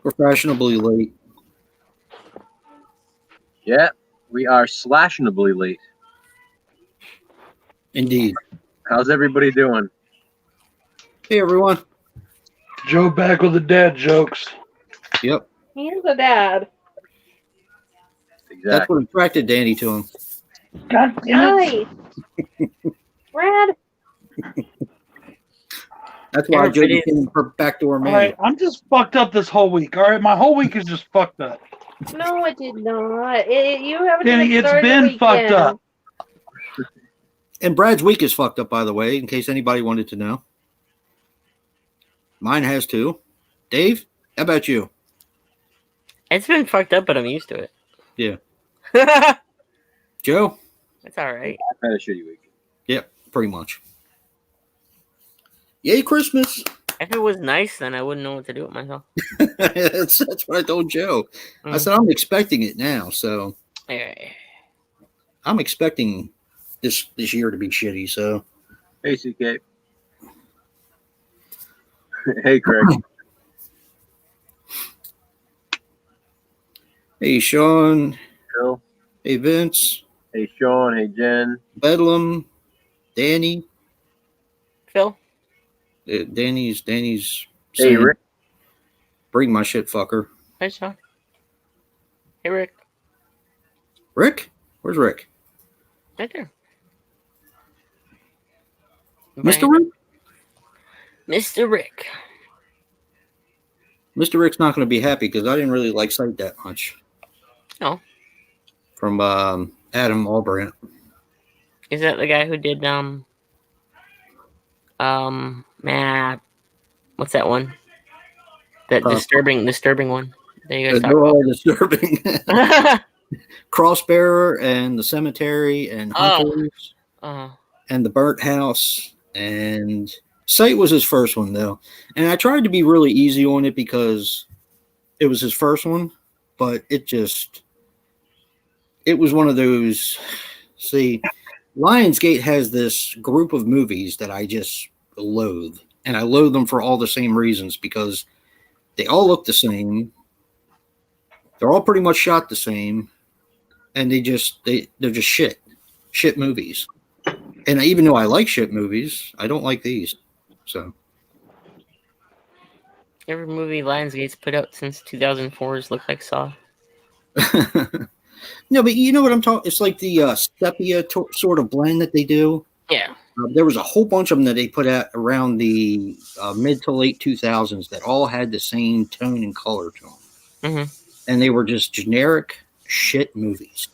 We're fashionably late. Yeah, we are slashionably late. Indeed. How's everybody doing? Hey, everyone. Joe back with the dad jokes. Yep. He is a dad. That's Exactly. what attracted Danny to him. God damn it. Nice. Brad. That's why Joe Everybody- became her backdoor All man. right, I'm just fucked up this whole week. All right, my whole week is just fucked up. No, it did not. You haven't Danny, even it's started been the fucked weekend. up. And Brad's week is fucked up, by the way, in case anybody wanted to know. Mine has too. Dave, how about you? It's been fucked up, but I'm used to it. Yeah. That's Joe? all right. I've had a shitty week. Yep, pretty much. Yay, Christmas. If it was nice, then I wouldn't know what to do with myself. that's what I told Joe. I Mm. said, I'm expecting it now, so Yeah. I'm expecting this year to be shitty, so. Hey, CK. Hey, Craig. Hey, Sean. Phil. Hey, Vince. Hey, Sean. Hey, Jen. Bedlam. Danny. Phil? Danny's Hey, saying, Rick. bring my shit, fucker. Hey, Sean. Hey, Rick. Rick? Where's Rick? Right there. Mr. Rick? Mr. Rick. Mr. Rick's not going to be happy because I didn't really like Sight that much. Oh. From Adam Albrandt. Is that the guy who did, man, what's that one? That disturbing one that you guys talked They're about. all disturbing. Crossbearer and the Cemetery and Hunters and the Burnt House. And Sight was his first one, though. And I tried to be really easy on it because it was his first one, but it was one of those. See, Lionsgate has this group of movies that I just loathe. And I loathe them for all the same reasons because they all look the same. They're all pretty much shot the same. And they're just shit movies. And even though I like shit movies, I don't like these. So Every movie Lionsgate's put out since 2004's looked like Saw. no, but you know what I'm talking? It's like the sepia sort of blend that they do. Yeah. There was a whole bunch of them that they put out around the mid to late 2000s that all had the same tone and color to them. Mm-hmm. And they were just generic shit movies.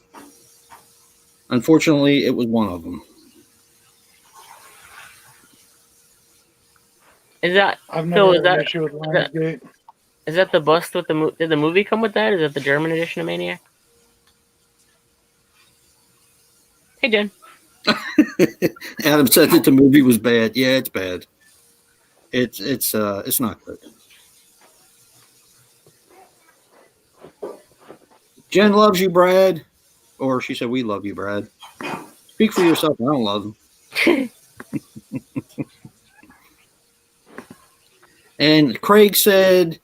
Unfortunately, it was one of them. Is that I've Phil, never is had an that- issue with Lionsgate. is that the bust with the movie? Did the movie come with that? Is that the German edition of Maniac? Hey, Jen. Adam said that the movie was bad. Yeah, it's bad. It's not good. Jen loves you, Brad. Or she said, we love you, Brad. Speak for yourself. I don't love him. And Craig said,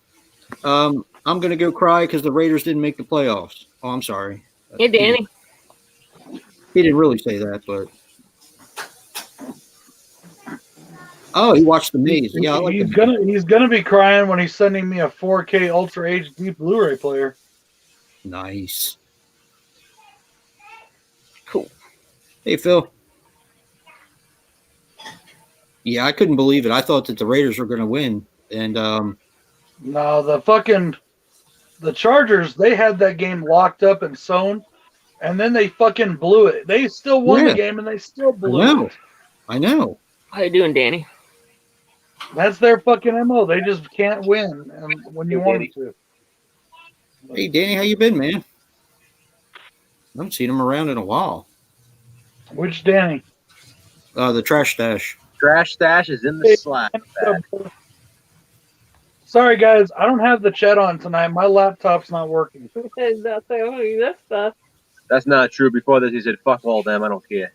I'm going to go cry because the Raiders didn't make the playoffs. Oh, I'm sorry. Hey, Danny. He didn't really say that, but. Oh, he watched the Maze. Yeah, I like He's gonna be crying when he's sending me a 4K Ultra HD Blu-ray player. Nice. Cool. Hey, Phil. Yeah, I couldn't believe it. I thought that the Raiders were going to win. And No, the Chargers, they had that game locked up and sewn, and then they fucking blew it. They still won Yeah. the game, and they still blew it. I know. How you doing, Danny? That's their fucking MO. They just can't win when you want them to. Hey, Danny, how you been, man? I haven't seen him around in a while. Which Danny? The Trash Stash. Trash Stash is in the Slack. Sorry, guys. I don't have the chat on tonight. My laptop's not working. That's that stuff. That's not true. Before this, he said, fuck all them. I don't care.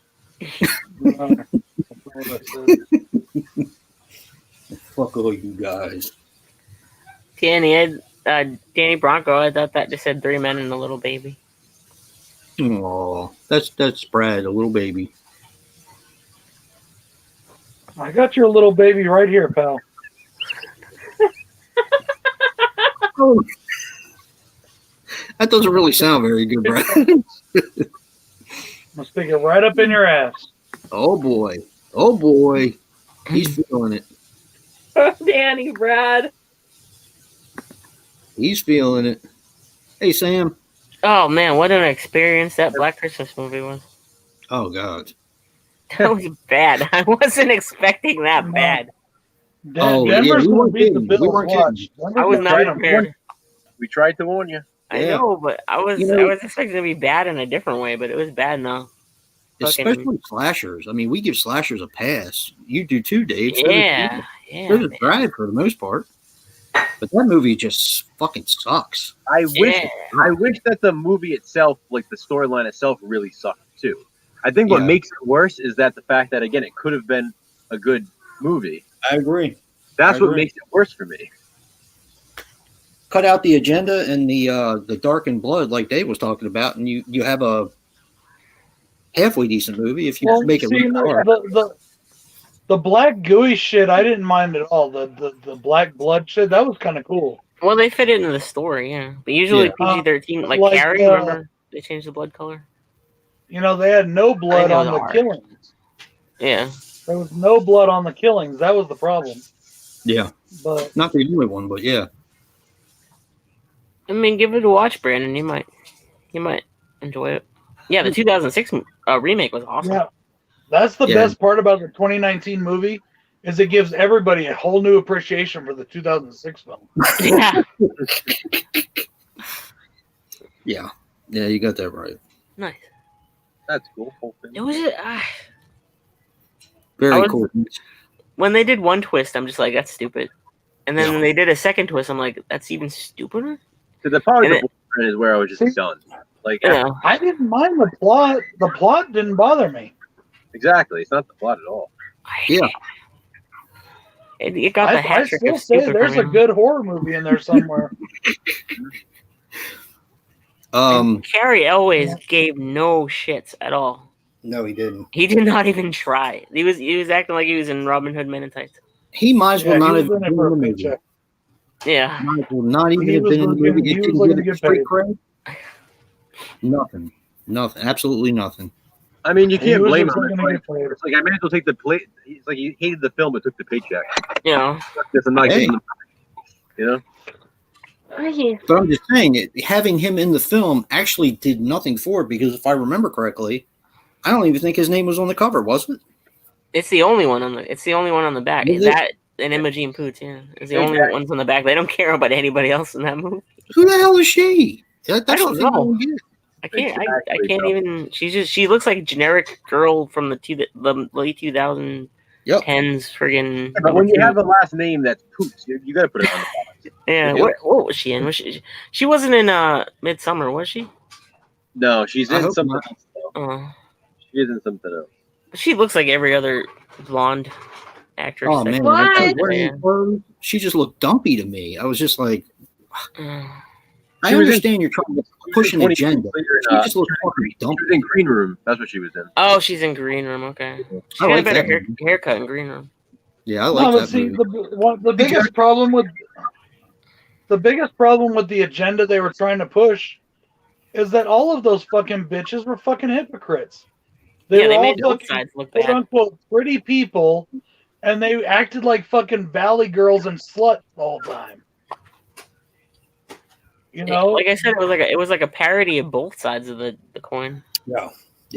Fuck all you guys. Danny, Danny Bronco. I thought that just said 3 men and a little baby. Oh, that's Brad, a little baby. I got your little baby right here, pal. Oh, that doesn't really sound very good, Brad. I'm gonna stick it right up in your ass. Oh boy, oh boy, he's feeling it. Danny, Brad. He's feeling it. Hey, Sam. Oh man, what an experience that Black Christmas movie was. Oh God. That was bad. I wasn't expecting that bad. Oh, Denver's yeah, we gonna weren't beat the kidding. We Bills. weren't Watch. kidding. Denver's I was gonna not beat 'em. prepared. We tried to warn you. I Yeah. know, but I was You know- I was expecting it to be bad in a different way, but it was bad enough. Especially slashers. I mean, we give slashers a pass. You do too, Dave. So Yeah, does, so does man. Brad for the most part. But that movie just fucking sucks. I wish Yeah. that the movie itself, like the storyline itself, really sucked too. I think what Yeah. makes it worse is that the fact that again it could have been a good movie. I agree. That's I what agree. makes it worse for me. Cut out the agenda and the darkened blood, like Dave was talking about, and you have a halfway decent movie if you Well, make it see, look hard. the black gooey shit, I didn't mind at all. The black blood shit, that was kind of cool. Well, they fit it into the story, yeah. But usually Yeah. PG-13, like Like, Carrie, remember? They changed the blood color. You know, they had no blood know on the the art. killings. Yeah. There was no blood on the killings. That was the problem. Yeah, But not the only one, but yeah. I mean, give it a watch, Brandon. You might enjoy it. Yeah, the 2006 remake was awesome. yeah, that's the Yeah. best part about the 2019 movie is it gives everybody a whole new appreciation for the 2006 film. Yeah. Yeah, you got that right. Nice. That's cool. Whole thing. It was Very I was- cool. when they did one twist, I'm just like, that's stupid. And then Yeah. when they did a second twist, I'm like, that's even stupider. So the part of And the boyfriend is where I was just See? done. Like You know, I didn't mind the plot. The plot didn't bother me. exactly, it's not the plot at all. Yeah. it got the I hat trick still of say stupid. there's for a me. good horror movie in there somewhere. Carrie Elways gave no shits at all. No, he didn't. He did not even try. He was acting like he was in Robin Hood Men in Tights. He might as well Yeah, not he have was been in it in for the a movie. paycheck. Yeah. Might as well not even He have was been in the looking- movie. he It was didn't looking get to a get straight paid. cred. Nothing. Nothing. Absolutely nothing. I mean, you He can't was blame just him. looking It's to like, get paid. it's like I may as well take the plate. It's like he hated the film but took the paycheck. You know. Because I'm not Hey. giving him, you know. But I'm just saying, having him in the film actually did nothing for it because if I remember correctly, I don't even think his name was on the cover, was it? It's the only one on the back. Is it? That and Imogen Poots, yeah. It's the only Exactly. ones on the back. They don't care about anybody else in that movie. Who the hell is she? That's I don't the thing know. don't get. I can't. I Exactly, can't bro. even. She looks like a generic girl from the late 2010s. Yep. Friggin'. But when you have a last name that's Poots, you got to put it on the box. yeah. Yep. What was she in? She wasn't in Midsummer, was she? No, she's I in hope something not. else. Though. Oh, She is in something else. she looks like every other blonde actress. Oh that- man, What? that wearing Yeah. clothes, she just looked dumpy to me. I was just like, Uh, I She was in- understand you're trying to push an 20 agenda. later in, She just looked fucking she dumpy. was in Green Room. That's what she was in. Oh, she's in Green Room. Okay. She I got a like better that movie. haircut in Green Room. Yeah, I like No, but that see, movie. the biggest problem with the agenda they were trying to push is that all of those fucking bitches were fucking hypocrites. Yeah, they were made all both fucking sides look quote bad. unquote pretty people, and they acted like fucking valley girls and slut all the time. You know, Like I said, it was like a parody of both sides of the coin. Yeah,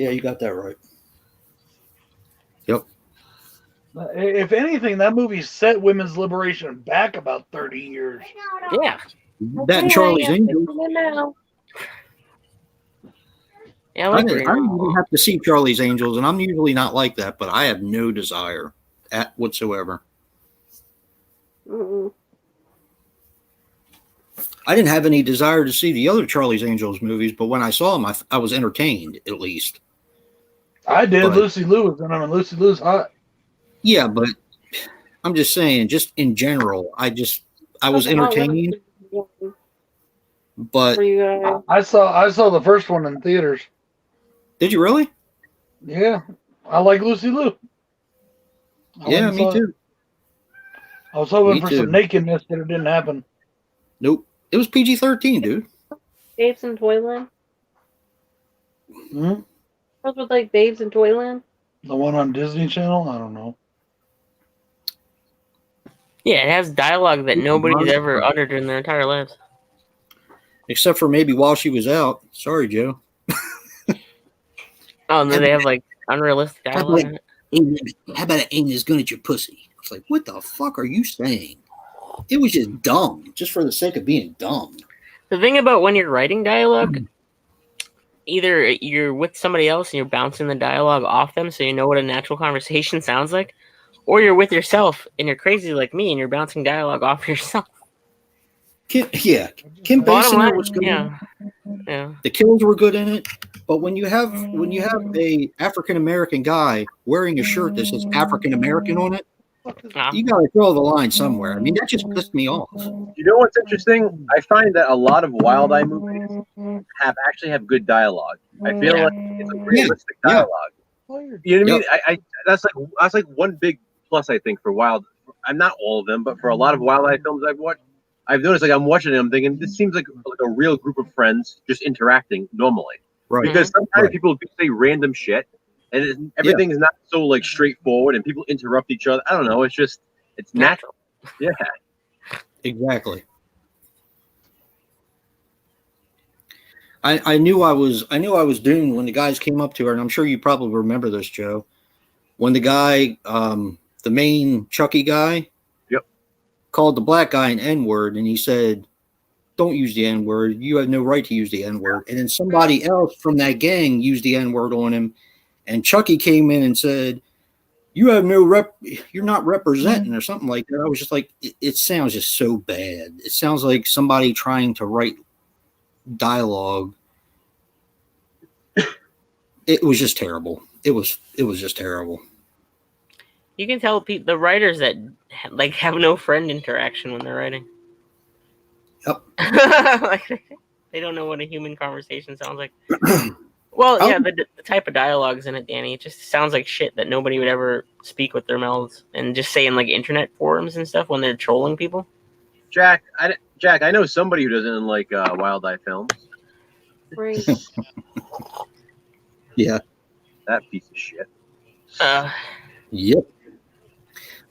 you got that right. if anything, that movie set women's liberation back about 30 years. Yeah. That and Charlie's Angels. Yeah, I I like didn't, Green I didn't Room. even have to see Charlie's Angels, and I'm usually not like that, but I have no desire whatsoever. Mm-mm. I didn't have any desire to see the other Charlie's Angels movies, but when I saw them, I was entertained, at least. I did. But- Lucy Liu was in them, and Lucy Liu's hot. Yeah, but I'm just saying, just in general, I was entertained. But For you guys. I saw the first one in theaters. did you really? Yeah, I like Lucy Liu. I went Yeah, and me saw it. too. I was hoping Me for too. some nakedness, but it didn't happen. Nope. It was PG-13, dude. Babes in Toyland. Hmm? What's with like Babes in Toyland? The one on Disney Channel? I don't know. Yeah, it has dialogue that nobody's ever uttered in their entire lives. Except for maybe while she was out. Sorry, Joe. Oh, and then they have like unrealistic dialogue in it. How about it ain't as good as your pussy? It's like, what the fuck are you saying? It was just dumb, just for the sake of being dumb. The thing about when you're writing dialogue, either you're with somebody else and you're bouncing the dialogue off them so you know what a natural conversation sounds like, or you're with yourself and you're crazy like me and you're bouncing dialogue off yourself. Kim Bottom Basinger line, was good. yeah. The kills were good in it, but when you have a African American guy wearing a shirt that says African American on it, you gotta draw the line somewhere. I mean, that just pissed me off. You know what's interesting? I find that a lot of Wild Eye movies have good dialogue. I feel like it's a realistic dialogue. You know what I mean? That's like one big plus I think for Wild. I'm not all of them, but for a lot of Wild Eye films I've watched, I've noticed like I'm watching them thinking this seems like a real group of friends just interacting normally. Right. Because sometimes people do say random shit, and everything is not so like straightforward, and people interrupt each other. I don't know. It's natural. Yeah. Exactly. I knew I was doomed when the guys came up to her, and I'm sure you probably remember this, Joe. When the guy, the main Chucky guy, called the black guy an N-word, and he said, "Don't use the N-word. You have no right to use the N-word." And then somebody else from that gang used the N-word on him, and Chucky came in and said, "You have no you're not representing," or something like that. I was just like, it sounds just so bad. It sounds like somebody trying to write dialogue. It was just terrible. It was just terrible. You can tell the writers that like have no friend interaction when they're writing. Yep. Like, they don't know what a human conversation sounds like. Well, yeah, the type of dialogues in it, Danny, it just sounds like shit that nobody would ever speak with their mouths and just say in like internet forums and stuff when they're trolling people. Jack, I know somebody who doesn't like Wild Eye films. Right. Yeah. That piece of shit. Yep.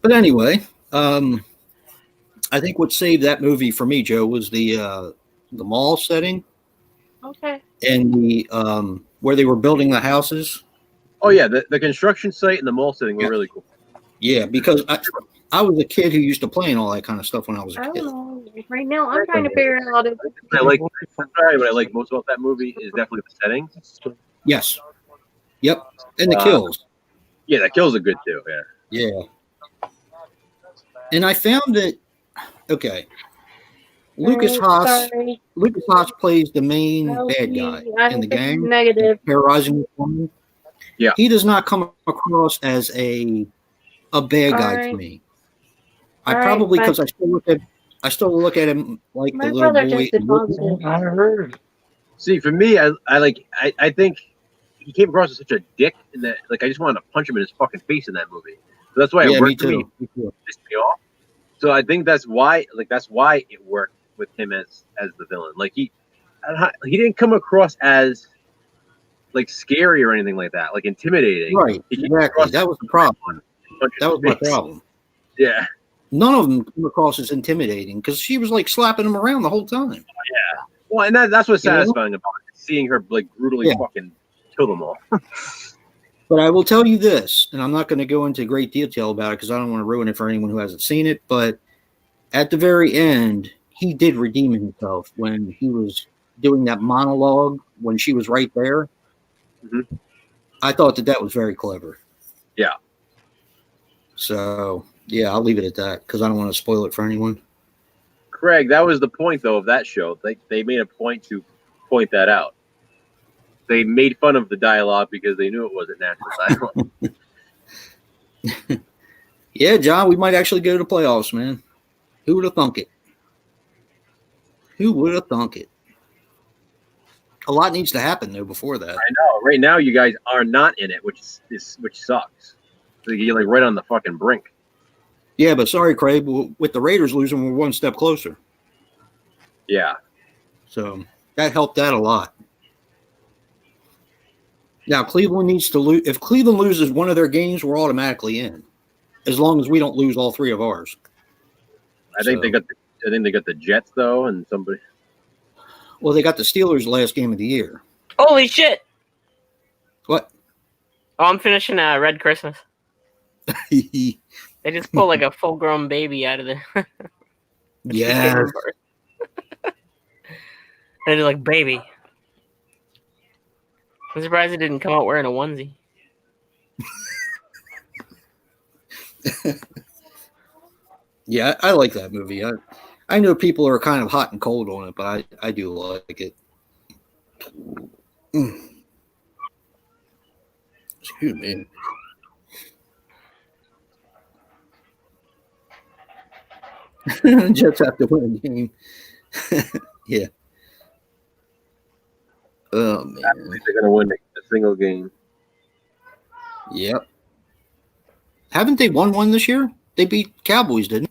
But anyway, I think what saved that movie for me, Joe, was the mall setting. Okay. And the where they were building the houses. Oh yeah, the construction site and the mall setting were really cool. Yeah, because I was a kid who used to play and all that kind of stuff when I was a I kid. don't know. Right now, I'm trying to figure out if What I like most about that movie is definitely the setting. Yes. Yep. And the kills. Yeah, the kills are good too. Yeah. Yeah. And I found that Lucas Haas plays the main bad guy in the gang. Negative. Terrorizing the woman. Yeah. He does not come across as a bad guy to me. Probably because I still look at him like the little boy. I heard. See, for me, I think he came across as such a dick in that like I just wanted to punch him in his fucking face in that movie. So that's why it worked for me. It pissed me off. So I think that's why it worked with him as the villain. Like he didn't come across as like scary or anything like that, like intimidating. Right. Exactly. That was the problem. That was my problem. Yeah. None of them came across as intimidating because she was like slapping him around the whole time. Yeah. Well, and that's what's satisfying about it, seeing her like brutally fucking kill them all. But I will tell you this, and I'm not going to go into great detail about it because I don't want to ruin it for anyone who hasn't seen it. But at the very end, he did redeem himself when he was doing that monologue when she was right there. Mm-hmm. I thought that was very clever. Yeah. So, yeah, I'll leave it at that because I don't want to spoil it for anyone. Craig, that was the point, though, of that show. They made a point to point that out. They made fun of the dialogue because they knew it wasn't natural dialogue. Yeah, John, we might actually go to playoffs, man. Who would have thunk it? Who would have thunk it? A lot needs to happen though before that. I know. Right now, you guys are not in it, which sucks. So you're like right on the fucking brink. Yeah, but sorry, Craig. With the Raiders losing, we're one step closer. Yeah. So that helped that a lot. Now Cleveland needs to lose. If Cleveland loses one of their games, we're automatically in, as long as we don't lose all three of ours. I think they got the Jets though, and somebody. Well, they got the Steelers last game of the year. Holy shit! What? Oh, I'm finishing Red Christmas. They just pull like a full-grown baby out of there. Yeah. And they're like, baby. I'm surprised it didn't come out wearing a onesie. Yeah, I like that movie. I know people are kind of hot and cold on it, but I do like it. Excuse me. Jets have to win a game. Yeah. Oh man. They're gonna win a single game. Yep. Haven't they won one this year? They beat Cowboys, didn't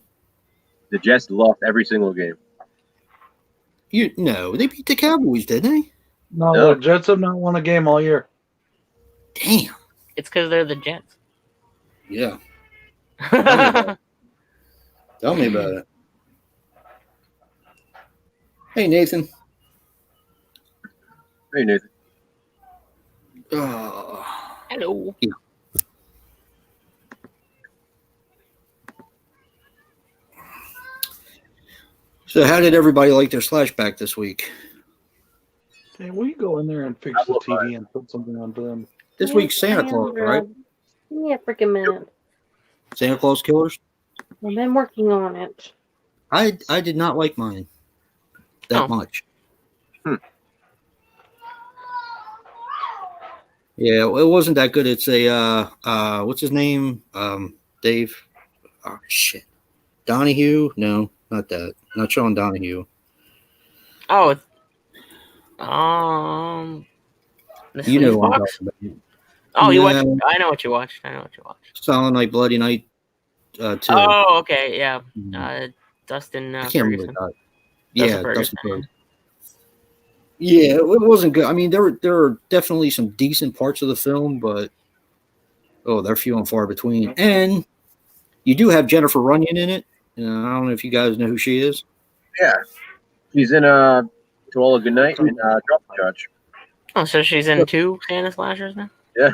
The Jets lost every single game. No, they beat the Cowboys, didn't they? No, the Jets have not won a game all year. Damn. It's because they're the Jets. Yeah. Tell me about it. Hey, Nathan. Hey, Nathan. Oh. Hello. Yeah. So, how did everybody like their Slashback this week? Hey, will you go in there and fix the TV and put something on them? This week's Santa Claus, right? Give me a freaking minute. Santa Claus Killers. I've been working on it. I did not like mine that much. Yeah, it wasn't that good. It's a what's his name? Dave. Oh shit. Donahue? No, not that. Not Sean Donahue. Oh, it's, the You know Snooze what I'm Box? talking about. Oh, you Yeah. watched? I know what you watched. Silent Night, Bloody Night 2. Oh, okay, yeah. Mm. Dustin I can't Ferguson. remember that. Dustin Yeah, Ferguson. Dustin Ferguson. Yeah, it wasn't good. I mean, there are definitely some decent parts of the film, but they're few and far between. And you do have Jennifer Runyon in it. I don't know if you guys know who she is. Yeah, she's in To All a Good Night and Drop the Judge. Oh, so she's in 2 Santa slashers now? Yeah.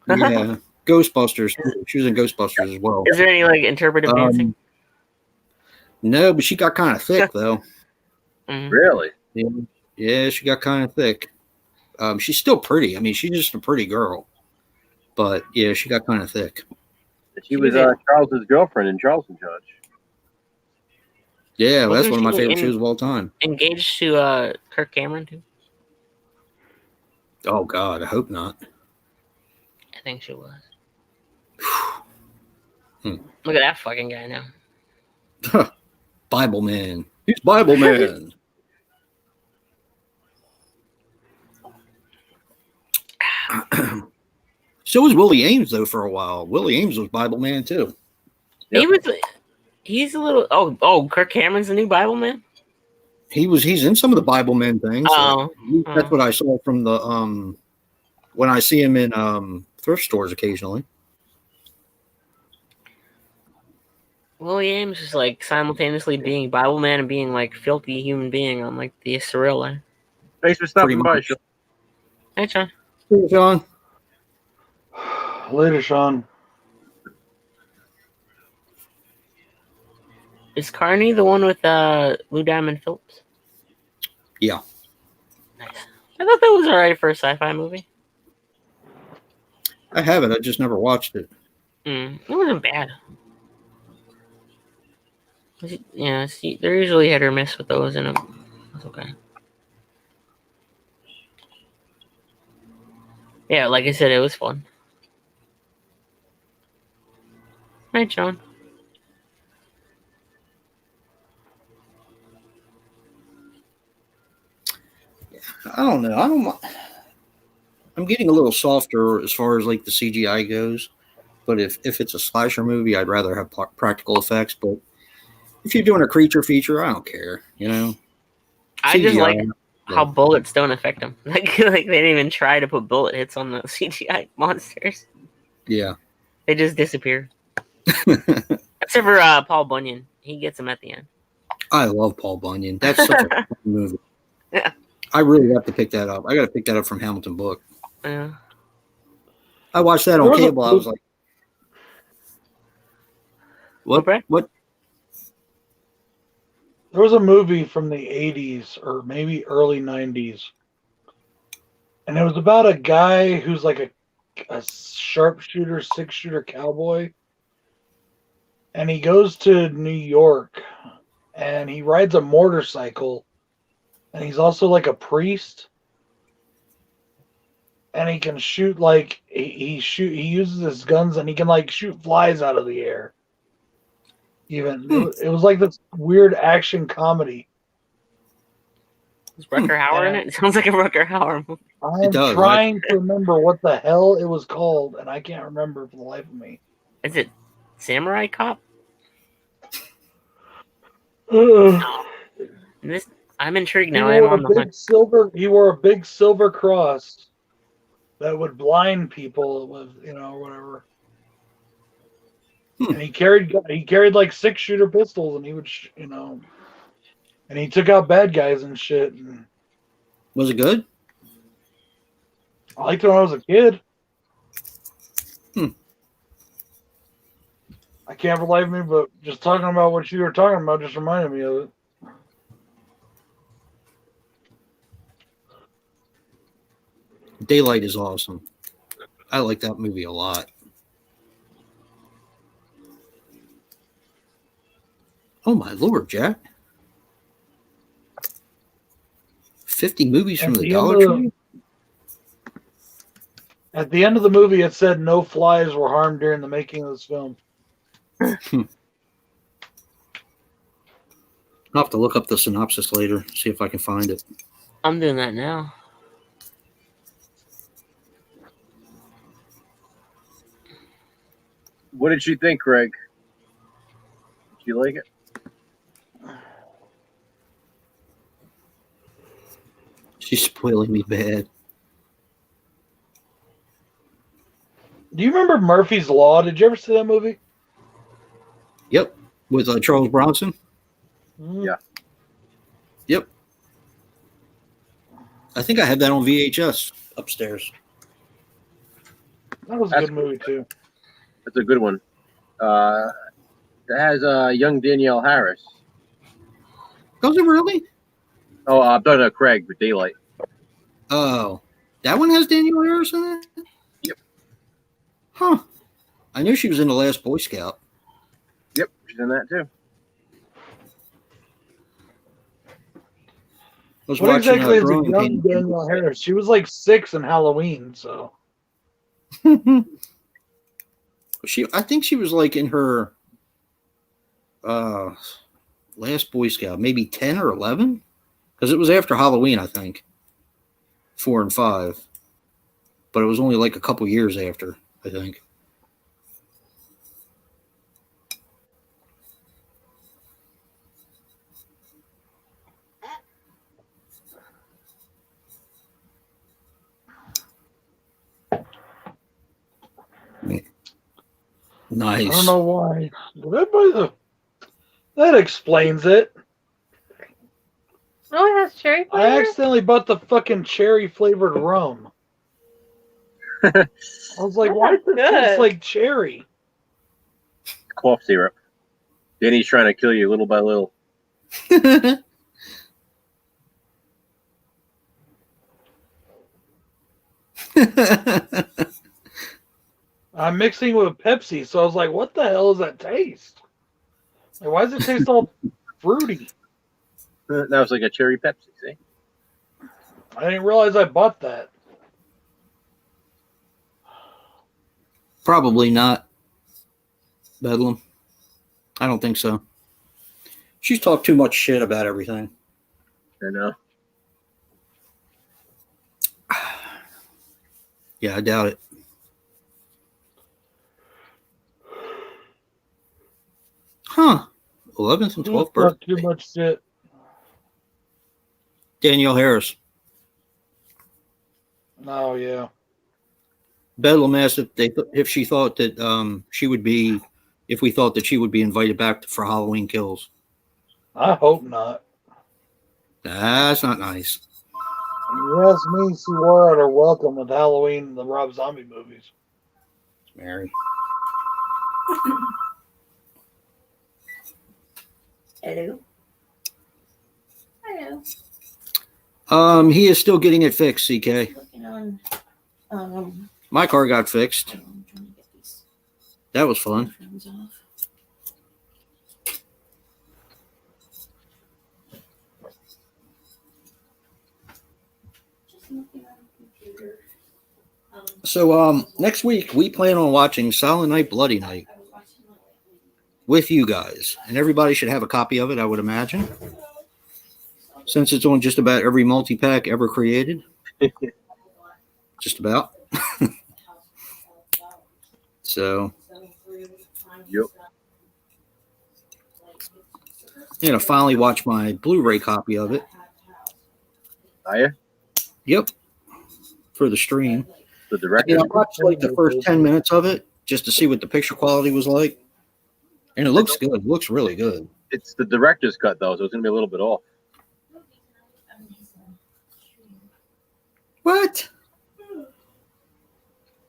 Yeah, Ghostbusters. She was in Ghostbusters as well. Is there any like interpretive dancing? No, but she got kind of thick though. Mhm. Really? Yeah, she got kind of thick. She's still pretty. I mean, she's just a pretty girl. But yeah, she got kind of thick. She was Charles's girlfriend in Charles and Judge. Yeah, that's Wasn't one of my she favorite shows of all time. Engaged to Kirk Cameron too? Oh God, I hope not. I think she was. Hmm. Look at that fucking guy now. Bible Man. He's Bible Man. So was Willie Ames though for a while. Willie Ames was Bible Man too. Yep. He's a little. Oh, Kirk Cameron's the new Bible man. He's in some of the Bible Man things. Oh, That's what I saw from the when I see him in thrift stores occasionally. Willie Ames is like simultaneously being Bible man and being like filthy human being on like the surreal line. Thanks for stopping by, much. Sean. Hey, John. Hey, John. Later, Sean. Is Carney the one with Lou Diamond Phillips? Yeah. Nice. I thought that was alright for a sci-fi movie. I have it. I just never watched it. It wasn't bad. Yeah, see, they're usually hit or miss with those in them. That's okay. Yeah, like I said, it was fun. Hi, John. I don't know. I'm getting a little softer as far as like the CGI goes. But if it's a slasher movie, I'd rather have practical effects. But if you're doing a creature feature, I don't care. You know. I just like CGI, how bullets don't affect them. Like they didn't even try to put bullet hits on the CGI monsters. Yeah. They just disappear. Except for Paul Bunyan. He gets them at the end. I love Paul Bunyan. That's such a fun movie. Yeah. I really have to pick that up. I got to pick that up from Hamilton Book. Yeah. I watched that on cable. I was like, "What? Brett? What?" There was a movie from the 80s or maybe early 90s. And it was about a guy who's like a sharpshooter, six-shooter cowboy. And he goes to New York and he rides a motorcycle. And he's also like a priest. And he can shoot like he uses his guns and he can like shoot flies out of the air. Even it was like this weird action comedy. Is Rutger Hauer in it? It sounds like a Rutger Hauer movie. I'm does, trying to remember what the hell it was called, and I can't remember for the life of me. Is it Samurai Cop? I'm intrigued now. I'm on the hunt. He wore a big silver cross that would blind people with, whatever. And he carried like 6-shooter pistols, and he would, and he took out bad guys and shit. And Was it good? I liked it when I was a kid. I can't for the life of me, but just talking about what you were talking about just reminded me of it. Daylight is awesome. I like that movie a lot. Oh my lord, Jack. 50 movies from the Dollar Tree? At the end of the movie, it said no flies were harmed during the making of this film. I'll have to look up the synopsis later, see if I can find it. I'm doing that now. What did you think, Greg? Did you like it? She's spoiling me bad. Do you remember Murphy's Law? Did you ever see that movie? Yep, with Charles Bronson. Yeah. Yep. I think I had that on VHS upstairs. That was a good movie too. That's a good one. It has young Danielle Harris. Does it really? Oh, I'm talking about Craig with Daylight. Oh, that one has Danielle Harris in it? Yep. Huh. I knew she was in The Last Boy Scout. Yep, she's in that too. I was What watching exactly is a Growing young Pains. Danielle Harris? She was like 6 in Halloween, so. I think she was like in her Last Boy Scout, maybe 10 or 11, because it was after Halloween, I think, 4 and 5, but it was only like a couple years after, I think. Nice. I don't know why. That explains it. Oh, it has cherry flavor? I accidentally bought the fucking cherry flavored rum. I was like, why does it taste like cherry? Cough syrup. Danny's trying to kill you little by little. I'm mixing with Pepsi, so I was like, what the hell is that taste? Like, why does it taste all fruity? That was like a cherry Pepsi, see? I didn't realize I bought that. Probably not. Bedlam. I don't think so. She's talked too much shit about everything. I know. Yeah, I doubt it. Huh. 11th and 12th Talk birthday. too much shit. Danielle Harris. Oh yeah. Bedlam asked if she thought that if we thought that she would be invited back for Halloween Kills. I hope not. That's not nice. You ask me, she wore out her welcome with Halloween and the Rob Zombie movies. Mary. Hello. Hello. He is still getting it fixed, CK. Looking on. My car got fixed. I'm trying to get these That was fun. headphones off. Just looking on the computer. So next week we plan on watching Silent Night Bloody Night I was watching my with you guys. And everybody should have a copy of it, I would imagine. Since it's on just about every multi-pack ever created. Just about. So Yep. I'm gonna finally watch my Blu-ray copy of it. Are you? Yep. For the stream. The director? I watched like the first 10 minutes of it just to see what the picture quality was like. And it looks good. It looks really good. It's the director's cut, though, so it's going to be a little bit off. What?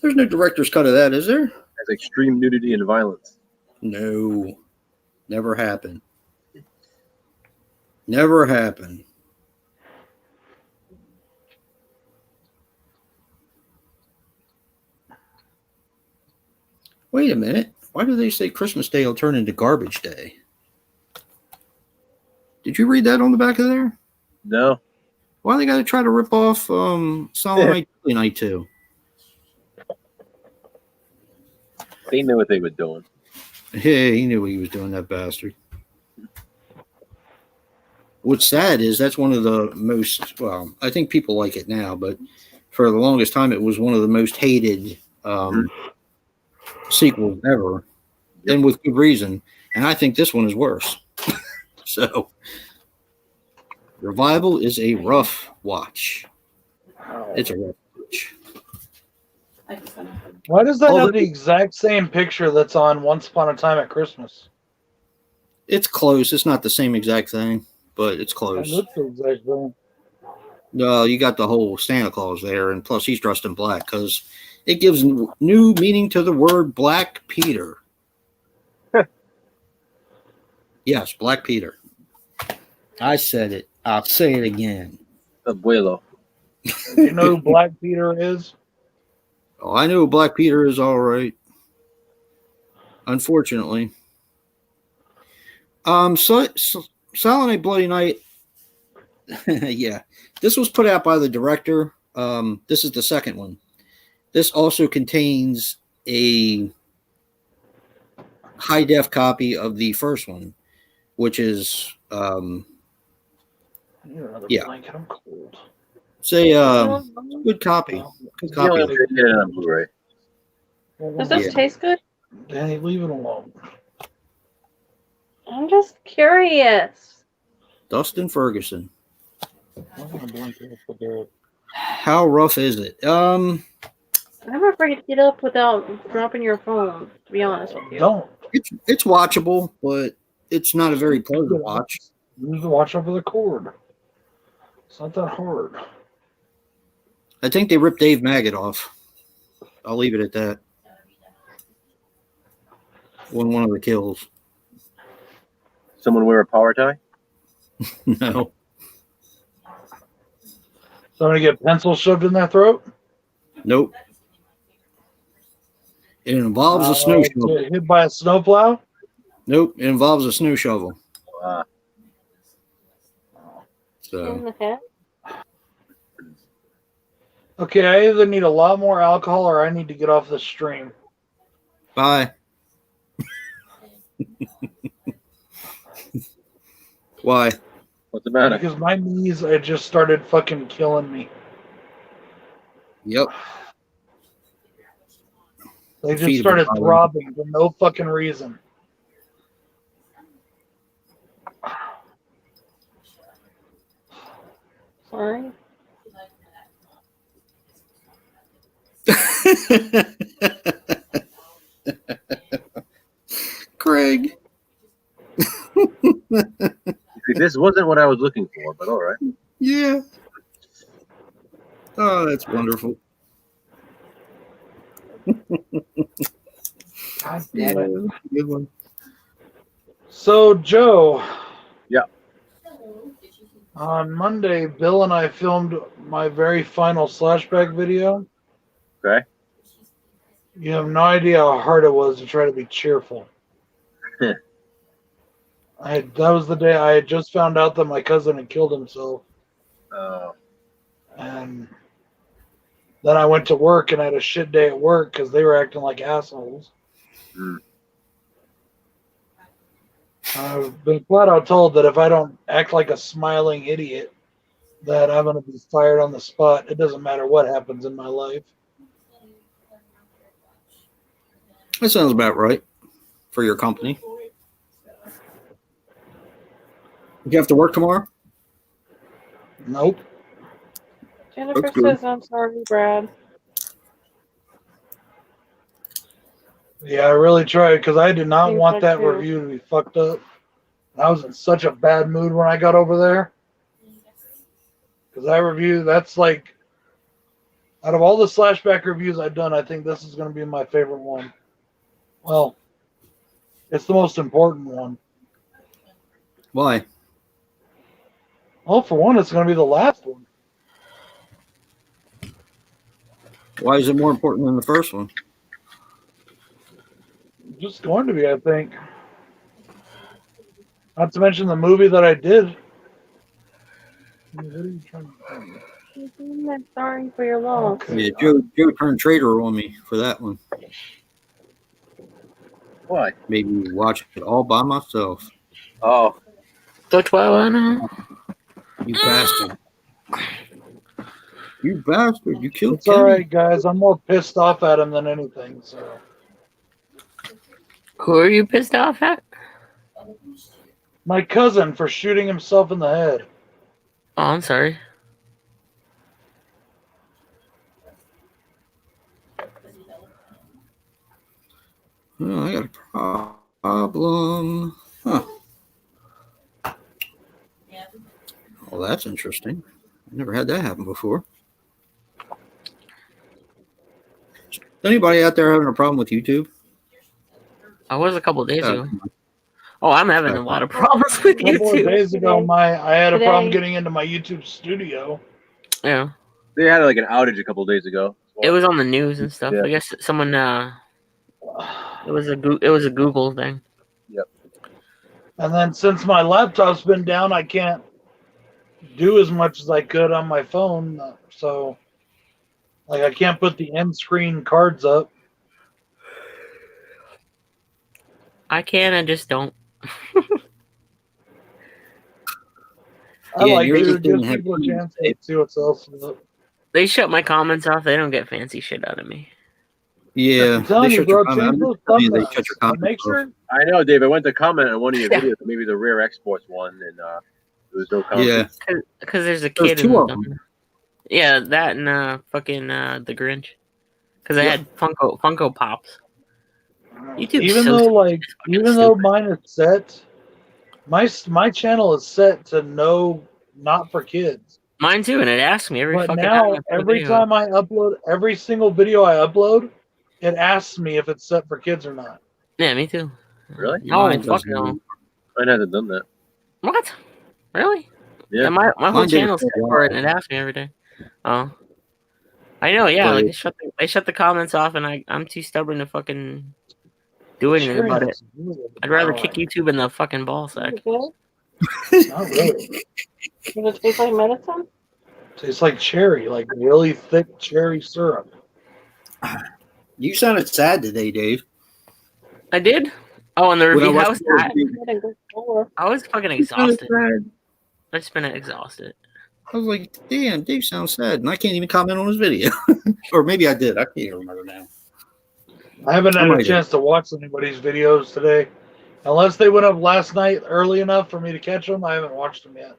There's no director's cut of that, is there? It's extreme nudity and violence. No. Never happened. Never happened. Wait a minute. Why do they say Christmas Day will turn into Garbage Day? Did you read that on the back of there? No. Why they got to try to rip off Silent Night Bloody Night too? They knew what they were doing. Yeah, he knew what he was doing, that bastard. What's sad is that's one of the most, well, I think people like it now, but for the longest time it was one of the most hated sequels ever, and with good reason. And I think this one is worse. So, Revival is a rough watch. It's a rough watch. Why does that Oh, have the- the exact same picture that's on Once Upon a Time at Christmas? It's close. It's not the same exact thing, but it's It close. looks the exact same. No, you got the whole Santa Claus there, and plus he's dressed in black because it gives new meaning to the word Black Peter. Yes, Black Peter. I said it. I'll say it again. Abuelo. You know who Black Peter is? Oh, I know who Black Peter is all right. Unfortunately. Silent Night Bloody Night. Yeah. This was put out by the director. This is the second one. This also contains a high def copy of the first one, which is I need another Yeah. blanket. I'm cold. say good copy. Good You copy. know, get it on Blu-ray. Does this Yeah. taste good? Danny, leave it alone. I'm just curious. Dustin Ferguson. I'm gonna blanket up with the- How rough is it? I'm afraid to get up without dropping your phone, to be honest with you. Don't. It's watchable, but it's not a very pleasant watch. Use the watch over the cord. It's not that hard. I think they ripped Dave Maggot off. I'll leave it at that. One of the kills. Someone wear a power tie? No. Somebody get pencil shoved in their throat? Nope. It involves a snow shovel. Get hit by a snowplow? Nope. It involves a snow shovel. Uh, In So the head? Okay, I either need a lot more alcohol or I need to get off the stream. bye. Why? what's the matter? Because my knees, it just started fucking killing me. Yep. They Feet just of started the bottom. throbbing for no fucking reason. Sorry. Craig. This wasn't what I was looking for, but all right. Yeah. Oh, that's wonderful. God Yeah, damn it. good one. So, Joe, Hello. Did you on Monday, Bill and I filmed my very final Slashback video. Okay. You have no idea how hard it was to try to be cheerful. That was the day I had just found out that my cousin had killed himself. And then I went to work and I had a shit day at work because they were acting like assholes. Mm. I've been flat out told that if I don't act like a smiling idiot, that I'm going to be fired on the spot. It doesn't matter what happens in my life. That sounds about right for your company. You have to work tomorrow? Nope. Jennifer That's good. says, I'm sorry, Brad. Yeah, I really tried because I did not Seems want like that too. review to be fucked up. I was in such a bad mood when I got over there. Because that review, that's like, out of all the Slashback reviews I've done, I think this is going to be my favorite one. Well, it's the most important one. Why? Well, for one, it's going to be the last one. Why is it more important than the first one? Just going to be, I think. Not to mention the movie that I did. What are you trying to do? I'm sorry for your loss. Okay. Yeah, Joe turned traitor on me for that one. Why? Made me watch it all by myself. Oh, That's why I know. You bastard. You bastard. You killed It's all Kenny. right, guys. I'm more pissed off at him than anything. So Who are you pissed off at? my cousin for shooting himself in the head. Oh, I'm sorry. Oh, I got a problem. Huh. Well, that's interesting. I've never had that happen before. Is anybody out there having a problem with YouTube? I was a couple days Uh, ago. Oh, I'm having a lot of problems with A couple of YouTube. days ago, I had a problem Today. getting into my YouTube studio. Yeah, they had like an outage a couple days ago. it was on the news and stuff. Yeah. I guess someone. It was a Google thing. And then since my laptop's been down, I can't do as much as I could on my phone. So, like, I can't put the end screen cards up. I can. I just don't. I Yeah, like yours to didn't give have people a keys. chance to see what's else is up. They shut my comments off. They don't get fancy shit out of me. Yeah, I'm telling they you, shut your bro, comment. change I'm those just telling you, they thumbnails. shut your And comments make off. sure. I know, Dave. I went to comment on one of your Yeah. videos, maybe the Rare Exports one, and there was no comment. Yeah, Because there's a There's kid two in of the them. Yeah, that and fucking the Grinch. Because I Yeah. had Funko Pops. YouTube's Even so though, stupid. like, It's fucking even though stupid. mine is set, my channel is set to no, not for kids. Mine too, and it asks me every But fucking now, time I put a every video. time I upload, every single video I upload, it asks me if it's set for kids or not. Yeah, me too. Really? No, Mine fuck doesn't no. either. Mine hasn't done that. What? Really? Yeah. Yeah, my whole Mine did it channel's for a set for it, while. and it asks me every day. Oh. I know, yeah. But- Like they shut the comments off, and I'm too stubborn to fucking do anything Sure about it. has to do with it. I'd rather kick YouTube in the fucking ball sack. Is it good? Not really. Does it taste like medicine? Tastes like cherry, like really thick cherry syrup. You sounded sad today, Dave. I did. Oh, and the When I review. I watched was, the I didn't go for. I was fucking You sounded exhausted. sad. I just been exhausted. I was like, damn, Dave sounds sad. And I can't even comment on his video. Or maybe I did. I can't even remember now. I haven't I had a might chance to watch anybody's videos today. Unless they went up last night early enough for me to catch them, I haven't watched them yet.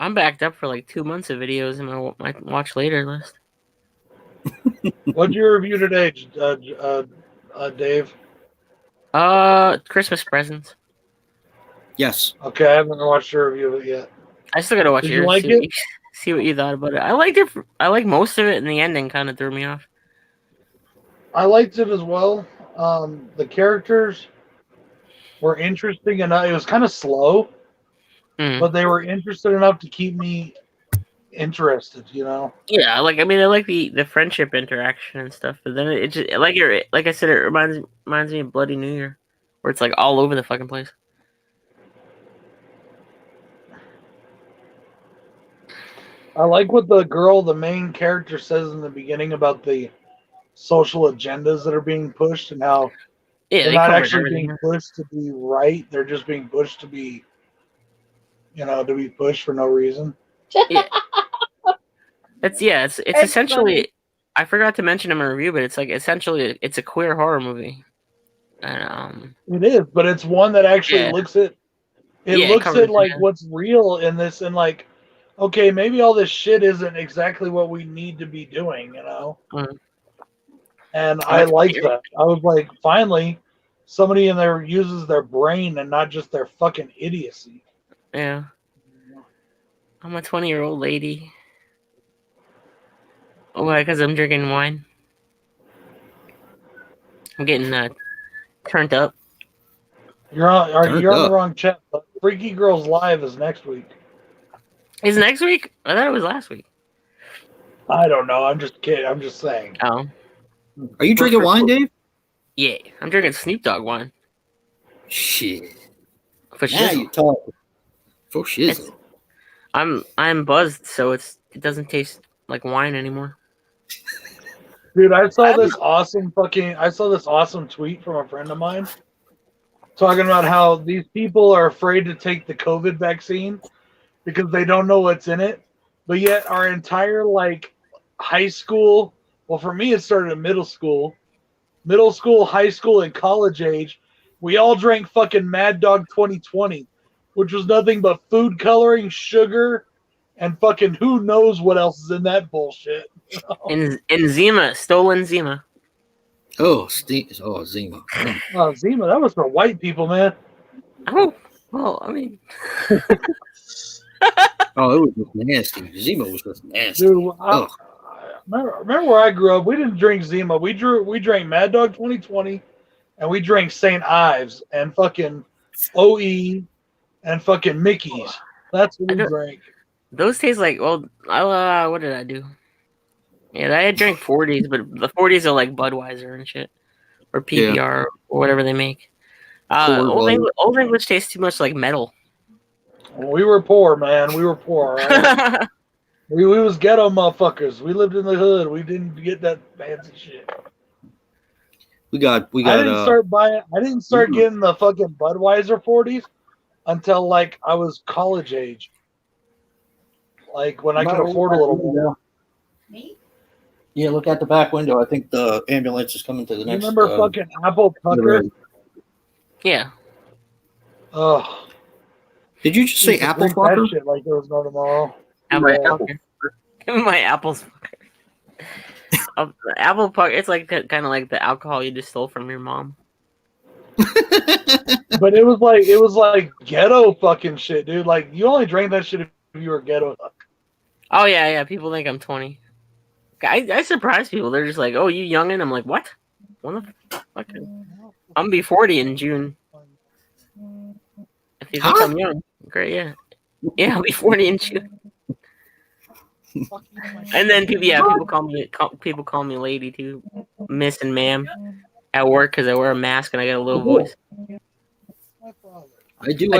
I'm backed up for like 2 months of videos in my watch later list. What'd you review today, Dave? Christmas presents. Yes. Okay, I haven't watched your review of it yet. I still gotta watch Did you yours. like See what it? see what you thought about it. I liked it. I like most of it, and the ending kind of threw me off. I liked it as well. The characters were interesting enough. It was kind of slow, Hmm. but they were interested enough to keep me interested. You know. Yeah, I like the friendship interaction and stuff, but then it just like I said, it reminds me of Bloody New Year, where it's like all over the fucking place. I like what the main character, says in the beginning about the social agendas that are being pushed and how Yeah, they're they not covered actually everything. being pushed to be right. They're just being pushed to be, to be pushed for no reason. Yeah. It's It's essentially. funny. I forgot to mention in my review, but it's like essentially it's a queer horror movie, and It is, but it's one that actually Yeah. looks at it Yeah, it looks covers at like it. what's real in this, and like, okay, maybe all this shit isn't exactly what we need to be doing, Mhm. And Oh, I that's like weird. that. I was like, finally, somebody in there uses their brain and not just their fucking idiocy. Yeah, I'm a 20-year-old lady. Oh, why? Because I'm drinking wine. I'm getting turned up. You're on Turned you're on the up. wrong chat. But Freaky Girls Live is next week. Is next week? I thought it was last week. I don't know. I'm just kidding. I'm just saying. Oh, Are you drinking wine, Dave? yeah. I'm drinking Snoop Dogg wine. Shit. For Now shizzle. you talk. For shizzle. I'm buzzed, so it doesn't taste like wine anymore. Dude, I saw this awesome tweet from a friend of mine talking about how these people are afraid to take the COVID vaccine because they don't know what's in it. But yet our entire high school, well, for me it started in middle school, high school, and college age, we all drank fucking Mad Dog 2020, which was nothing but food coloring, sugar, and fucking who knows what else is in that bullshit. Enzima, stolen Zima. Oh, Zima. Oh, Zima, that was for white people, man. Oh, well, I mean, Oh, it was just nasty. Zima was just nasty. Dude, Ugh. remember where I grew up, we didn't drink Zima. We drank Mad Dog 2020, and we drank St. Ives and fucking OE and fucking Mickey's. That's what we drank. those taste like, well, what did I do? Yeah, I drank 40s, but the 40s are like Budweiser and shit, or PBR, or whatever they make. Old English tastes too much like metal. We were poor, man. We were poor. All right? we was ghetto motherfuckers. We lived in the hood. We didn't get that fancy shit. We got. I didn't start getting the fucking Budweiser 40s until I was college age. Like when I could afford a little more. Me? Yeah, look out the back window. I think the ambulance is coming to the You next. remember fucking Apple Tucker? Yeah. Ugh. Did you just say apple That fucker? shit like there was no tomorrow. Apple my apples. Apple puck. It's like kind of like the alcohol you just stole from your mom. But it was like ghetto fucking shit, dude. Like you only drank that shit if you were ghetto. Oh yeah. People think I'm 20. I surprise people. They're just like, "Oh, you youngin'?" I'm like, "What? What the fuck? I'm gonna be 40 in June." If you think I'm young, great. Yeah, I'll be 40 in June. And then people call me lady too, miss and ma'am, at work because I wear a mask and I got a little voice. I do.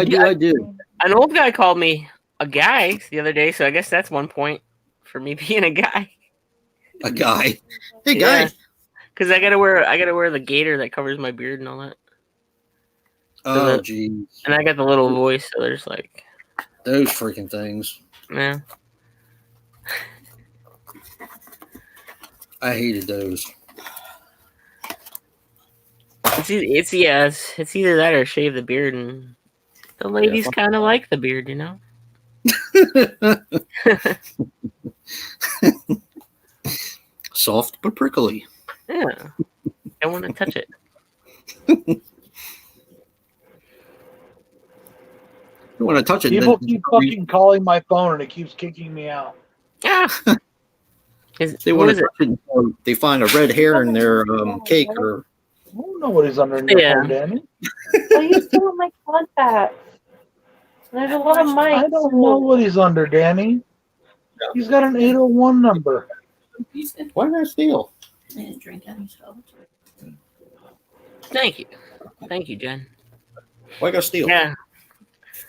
An old guy called me a guy the other day, so I guess that's 1 point for me being a guy. A guy. Hey, guy. Because I gotta wear the gaiter that covers my beard and all that. Oh, geez. And I got the little voice, so there's like those freaking things. Yeah. I hated those. It's either that or shave the beard, and the ladies kind of like the beard, you know. Soft but prickly. Yeah, I want to touch it. You want to touch it? People keep fucking calling my phone and it keeps kicking me out. Yeah. They want to touch it until they find a red hair in their cake or. I don't know what is underneath there, Danny. Well, you still have my contacts. There's a lot of mics. I don't know what he's under, Danny. He's got an 801 number. Why did I steal? I didn't drink any, so. Thank you, Jen. Why got steal? Yeah,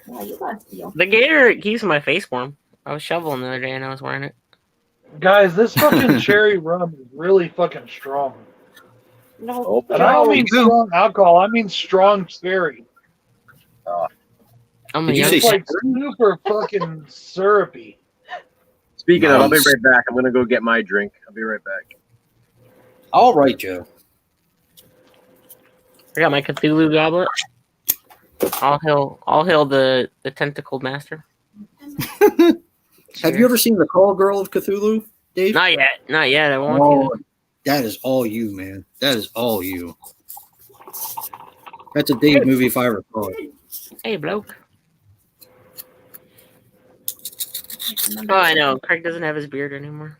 Yeah, you got steal. the gator keeps my face warm. I was shoveling the other day and I was wearing it. Guys, this fucking cherry rum is really fucking strong. No, And I don't mean strong alcohol, I mean strong cherry. I'm a Did you young say It's like super fucking syrupy. Speaking of, I'll be Nice. right back. I'm gonna go get my drink. I'll be right back. All right, Joe. I got my Cthulhu goblet. All hail the tentacled master. Have you ever seen the Call Girl of Cthulhu, Dave? Not yet. I want Oh, to. that is all you, man. That is all you. That's a Dave movie if I ever saw it. Hey, bloke. Oh, I know. Craig doesn't have his beard anymore.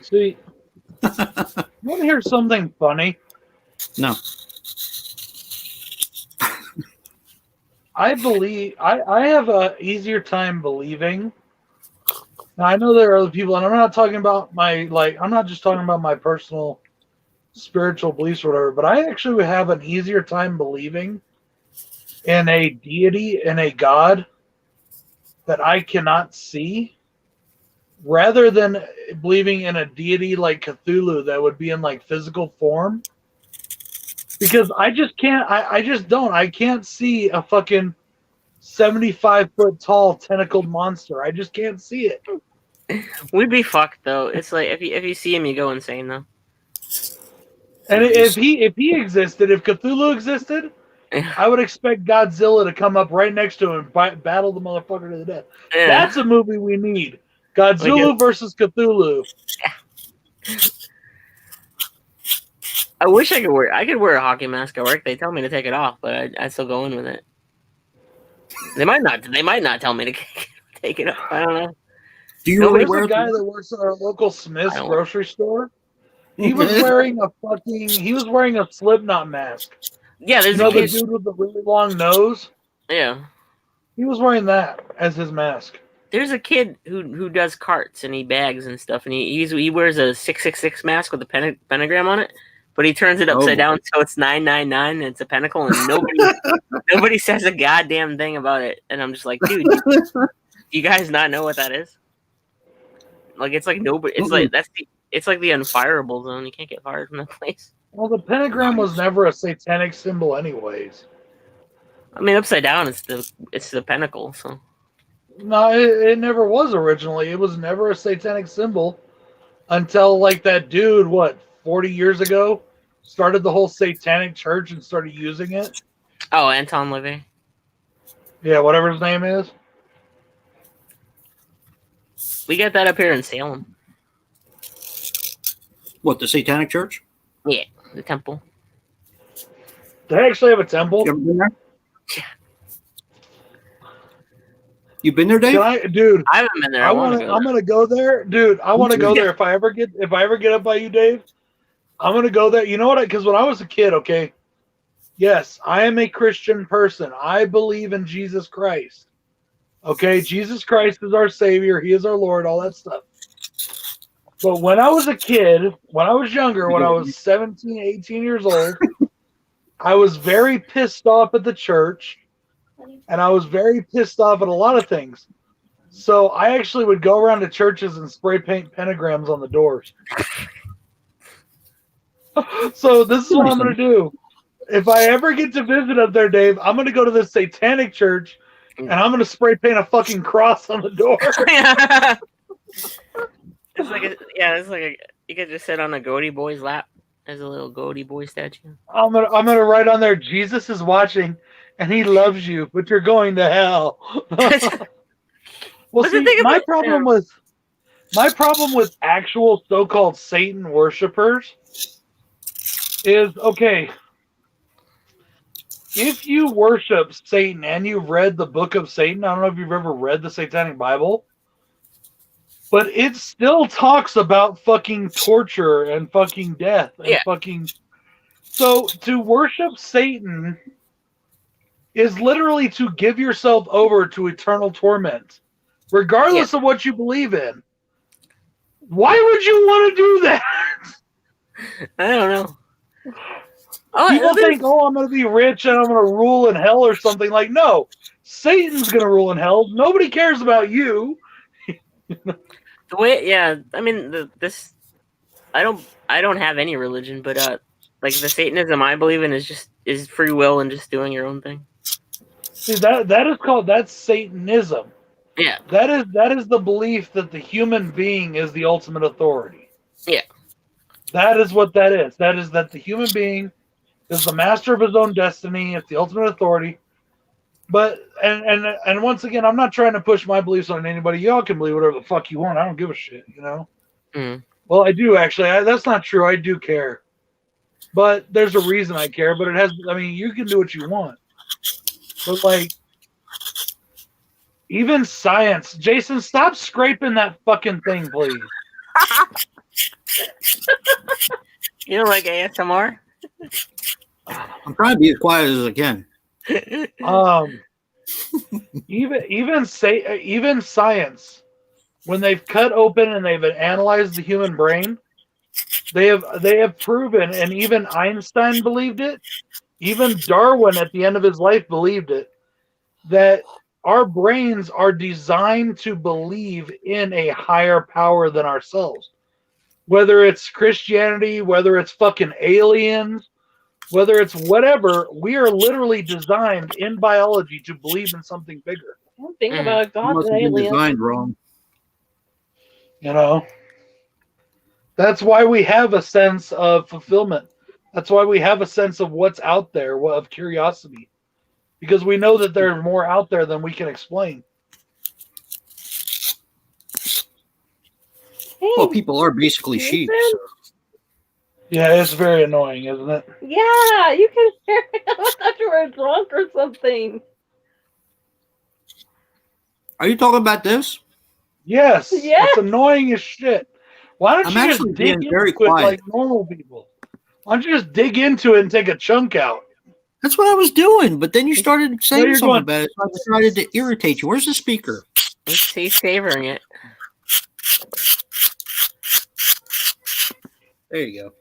See, you want to hear something funny? No. I believe I have a easier time believing. Now I know there are other people, and I'm not talking about I'm not just talking about my personal spiritual beliefs or whatever, but I actually would have an easier time believing in a deity and a god that I cannot see, rather than believing in a deity like Cthulhu that would be in like physical form. Because I just can't, I just don't. I can't see a fucking 75-foot tall tentacled monster. I just can't see it. We'd be fucked though. It's like if you see him, you go insane though. And if he existed, if Cthulhu existed, I would expect Godzilla to come up right next to him and battle the motherfucker to the death. Yeah. That's a movie we need. Godzilla versus Cthulhu. I wish I could wear a hockey mask at work. They tell me to take it off, but I still go in with it. They might not tell me to take it off. I don't know. Do you There's wear a guy that works at our local Smith's I don't- grocery store. He was wearing a Slipknot mask. Yeah, there's You know a the kid. dude with the really long nose? Yeah, He was wearing that as his mask. there's a kid who does carts and he bags and stuff, and he wears a 666 mask with a pentagram on it, but he turns it upside down so it's 999 and it's a pentacle, and nobody says a goddamn thing about it. And I'm just like, dude, do you guys not know what that is? Like it's like nobody. It's like it's like the unfireable zone. You can't get fired from that place. Well, the pentagram was never a satanic symbol, anyways. I mean, upside down, it's the pinnacle. So No, it never was originally. It was never a satanic symbol until like that dude, 40 years ago, started the whole satanic church and started using it. oh, Anton LaVey. Yeah, whatever his name is. We got that up here in Salem. What, the Satanic Church? Yeah, the temple. They actually have a temple. You ever been there? You been there, Dave? Dude, I haven't been there. I'm gonna go there, dude. I want to go there. If I ever get up by you, Dave, I'm gonna go there. You know what? Because when I was a kid, okay, yes, I am a Christian person. I believe in Jesus Christ. Okay, Jesus Christ is our Savior. He is our Lord. All that stuff. But when I was a kid, when I was younger, when I was 17, 18 years old, I was very pissed off at the church. And I was very pissed off at a lot of things. So I actually would go around to churches and spray paint pentagrams on the doors. So this is what I'm going to do. If I ever get to visit up there, Dave, I'm going to go to the satanic church and I'm going to spray paint a fucking cross on the door. It's like You could just sit on a Goatee Boy's lap as a little Goatee Boy statue. I'm gonna write on there. Jesus is watching, and he loves you, but you're going to hell. Well, But the see, thing my about- problem with actual so-called Satan worshipers is okay. If you worship Satan and you've read the Book of Satan, I don't know if you've ever read the Satanic Bible, but it still talks about fucking torture and fucking death and fucking. So to worship Satan is literally to give yourself over to eternal torment, regardless of what you believe in. Why would you want to do that? I don't know. People think, oh, I'm going to be rich and I'm going to rule in hell or something. Like, no, Satan's going to rule in hell. Nobody cares about you. The way, yeah, I mean, I don't have any religion, but like the Satanism I believe in is free will and just doing your own thing. See, that's Satanism. Yeah. That is the belief that the human being is the ultimate authority. Yeah. That is what that is. That is that the human being is the master of his own destiny. It's the ultimate authority. But and once again, I'm not trying to push my beliefs on anybody. Y'all can believe whatever the fuck you want. I don't give a shit, you know? Mm. Well, I do actually. That's not true. I do care. But there's a reason I care. But you can do what you want. But like, even science. Jason, stop scraping that fucking thing, please. You don't like ASMR? I'm trying to be as quiet as I can. Even science, when they've cut open and they've analyzed the human brain, they have proven, and even Einstein believed it, even Darwin at the end of his life believed it, that our brains are designed to believe in a higher power than ourselves. Whether it's Christianity, whether it's fucking aliens, whether it's whatever, we are literally designed in biology to believe in something bigger. Don't think about You God must and have been aliens. designed wrong. You know? That's why we have a sense of fulfillment. That's why we have a sense of what's out there, of curiosity. Because we know that there's more out there than we can explain. Hey, Well, people are basically sheep. Ethan? Yeah, it's very annoying, isn't it? Yeah, you can hear it. I thought you were drunk or something. Are you talking about this? Yes. Yes. It's annoying as shit. Why don't I'm you just actually dig being into very it quiet. like normal people? Why don't you just dig into it and take a chunk out? That's what I was doing, but then you started saying you're something going- about it, so I decided to irritate you. Where's the speaker? He's savoring it. There you go.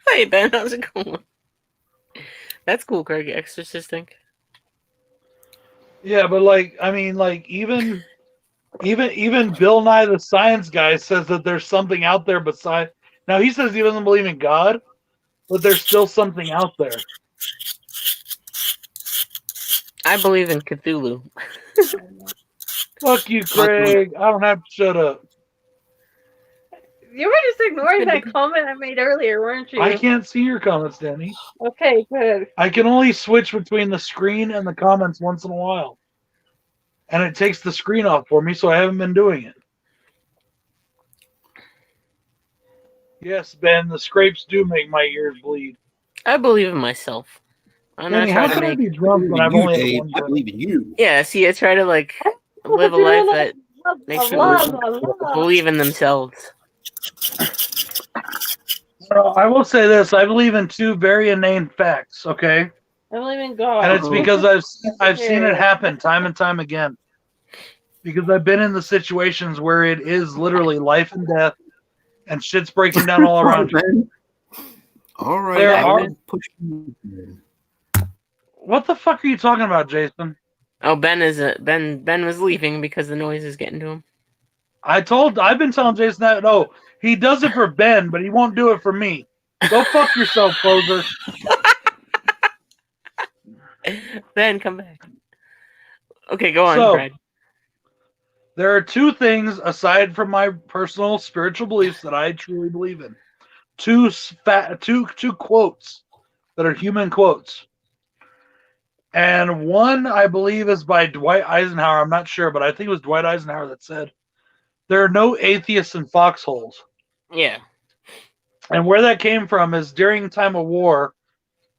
Hey Ben, how's it going? That's cool, Craig. Exorcist think. Yeah, but even Bill Nye the Science Guy says that there's something out there besides. Now he says he doesn't believe in God, but there's still something out there. I believe in Cthulhu. Fuck you, Craig. I don't have to shut up. You were just ignoring that comment I made earlier, weren't you? I can't see your comments, Danny. Okay, good. I can only switch between the screen and the comments once in a while. And it takes the screen off for me, so I haven't been doing it. Yes, Ben, the scrapes do make my ears bleed. I believe in myself. I'm Danny, not how trying to can I make. be drunk when I've You, only Dave, had one I drink? believe in you. Yeah, see, I try to like live a life that makes people believe in themselves. I will say this: I believe in two very inane facts. Okay, I believe in God. and it's because I've seen it happen time and time again. Because I've been in the situations where it is literally life and death, and shit's breaking down all around you. All right. There I are- will push you. What the fuck are you talking about, Jason? Oh, Ben was leaving because the noise is getting to him. I've been telling Jason that. No, he does it for Ben, but he won't do it for me. Go fuck yourself, poser. Ben, come back. Okay, go on, So- Brad. There are two things aside from my personal spiritual beliefs that I truly believe in. Two quotes that are human quotes. And one, I believe, is by Dwight Eisenhower. I'm not sure, but I think it was Dwight Eisenhower that said, "There are no atheists in foxholes." Yeah. And where that came from is during time of war,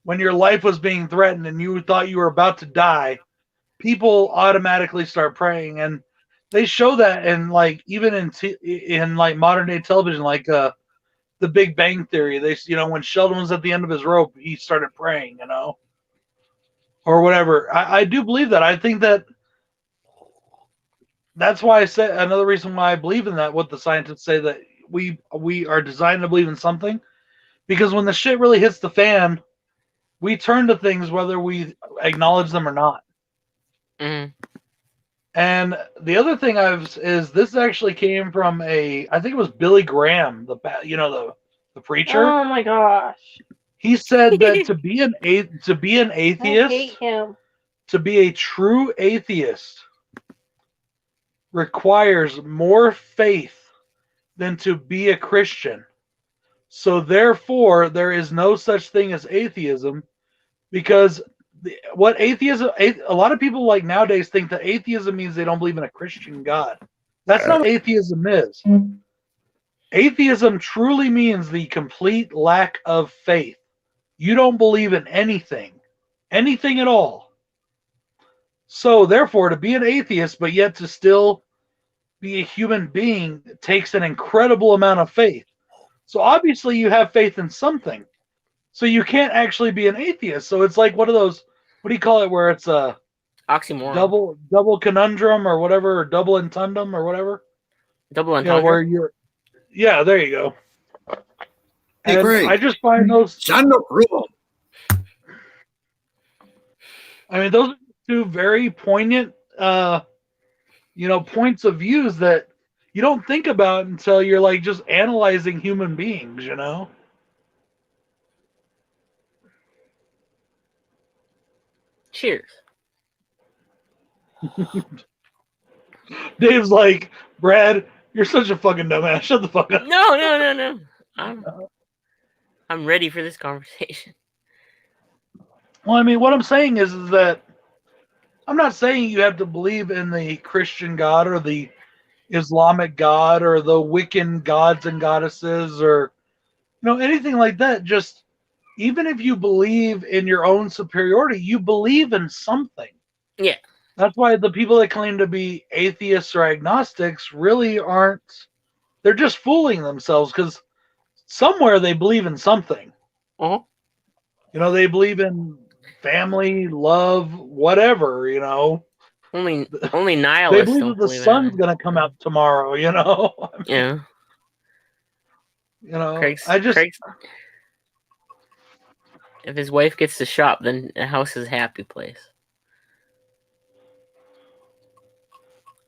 when your life was being threatened and you thought you were about to die, people automatically start praying. And they show that in like even in like modern day television, like The Big Bang Theory. They, when Sheldon was at the end of his rope, he started praying, or whatever. I do believe that. I think that's why I said another reason why I believe in that. What the scientists say, that we are designed to believe in something, because when the shit really hits the fan, we turn to things whether we acknowledge them or not. Mm-hmm. And the other thing is this actually came from I think it was Billy Graham, the preacher. Oh my gosh. He said that to be an I atheist, hate him. to be a true atheist, requires more faith than to be a Christian. So therefore, there is no such thing as atheism, because what atheism, a lot of people like nowadays think that atheism means they don't believe in a Christian God. That's not what atheism is. Atheism truly means the complete lack of faith. You don't believe in anything at all. So therefore, to be an atheist, but yet to still be a human being, takes an incredible amount of faith. So obviously you have faith in something. So you can't actually be an atheist. So it's like one of those, what do you call it, where it's a oxymoron, double conundrum or whatever, or double intundum or whatever. Double entendre. Yeah, there you go. Hey, and Greg. I just find those. I mean, those are two very poignant, points of views that you don't think about until you're like just analyzing human beings, Cheers. Dave's like, Brad, you're such a fucking dumbass. Shut the fuck up. No. I'm ready for this conversation. Well, I mean, what I'm saying is that I'm not saying you have to believe in the Christian God or the Islamic God or the Wiccan gods and goddesses or anything like that. Just even if you believe in your own superiority, you believe in something. Yeah. That's why the people that claim to be atheists or agnostics really aren't. They're just fooling themselves, because somewhere they believe in something. Uh-huh. They believe in family, love, whatever, Only nihilists they believe that the sun's going to come out tomorrow, Yeah. Craig's, if his wife gets to shop, then the house is a happy place.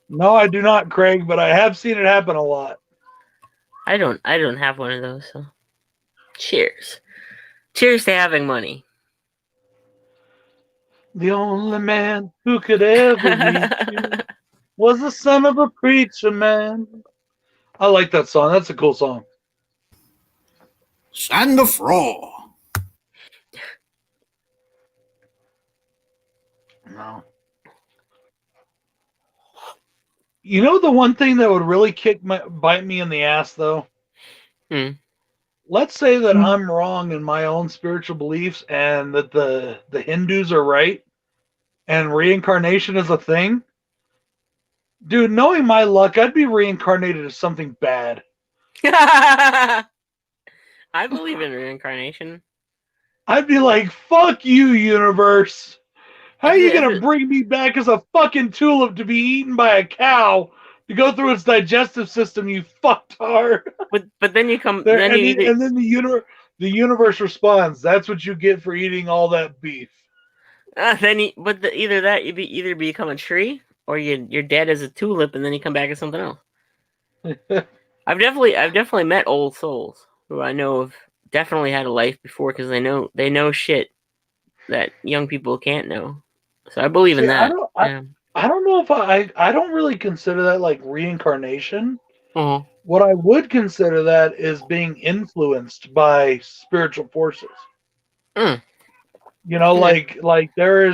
No, I do not, Craig, but I have seen it happen a lot. I don't have one of those, so cheers. Cheers to having money. The only man who could ever meet you was the son of a preacher man. I like that song. That's a cool song. Sand the floor. No. The one thing that would really bite me in the ass, though? Let's say that I'm wrong in my own spiritual beliefs and that the Hindus are right and reincarnation is a thing. Dude, knowing my luck, I'd be reincarnated as something bad. I believe in reincarnation. I'd be like, fuck you, universe. How are you going to bring me back as a fucking tulip to be eaten by a cow to go through its digestive system, you fucktard? But then you come... and then the universe responds, that's what you get for eating all that beef. Either that, you either become a tree, or you're dead as a tulip, and then you come back as something else. I've definitely met old souls who I know have definitely had a life before, because they know shit that young people can't know. So I believe in that. I don't know if I don't really consider that like reincarnation. Uh-huh. What I would consider that is being influenced by spiritual forces. Mm. You know, Yeah. like there.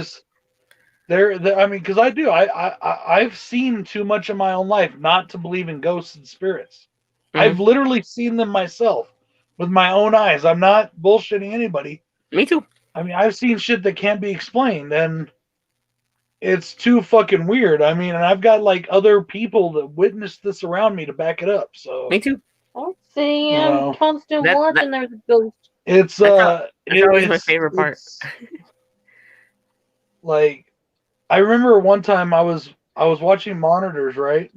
I mean, because I do. I've seen too much in my own life not to believe in ghosts and spirits. I've literally seen them myself with my own eyes. I'm not bullshitting anybody. Me too. I mean, I've seen shit that can't be explained, and it's too fucking weird. I mean, and I've got like other people that witnessed this around me to back it up. So Me too. I'm sitting in No. constant That- watch, and there's a ghost. it's That's always my favorite part. Like, I remember one time I was watching monitors, right?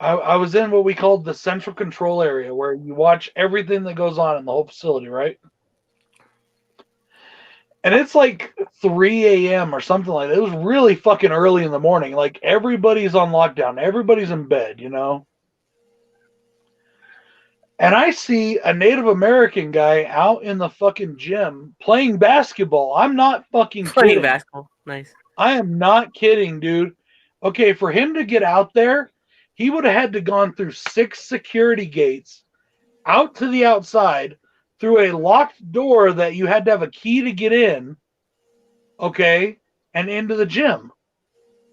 I was in what we called the central control area, where you watch everything that goes on in the whole facility, right? And it's like 3 a.m. or something like that. It was really fucking early in the morning. Like, everybody's on lockdown. Everybody's in bed, you know? And I see a Native American guy out in the fucking gym playing basketball. I'm not fucking Playing kidding. basketball. Nice. I am not kidding, dude. Okay, for him to get out there, he would have had to gone through 6 security gates, out to the outside, through a locked door that you had to have a key to get in, okay, and into the gym.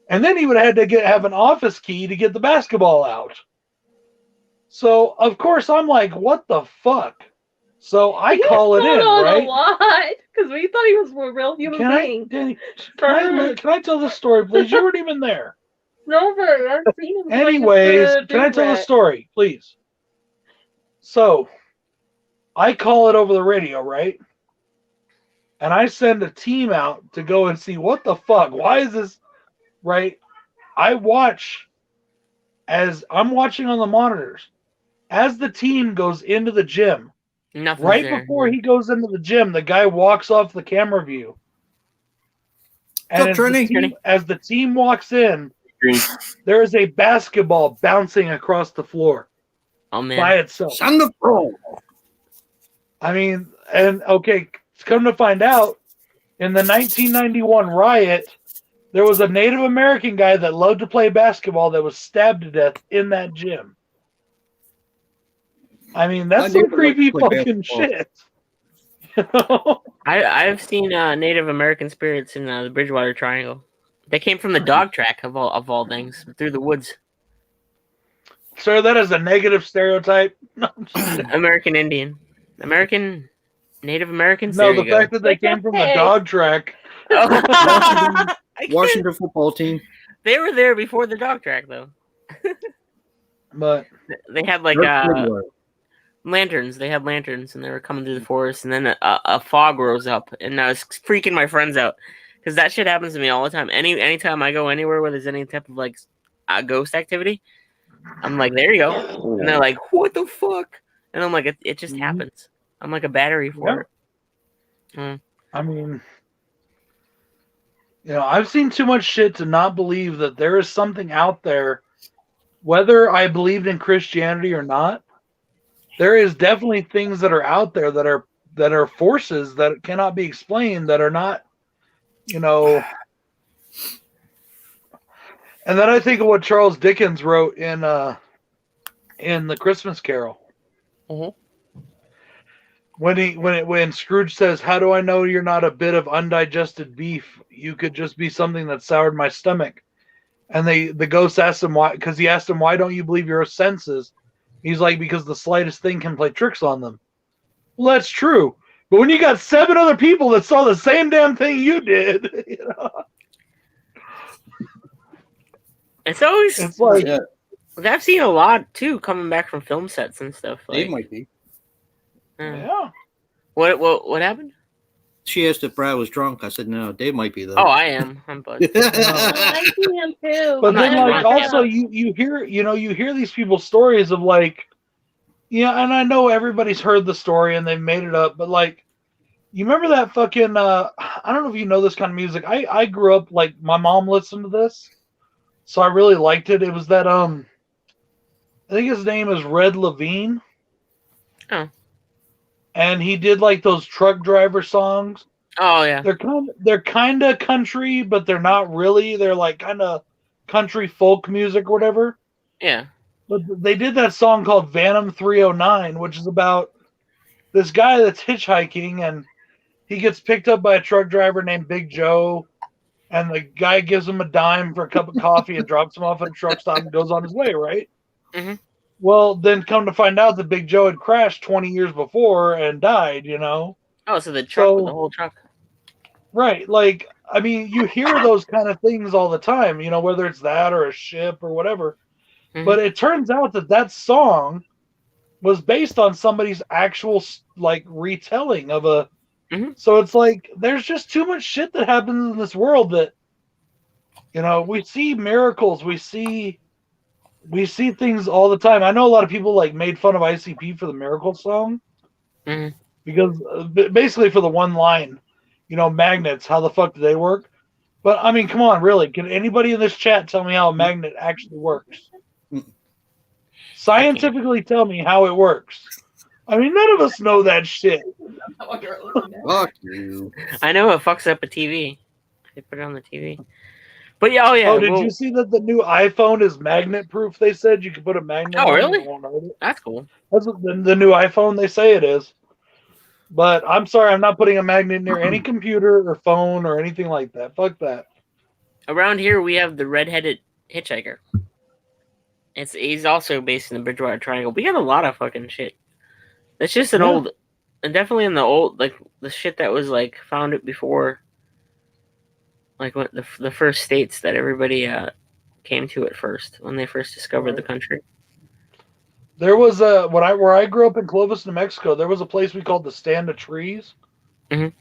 And then he would have had to have an office key to get the basketball out. So, of course, I'm like, what the fuck? So I call it in, right? A lot because we thought he was a real human being. Danny, can I tell the story, please? You weren't even there. No, but I've seen him. Anyways, can I tell the story, please? So, I call it over the radio, right? And I send a team out to go and see what the fuck. Why is this, right? I watch as I'm watching on the monitors as the team goes into the gym. Nothing's Right there. before he goes into the gym, the guy walks off the camera view. And What's up, Trini? as the team walks in, there is a basketball bouncing across the floor Oh man. by itself. On the floor. I mean, and okay, come to find out, in the 1991 riot, there was a Native American guy that loved to play basketball that was stabbed to death in that gym. I mean, that's My some neighbor creepy liked to play fucking basketball. shit. You know? I've seen Native American spirits in the Bridgewater Triangle. They came from the dog track of all things through the woods. Sir, that is a negative stereotype. No, American Indian, American Native Americans. no, There the you go. fact that they came from the Okay. dog track. Oh. I can't- Washington football team. They were there before the dog track, though. But They had like lanterns. They had lanterns, and they were coming through the forest. And then a fog rose up, and I was freaking my friends out because that shit happens to me all the time. Anytime I go anywhere where there's any type of like ghost activity, I'm like, there you go, and they're like, what the fuck? And I'm like, it just happens. I'm like a battery for it. I mean, you know, I've seen too much shit to not believe that there is something out there, whether I believed in Christianity or not. There is definitely things that are out there that are forces that cannot be explained, that are not, you know. And then I think of what Charles Dickens wrote in The Christmas Carol. Mhm. When Scrooge says, "How do I know you're not a bit of undigested beef? You could just be something that soured my stomach." And the ghost asked him why, because he asked him, "Why don't you believe your senses?" He's like, "Because the slightest thing can play tricks on them." Well, that's true. But when you got 7 other people that saw the same damn thing you did, you know, It's always. it's like, Yeah, I've seen a lot too coming back from film sets and stuff. Dave Like, might be. yeah. What happened? She asked if Brad was drunk. I said no. Dave might be though. Oh, I am. I'm buzzed. I see him too. But then, not like, drunk, also you hear these people's stories of like, yeah, and I know everybody's heard the story and they've made it up, but like, you remember that fucking I don't know if you know this kind of music. I grew up, like, my mom listened to this, so I really liked it. It was that I think his name is Red Levine. Oh. And he did like those truck driver songs. Oh yeah. They're kind of country, but they're not really. They're like kind of country folk music or whatever. Yeah. But they did that song called Phantom 309, which is about this guy that's hitchhiking and he gets picked up by a truck driver named Big Joe, and the guy gives him a dime for a cup of coffee and drops him off at a truck stop and goes on his way, right? Mhm. Well, then come to find out that Big Joe had crashed 20 years before and died, Oh, so the truck with So- the whole truck. Right. Like, I mean, you hear those kind of things all the time, whether it's that or a ship or whatever. Mhm. But it turns out that song was based on somebody's actual, like, retelling of a. Mhm. So it's like, there's just too much shit that happens in this world that, we see miracles. We see things all the time. I know a lot of people, like, made fun of ICP for the Miracle song. Mhm. Because basically for the one line, magnets, how the fuck do they work? But I mean, come on, really? Can anybody in this chat tell me how a magnet actually works? Scientifically tell me how it works. I mean, none of us know that shit. Fuck you. I know it fucks up a TV. They put it on the TV. But yeah, oh yeah. Oh, did well, you see that the new iPhone is magnet proof? They said you could put a magnet Oh, on it and really? it won't hurt it. That's cool. That's what the new iPhone, they say it is. But I'm sorry, I'm not putting a magnet near any computer or phone or anything like that. Fuck that. Around here, we have the red-headed hitchhiker. He's also based in the Bridgewater Triangle. We got a lot of fucking shit. It's just an Yeah. old, and definitely in the old, like the shit that was like founded before, like what the first states that everybody came to at first when they first discovered the country. There was where I grew up in Clovis, New Mexico. There was a place we called the Stand of Trees, Mhm.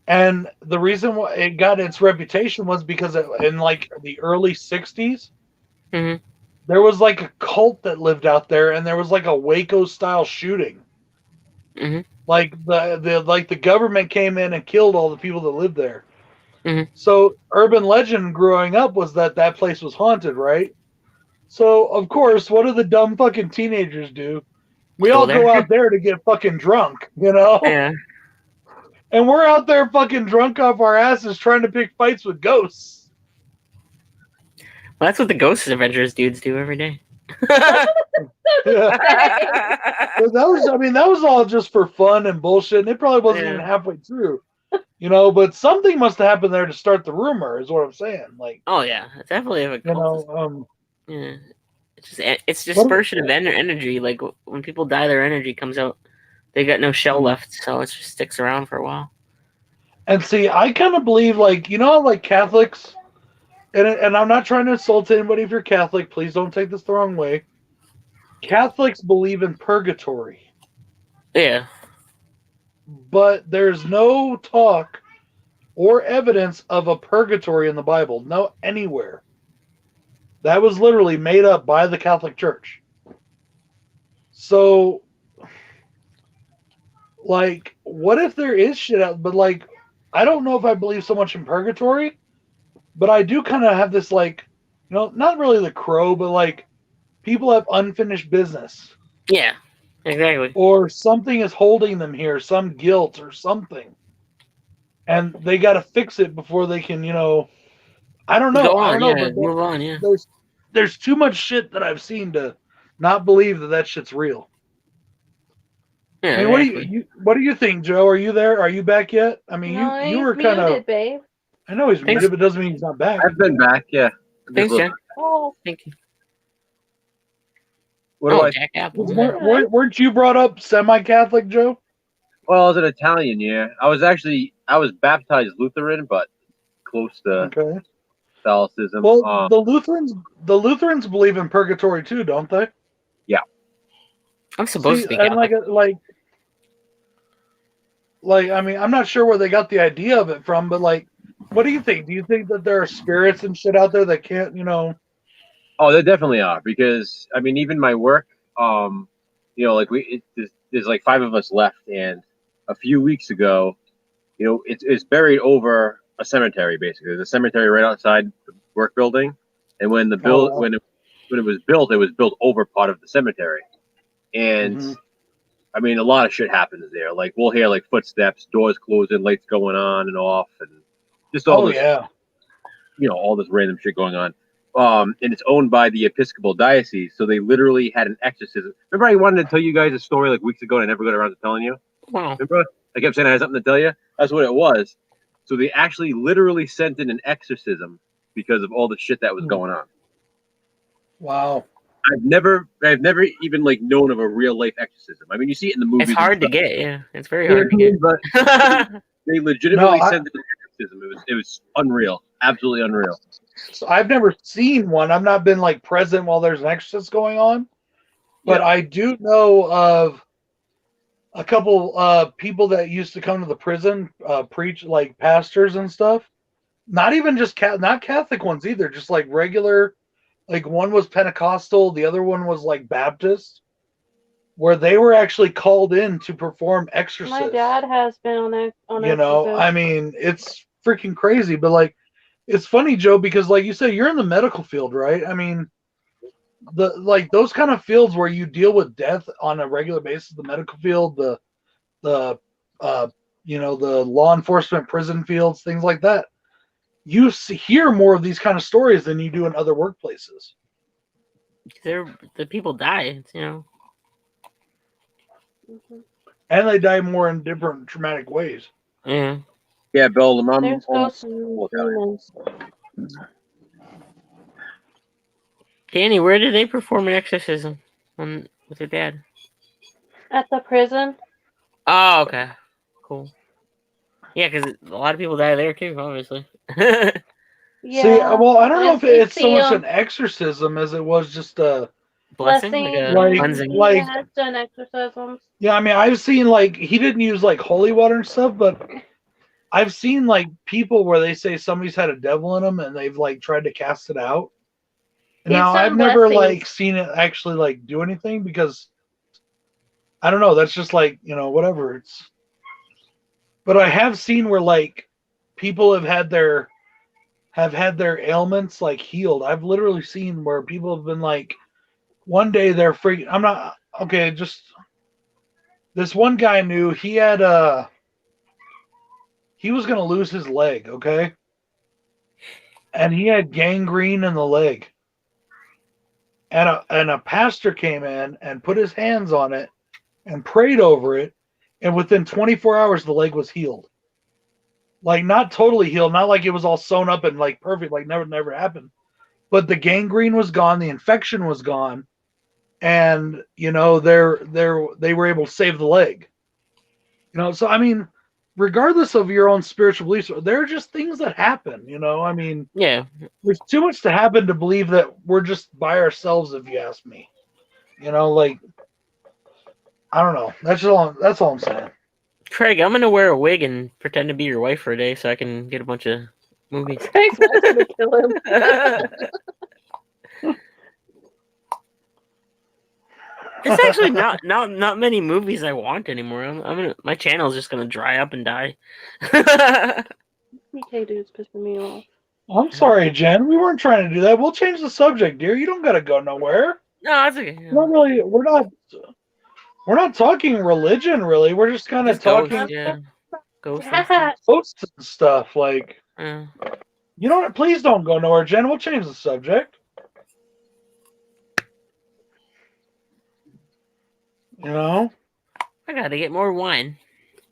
and the reason why it got its reputation was because in like the early '60s, Mhm. there was like a cult that lived out there, and there was like a Waco style shooting. Mhm. Like the government came in and killed all the people that lived there. Mhm. So urban legend growing up was that place was haunted, right? So of course, what do the dumb fucking teenagers do? We Go all there. go out there to get fucking drunk, you know? Yeah. And we're out there fucking drunk off our asses trying to pick fights with ghosts. Well, that's what the Ghost Adventures dudes do every day. Yeah. But that was all just for fun and bullshit, and it probably wasn't Yeah. even halfway through. But something must have happened there to start the rumor, is what I'm saying. Like, Oh yeah, it's definitely a cult. Yeah, it's dispersion of energy. Like when people die, their energy comes out. They got no shell left, so it just sticks around for a while. and see, I kind of believe, like, like Catholics, and I'm not trying to insult anybody if you're Catholic. Please don't take this the wrong way. Catholics believe in purgatory. Yeah. But there's no talk or evidence of a purgatory in the Bible. No, anywhere. That was literally made up by the Catholic Church. So, like, what if there is shit out? But, like, I don't know if I believe so much in purgatory, but I do kind of have this, like, not really the crow, but, like, people have unfinished business. Yeah, exactly. Or something is holding them here, some guilt or something. And they got to fix it before they can, I don't know. Go on, I don't know, yeah, but move on, yeah. there's too much shit that I've seen to not believe that shit's real. Yeah, I mean, exactly. what do you think, Joe? Are you there? Are you back yet? I mean, No, you he's were kind of. muted, babe. I know he's Thanks. muted, but it doesn't mean he's not back. I've been back, yeah. Thanks, Jack. Oh, Thank you. What do I? Jack Apple. Weren't you brought up semi-Catholic, Joe? Well, I was an Italian, yeah. I was baptized Lutheran, but close to Okay. Catholicism. Well, the Lutherans believe in purgatory too, don't they? I'm supposed to be and Catholic. like I mean, I'm not sure where they got the idea of it from, but like, what do you think? Do you think that there are spirits and shit out there that can't, Oh, there definitely are, because I mean, even my work, like there's like 5 of us left, and a few weeks ago, it's buried over a cemetery. Basically, there's a cemetery right outside the work building, and when when it was built over part of the cemetery, and I mean, a lot of shit happens there. Like we'll hear like footsteps, doors closing, lights going on and off, and just all this, all this random shit going on. And it's owned by the Episcopal Diocese, so they literally had an exorcism. Remember, I wanted to tell you guys a story like weeks ago, and I never got around to telling you. Wow. Remember, I kept saying I had something to tell you. That's what it was. So they actually literally sent in an exorcism because of all the shit that was going on. Wow. I've never even like known of a real life exorcism. I mean, you see it in the movies. It's hard to get. Yeah, it's very hard to get. But they legitimately sent in an exorcism. It was unreal, absolutely unreal. So I've never seen one. I've not been like present while there's an exorcist going on, but I do know of a couple people that used to come to the prison, preach, like pastors and stuff. Not even just not Catholic ones either, just like regular. Like one was Pentecostal, the other one was like Baptist, where they were actually called in to perform exorcisms. My dad has been on that. I mean, it's freaking crazy, but like, it's funny, Joe, because like you said, you're in the medical field, right? I mean, those kind of fields where you deal with death on a regular basis, the medical field, the law enforcement, prison fields, things like that. You hear more of these kind of stories than you do in other workplaces. The people die, And they die more in different traumatic ways. Yeah. Yeah, Bill, the mom. There's ghosts and demons. Danny, where did they perform an exorcism with your dad? At the prison. Oh, okay. Cool. Yeah, because a lot of people die there too, obviously. Yeah. See, well, I don't know if it's so much an exorcism as it was just a blessing, cleansing. Like has done exorcisms. Yeah, I mean, I've seen like he didn't use like holy water and stuff, but I've seen like people where they say somebody's had a devil in them and they've like tried to cast it out. Now I've never like seen it actually like do anything because I don't know. That's just like whatever it's. But I have seen where like people have had their ailments like healed. I've literally seen where people have been like, one day they're freaking. I'm not okay. Just this one guy knew he had he was gonna lose his leg, okay, and he had gangrene in the leg, and a pastor came in and put his hands on it and prayed over it, and within 24 hours the leg was healed. Like not totally healed, not like it was all sewn up and like perfect, like never happened. But the gangrene was gone, the infection was gone, and they were able to save the leg. So I mean, regardless of your own spiritual beliefs, there are just things that happen. I mean, yeah, there's too much to happen to believe that we're just by ourselves. If you ask me, like I don't know. That's all I'm saying. Craig, I'm gonna wear a wig and pretend to be your wife for a day so I can get a bunch of movies. Craig's not gonna kill him. There's actually not many movies I want anymore. My channel's just gonna dry up and die. PK dude's pissing me off. I'm sorry, Jen. We weren't trying to do that. We'll change the subject, dear. You don't gotta go nowhere. No, that's okay. We're not talking religion, really. We're just kind of talking ghosts and stuff. Like, please don't go nowhere, Jen. We'll change the subject. I gotta get more wine.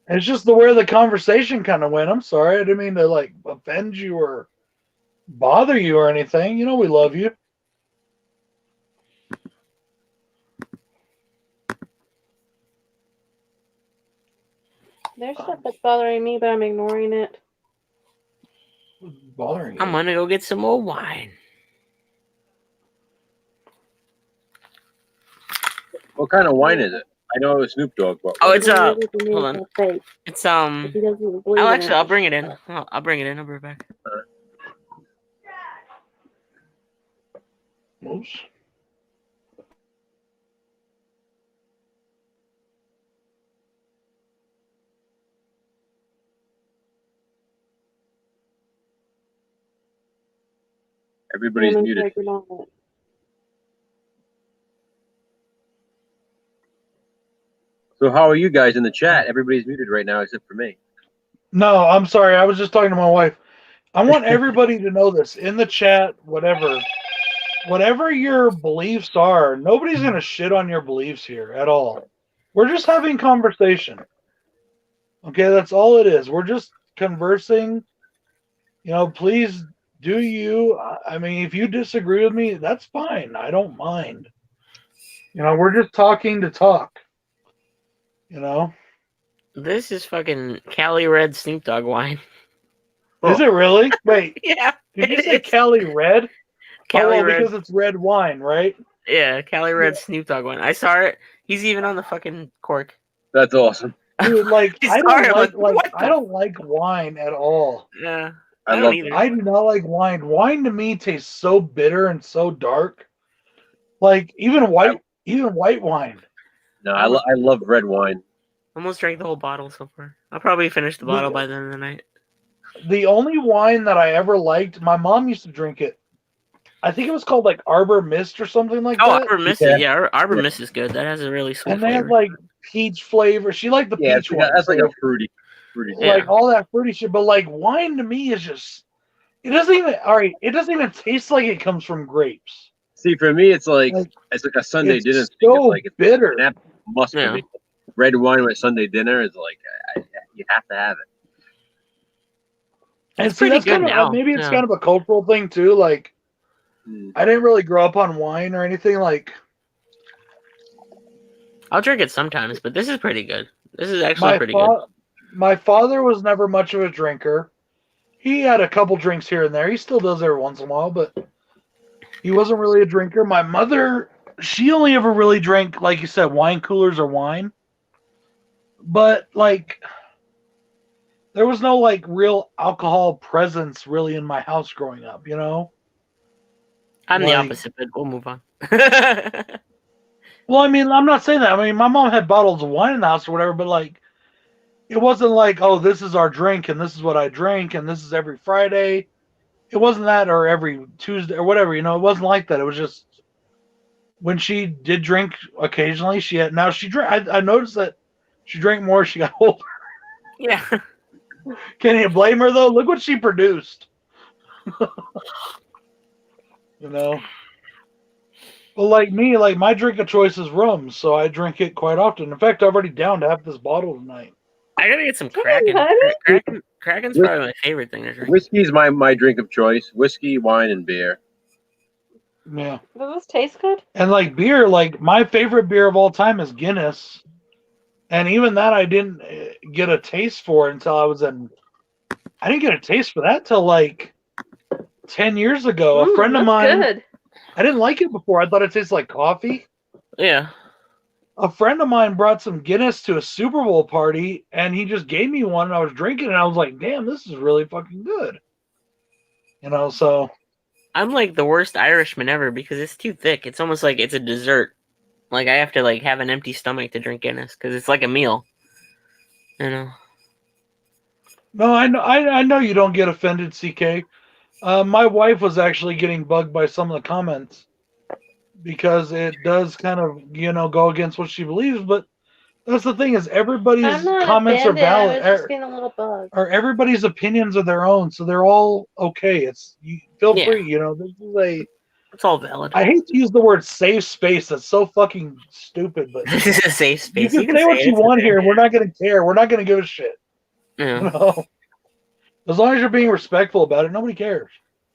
It's just the way the conversation kind of went. I'm sorry. I didn't mean to like offend you or bother you or anything. We love you. There's stuff that's bothering me, but I'm ignoring it. Bothering you? I'm gonna go get some more wine. What kind of wine is it? I know it was Snoop Dogg, but it's hold on. It's I'll bring it in. I'll bring it in. I'll bring it back. Oops. Everybody's muted. So how are you guys in the chat? Everybody's muted right now except for me. No, I'm sorry. I was just talking to my wife. I want everybody to know this in the chat, whatever your beliefs are, nobody's going to shit on your beliefs here at all. We're just having conversation. Okay, that's all it is. We're just conversing. You know, please do you. I mean, if you disagree with me, that's fine. I don't mind. You know, we're just talking to talk. You know? This is fucking Cali Red Snoop Dogg wine. Is it really? Wait, Yeah. did you say Cali Red? Cali Red. Because it's red wine, right? Yeah, Cali Red Snoop Dogg wine. I saw it. He's even on the fucking cork. That's awesome. Dude, like He's I sorry, don't I'm like what I the- don't like wine at all. Yeah. I I love don't either. I do not like wine. Wine to me tastes so bitter and so dark. Like even white wine. No, I love red wine. Almost drank the whole bottle so far. I'll probably finish the bottle by the end of the night. The only wine that I ever liked, my mom used to drink it. I think it was called like Arbor Mist or something like Oh, that. Arbor Mist. Yeah, Arbor Mist is good. That has a really sweet And they flavor. had like peach flavor. She liked the Yeah, peach one. that's like so, a fruity. Yeah. like all that fruity shit. But like wine to me is just it doesn't even taste like it comes from grapes. See, for me, it's like Like, a Sunday it's dinner. so It's like it's bitter. an absolute must Yeah. for me. Red wine with Sunday dinner is like you have to have it. And It's see, pretty that's good kind of now. maybe it's Yeah. kind of a cultural thing too. Like Mm. I didn't really grow up on wine or anything. Like I'll drink it sometimes, but this is pretty good. This is actually pretty good. my father was never much of a drinker. He had a couple drinks here and there. He still does every once in a while, but he wasn't really a drinker. My mother, she only ever really drank, like you said, wine coolers or wine. But like, there was no like real alcohol presence really in my house growing up. You know. I'm the like- opposite, but we'll move on. Well, I mean, I'm not saying that. I mean, my mom had bottles of wine in the house or whatever, but like, it wasn't like, oh, this is our drink and this is what I drink and this is every Friday. It wasn't that or every Tuesday or whatever. You know, it wasn't like that. It was just when she did drink occasionally. She drank. I noticed that she drank more as she got older. Yeah. Can you blame her though? Look what she produced. You know. Well, like me, like my drink of choice is rum, so I drink it quite often. In fact, I've already downed half this bottle tonight. I gotta get some Kraken. honey. Kraken's probably my favorite thing to drink. Whiskey's my drink of choice. Whiskey, wine, and beer. Yeah. Does this taste good? And like beer, like my favorite beer of all time is Guinness. And even that I didn't get a taste for until I didn't get a taste for that till like 10 years ago. A friend of mine, Good. I didn't like it before. I thought it tasted like coffee. Yeah. A friend of mine brought some Guinness to a Super Bowl party and he just gave me one and I was drinking and I was like, damn, this is really fucking good. You know, so I'm like the worst Irishman ever because it's too thick. It's almost like it's a dessert. Like I have to like have an empty stomach to drink Guinness because it's like a meal. You know. no, I know you don't get offended, CK. My wife was actually getting bugged by some of the comments because it does kind of, go against what she believes. But that's the thing is everybody's I'm not comments are offended. I valid, was just getting a little bug. or everybody's opinions are their own, so they're all okay. Feel Yeah. free. This is It's all valid. I hate to use the word safe space. That's so fucking stupid. But This is a safe space. you can say what it, you it's want okay. here. We're not going to care. We're not going to give a shit. Yeah. As long as you're being respectful about it, nobody cares.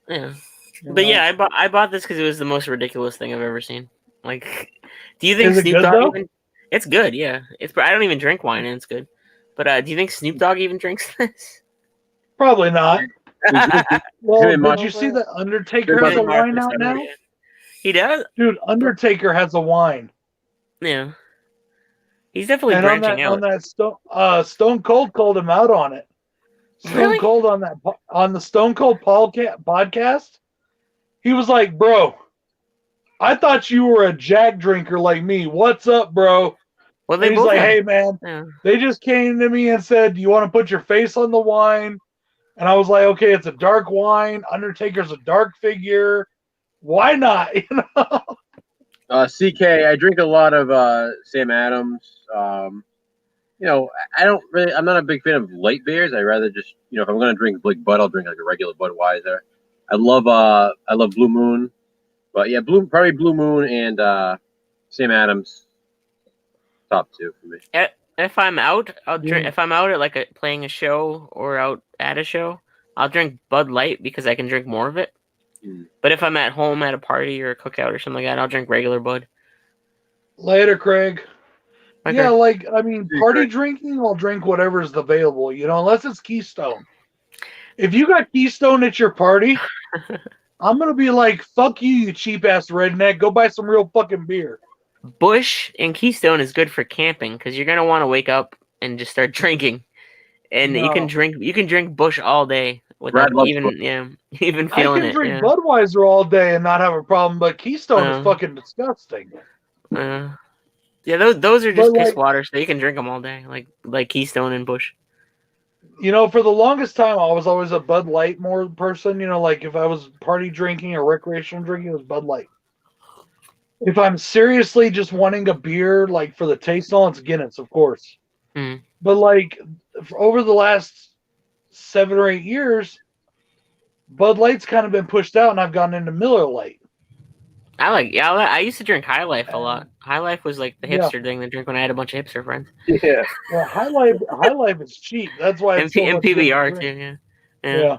Yeah. You But know? yeah, I bought this because it was the most ridiculous thing I've ever seen. Like, do you think Is it Snoop good, Dogg though? even? It's good, yeah. I don't even drink wine, and it's good. But do you think Snoop Dogg even drinks this? Probably not. Well, Hey, did Mark. you see that Undertaker Hey, has a Mark wine or out something, now? yeah. He does. Dude, Undertaker has a wine. Yeah. He's definitely And on branching out. that Stone Cold called him out on it. Stone Really? Cold on the Stone Cold podcast, he was like, "Bro, I thought you were a Jack drinker like me. What's up, bro?" Well, And they he's both like, have- "Hey, man, yeah. they just came to me and said, do you want to put your face on the wine?" And I was like, "Okay, it's a dark wine. Undertaker's a dark figure. Why not?" You know? CK, I drink a lot of Sam Adams. you know, I'm not a big fan of light beers. I rather just, you know, if I'm gonna drink like Bud, I'll drink like a regular Budweiser. I love Blue Moon, but yeah, probably Blue Moon and Sam Adams, top two for me. If I'm out, I'll drink. Yeah. If I'm out at like playing a show or out at a show, I'll drink Bud Light because I can drink more of it. Mm. But if I'm at home at a party or a cookout or something like that, I'll drink regular Bud. Later, Craig. Okay. Yeah, like I mean, Hey, party Craig. drinking, I'll drink whatever's available. You know, unless it's Keystone. If you got Keystone at your party, I'm gonna be like, "Fuck you, you cheap ass redneck. Go buy some real fucking beer." Bush and Keystone is good for camping because you're gonna want to wake up and just start drinking, and you can drink Bush all day without Brad loves even Busch. even I feeling can it. drink Yeah. Budweiser all day and not have a problem, but Keystone is Uh, fucking disgusting. Yeah, those are just But, piss like- water, so you can drink them all day, like Keystone and Bush. You know, for the longest time, I was always a Bud Light more person. You know, like if I was party drinking or recreational drinking, it was Bud Light. If I'm seriously just wanting a beer, like for the taste, all it's Guinness, of course. Mhm. But like over the last 7 or 8 years, Bud Light's kind of been pushed out, and I've gotten into Miller Lite. I used to drink High Life a lot. High Life was like the Yeah. hipster thing to drink when I had a bunch of hipster friends. Yeah. Well, High Life is cheap. That's why it's so much good to PBR drink. too, yeah. Yeah.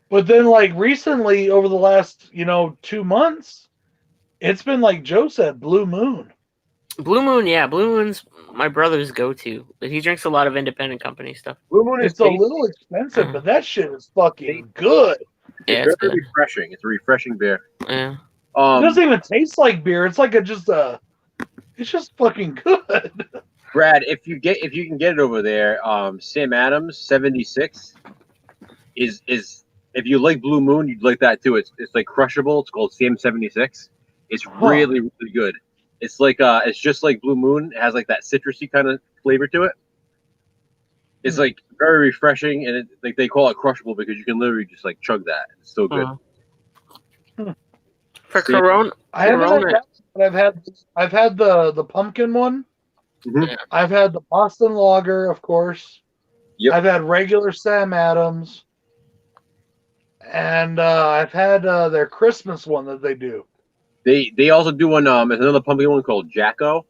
But then, like, recently, over the last, 2 months, it's been, like Joe said, Blue Moon. Blue Moon, yeah. Blue Moon's my brother's go-to. He drinks a lot of independent company stuff. Blue Moon is It's a little expensive, but that shit is fucking good. Yeah, It's it's very good. refreshing. It's a refreshing beer. Yeah. It doesn't even taste like beer. It's like it's just fucking good. Brad, if you can get it over there, Sam Adams 76 is if you like Blue Moon, you'd like that too. It's like crushable. It's called Sam 76. It's really good. It's like it's just like Blue Moon. It has like that citrusy kind of flavor to it. It's like very refreshing, and like they call it crushable because you can literally just like chug that. It's so good. For See? Corona, I haven't had Corona- that, but I've had the pumpkin one. Mhm. Yeah. I've had the Boston Lager, of course. Yep. I've had regular Sam Adams, and I've had their Christmas one that they do. They also do one. There's another pumpkin one called Jacko,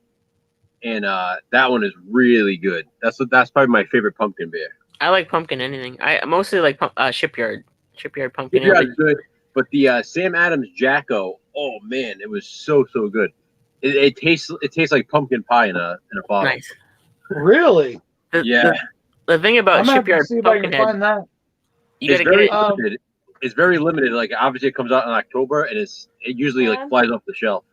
and that one is really good. That's probably my favorite pumpkin beer. I like pumpkin anything. I mostly like Shipyard pumpkin. Yeah, ale. it's good. But the Sam Adams Jacko, oh man, it was so good. It tastes like pumpkin pie in a bottle. Nice. Really? Yeah, The thing about I'm gonna have to Shipyard see if I can Pumpkinhead, find that. you gotta get very it. limited. It's very limited. Like obviously it comes out in October, and it usually like flies off the shelf.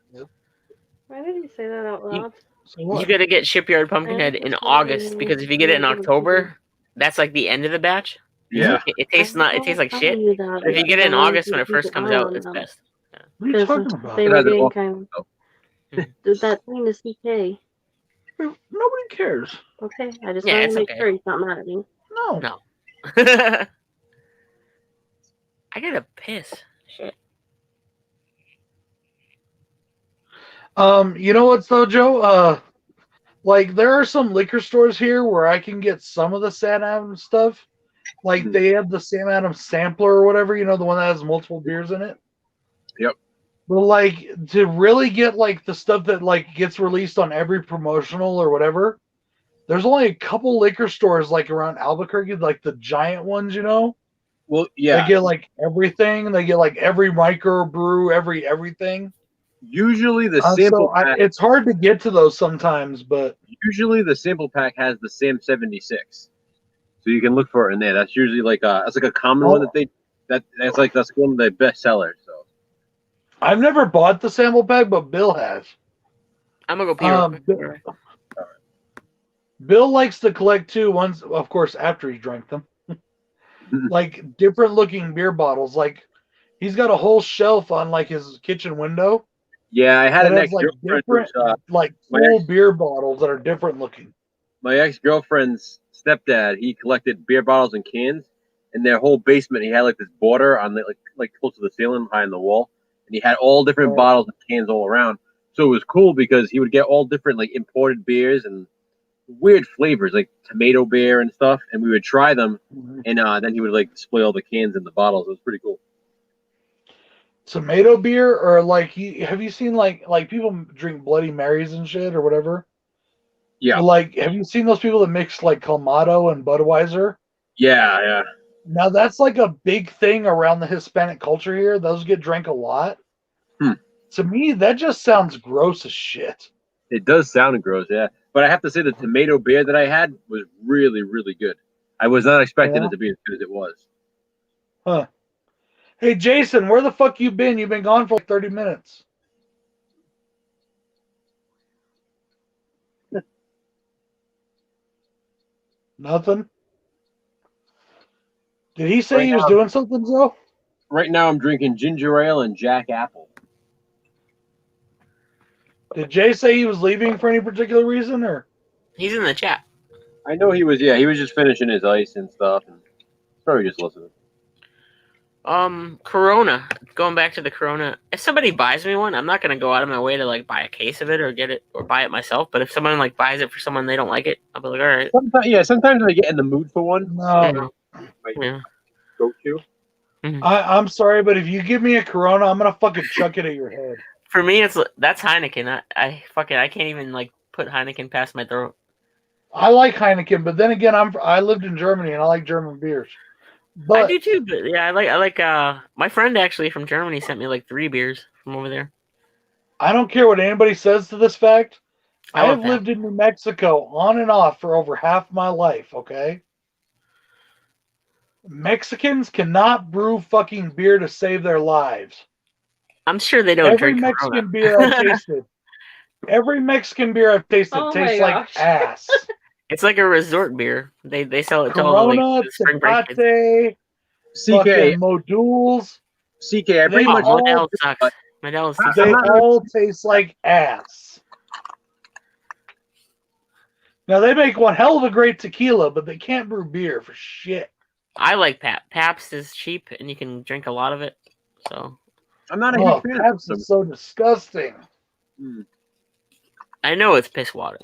Why did you say that out loud? So what? You gotta get Shipyard Pumpkinhead in August because if you get it in October, that's like the end of the batch. Yeah, It tastes like shit. But if you get it in August when it first comes out, it's best. What are you talking about? They It were has an getting off- kind oh. of. Did that thing to CK? Nobody cares. Okay, I just Yeah, wanted it's to make okay. sure he's not mad at me. No. No. I gotta piss. Shit. You know what's though, Joe? Like there are some liquor stores here where I can get some of the Sam Adams stuff. Like they have the Sam Adams sampler or whatever, the one that has multiple beers in it. Yep. But like to really get like the stuff that like gets released on every promotional or whatever, there's only a couple liquor stores like around Albuquerque, like the giant ones, well, yeah. They get like everything. They get like every microbrew, everything. Usually the sample pack. It's hard to get to those sometimes, but Usually the sample pack has the Sam 76, so you can look for it in there. That's usually like that's like a common one that's one of the best sellers. So I've never bought the sample pack, but Bill has. I'm gonna go pee real quick. Bill likes to collect too. Once, of course, after he drank them, like different looking beer bottles. Like he's got a whole shelf on like his kitchen window. yeah, I had That an has, like, ex-girlfriend. different- Like My full ex- beer bottles that are different looking. My ex-girlfriend's stepdad, he collected beer bottles and cans. In their whole basement, he had like this border on the like close to the ceiling behind the wall, and he had all different Right. bottles and cans all around. So it was cool because he would get all different like imported beers and weird flavors like tomato beer and stuff, and we would try them, Mhm. and then he would like display all the cans and the bottles. It was pretty cool. Tomato beer, or like have you seen like people drink Bloody Marys and shit or whatever? Yeah, Well, like, have you seen those people that mix like Clamato and Budweiser? yeah. Now that's like a big thing around the Hispanic culture here. Those get drank a lot. To me, that just sounds gross as shit. It does sound gross, yeah. But I have to say the tomato beer that I had was really, really good. I was not expecting it to be as good as it was. Huh. Hey, Jason, where the fuck you been? You've been gone for like 30 minutes. Nothing? Did he say he was doing something, Joe? Right now I'm drinking ginger ale and Jack Apple. Did Jay say he was leaving for any particular reason, or? He's in the chat. I know he was just finishing his ice and stuff, and probably just listening. Corona. Going back to the Corona. If somebody buys me one, I'm not gonna go out of my way to like buy a case of it or get it or buy it myself. But if someone like buys it for someone they don't like it, I'll be like, all right. Sometimes I get in the mood for one. No. Yeah. Go to. I'm sorry, but if you give me a Corona, I'm gonna fucking chuck it at your head. For me, that's Heineken. I can't even like put Heineken past my throat. I like Heineken, but then again, I lived in Germany and I like German beers. But I do too, but yeah, I like my friend actually from Germany sent me like 3 beers from over there. I don't care what anybody says to this fact. I love have lived in New Mexico on and off for over half my life, okay? Mexicans cannot brew fucking beer to save their lives. I'm sure they don't Every drink Mexican Corona. beer I've tasted. Every Mexican beer I've tasted Oh tastes my like gosh. ass. It's like a resort beer. They sell it to all the, Corona, like, the spring break kids. Tecate, fucking Modules. CK, I pretty They much all- Modelo sucks. Modelo sucks. They all taste like ass. Now they make one hell of a great tequila, but they can't brew beer for shit. I like Pabst is cheap and you can drink a lot of it. So I'm not a Oh, huge fan of Pabst them. is so disgusting. I know it's piss water.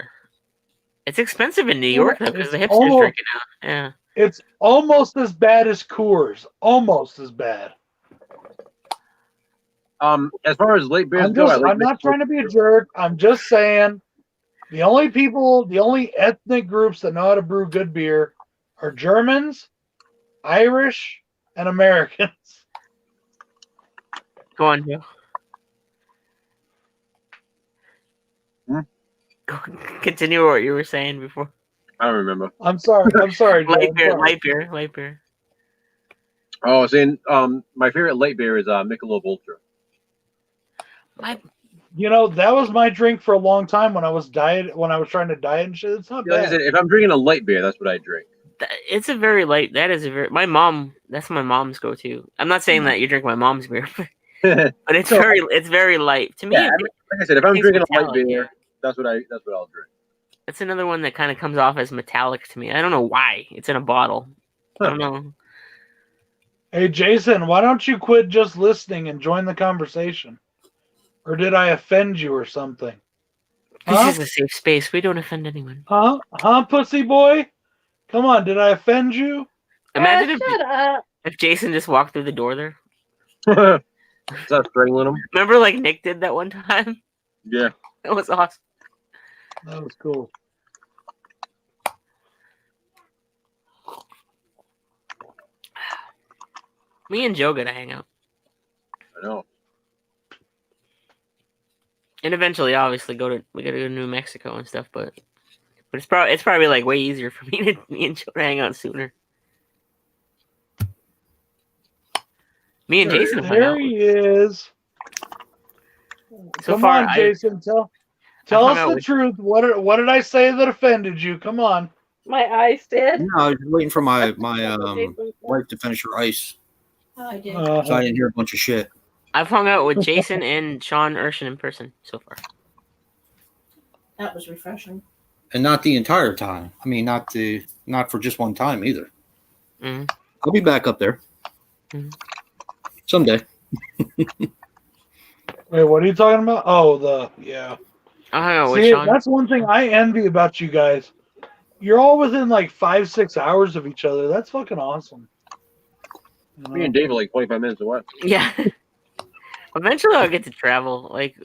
It's expensive in New York though because the It's hipsters almost- drink it now. Yeah. It's almost as bad as Coors. Almost as bad. As far as late beers I'm go, I like not trying to be a jerk. I'm just saying the only ethnic groups that know how to brew good beer are Germans, Irish, and Americans. Go on, Joe. Continue what you were saying before. I don't remember. I'm sorry. Joe, Light I'm beer, sorry. light beer. Oh, I was saying my favorite late beer is Michelob Ultra. You know, that was my drink for a long time when I was trying to diet and shit. It's not Like I bad. said, if I'm drinking a light beer, that's what I drink. It's a very light. That is a very. My mom. That's my mom's go-to. I'm not saying that you drink my mom's beer, but it's So- very light to me. Yeah, like I said, if I'm tastes drinking a light metallic, beer, yeah. that's what I'll drink. It's another one that kind of comes off as metallic to me. I don't know why. It's in a bottle. I don't know. Hey, Jason, why don't you quit just listening and join the conversation? Or did I offend you or something? This Huh? is a safe space. We don't offend anyone. Huh, pussy boy? Come on, did I offend you? Imagine Shut up. if Jason just walked through the door there. Is that strangling them? Remember, like Nick did that one time. Yeah. That was awesome. That was cool. Me and Joe gotta hang out, I know. and eventually, obviously, we gotta go to New Mexico and stuff. But it's probably like way easier for me and Joe to hang out sooner. Me and Jason have hung There out. he is. So Come far, on, Jason. Tell hung us out the with- truth. What did I say that offended you? Come on. My eyes did. No, I was waiting for my Jason. wife to finish her ice, Oh, I did. so I didn't hear a bunch of shit. I've hung out with Jason and Sean Urshan in person so far. That was refreshing. And not the entire time. I mean, not for just one time either. Mhm. I'll be back up there Mhm. someday. Wait, what are you talking about? Oh, yeah. I hung out with See, Sean. that's one thing I envy about you guys. you're all within like 5-6 hours of each other. That's fucking awesome. You Me know? and Dave are like 25 minutes away. Yeah. Eventually, I'll get to travel. Like,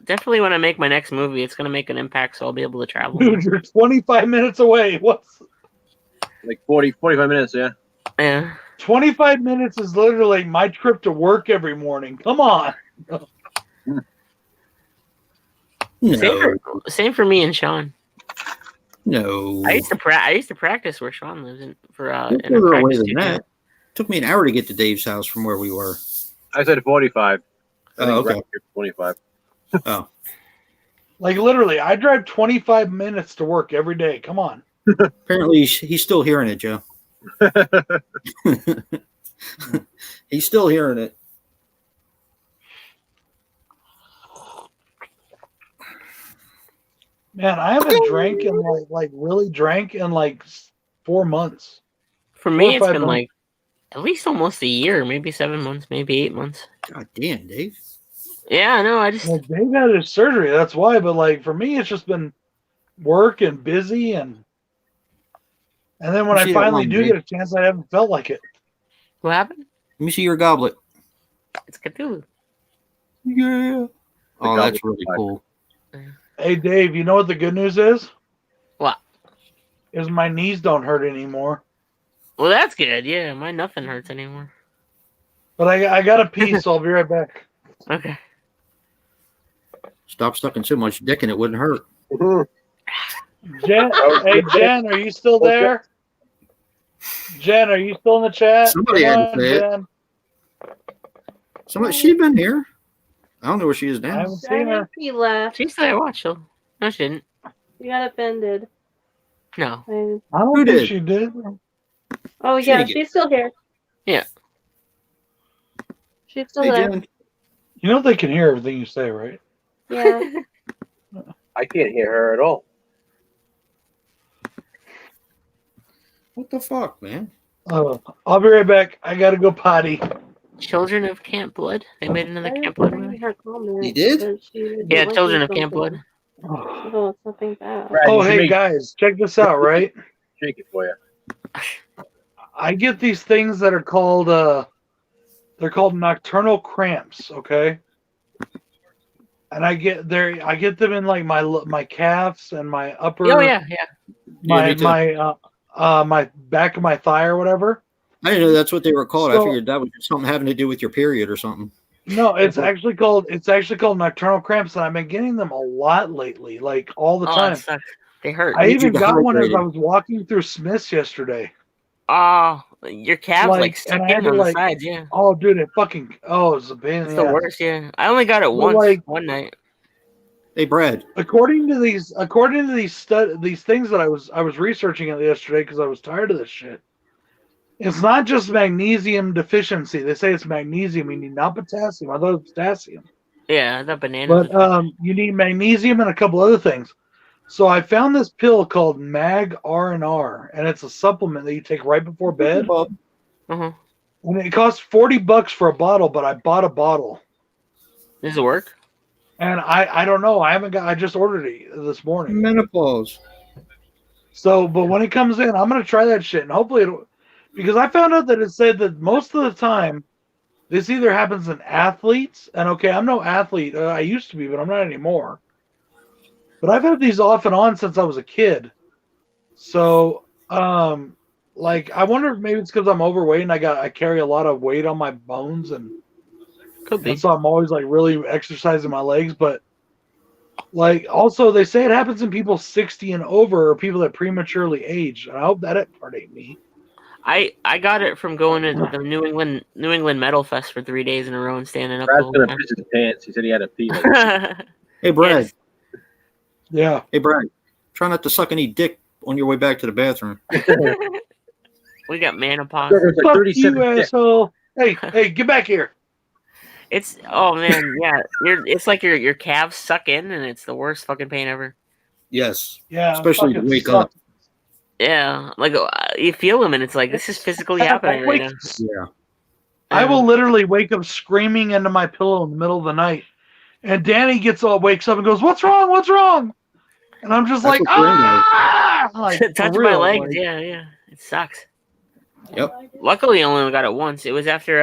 definitely when I make my next movie, it's gonna make an impact, so I'll be able to travel. Dude, you're 25 minutes away. What's Like 45 minutes, yeah. Yeah. 25 minutes is literally my trip to work every morning. Come on. No, Same for me and Sean. no. I used to practice where Sean lives in for It's in a further away practice than studio. that. Took me an hour to get to Dave's house from where we were. I said 45. I think Oh, okay. round trip 25. Oh, Like literally, I drive 25 minutes to work every day. Come on. apparently he's still hearing it, Joe. He's still hearing it. Man, I haven't drank in like really drank in like 4 months. For 4 me, or it's 5 been months. like at least almost a year, maybe 7 months, maybe 8 months. God damn, Dave. Yeah, I know. I just Like Dave had his surgery, that's why. But like for me, it's just been work and busy, and then when You I see that finally one, do Dave? get a chance, I haven't felt like it. what happened? Let me see your goblet. It's Cthulhu. Yeah. Oh, goblet that's really five. cool. Hey Dave, you know what the good news is? What? Is my knees don't hurt anymore. Well, that's good. Yeah, mine nothing hurts anymore. But I got a pee, so I'll be right back. Okay. Stop sucking so much dick and it wouldn't hurt. Jen, hey Jen, are you still there? Jen, are you still in the chat? Somebody Come had to on, say it. Jen. She's been here. I don't know where she is I now. haven't seen I her. think he left. She said I watched. So no, she didn't. He got offended. No. And- I don't Who think did? she did. oh She yeah, didn't get- she's still here. Yeah. She's still Hey, there. Jen. You know they can hear everything you say, right? Yeah. I can't hear her at all. What the fuck, man? I'll be right back. I gotta go potty. Children of Camp Blood. They made another I didn't Camp Blood read movie. her comment, He did? but she didn't Yeah, like Children of something. Camp Blood. Oh, it's nothing bad. Brad, Oh, you should hey make- guys, check this out, right? Shake it for you. I get these things that are called they're called nocturnal cramps, okay? And I get them in like my calves and my upper Oh yeah, yeah. Yeah, me too. my back of my thigh or whatever. I didn't know that's what they were called. I So- figured that was something having to do with your period or something. No, it's actually called nocturnal cramps, and I've been getting them a lot lately, like all the Oh, time. it sucks. They hurt. I need you even to got one as hydrate I it. was walking through Smith's yesterday. Oh, your calves like stuck and I in had to on the like, sides. Yeah, oh dude, it was a pain in it's the the ass. worst. Yeah, I only got it Well, once like- one night. Hey, Brad. According to these these things that I was researching it yesterday because I was tired of this shit. It's not just magnesium deficiency. They say it's magnesium. You need not potassium. I thought it was potassium. Yeah, the bananas. But you need magnesium and a couple other things. So I found this pill called Mag R&R, and it's a supplement that you take right before bed. Uh-huh. And it costs $40 for a bottle, but I bought a bottle. Does it work? And I don't know. I just ordered it this morning. Menopause. So, but when it comes in, I'm gonna try that shit, and hopefully it'll. Because I found out that it said that most of the time, this either happens in athletes, and okay, I'm no athlete. I used to be, but I'm not anymore. But I've had these off and on since I was a kid. So, like, I wonder if maybe it's because I'm overweight and I carry a lot of weight on my bones, and Could be. so I'm always like really exercising my legs. But like, also they say it happens in people 60 and over, or people that prematurely age. And I hope that part ain't me. I got it from going to the New England Metal Fest for 3 days in a row and standing up the Brad's whole gonna time. piss his pants. He said he had a pee. Hey, Brad. Yes. Yeah. Hey, Brad. Try not to suck any dick on your way back to the bathroom. We got menopause. Trevor's like Fuck 37 you, dick. asshole. Hey, get back here. It's man, yeah. It's like your calves suck in, and it's the worst fucking pain ever. Yes. Yeah. Especially to fucking wake suck. up. Yeah, like you feel them, and it's like this is physically happening right now. Yeah. I will literally wake up screaming into my pillow in the middle of the night. And Danny wakes up and goes, "What's wrong? What's wrong?" And I'm just That's like, what Corinne does. "Ah!" Like, for Touch my real, legs. like- Yeah. It sucks. Yep. Luckily, I only got it once. It was after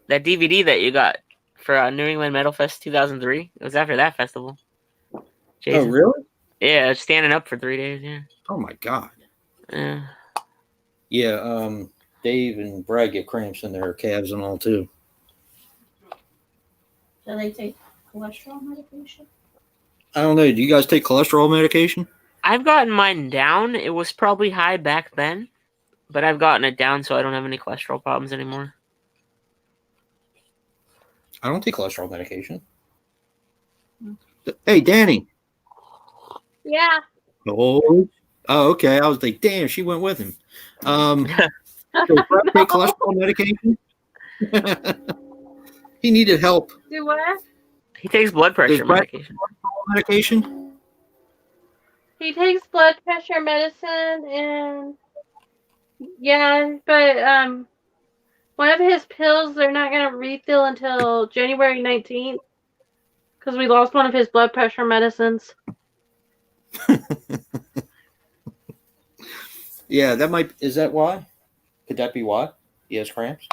that DVD that you got for New England Metal Fest 2003. It was after that festival. Oh, Jason. really? Yeah, standing up for 3 days. Yeah. Oh my god. Yeah. Yeah. Dave and Brad get cramps in their calves and all too. Do they take cholesterol medication? I don't know. Do you guys take cholesterol medication? I've gotten mine down. It was probably high back then, but I've gotten it down so I don't have any cholesterol problems anymore. I don't take cholesterol medication. Hey, Danny. Yeah. Oh, okay. I was like, damn, she went with him. Does Brad take cholesterol medication? He needed help. Do what? He takes blood pressure Brad- medication. Medication? He takes blood pressure medicine and yeah, but one of his pills they're not gonna refill until January 19th because we lost one of his blood pressure medicines. Yeah, that might. Is that why? Could that be why he has cramps?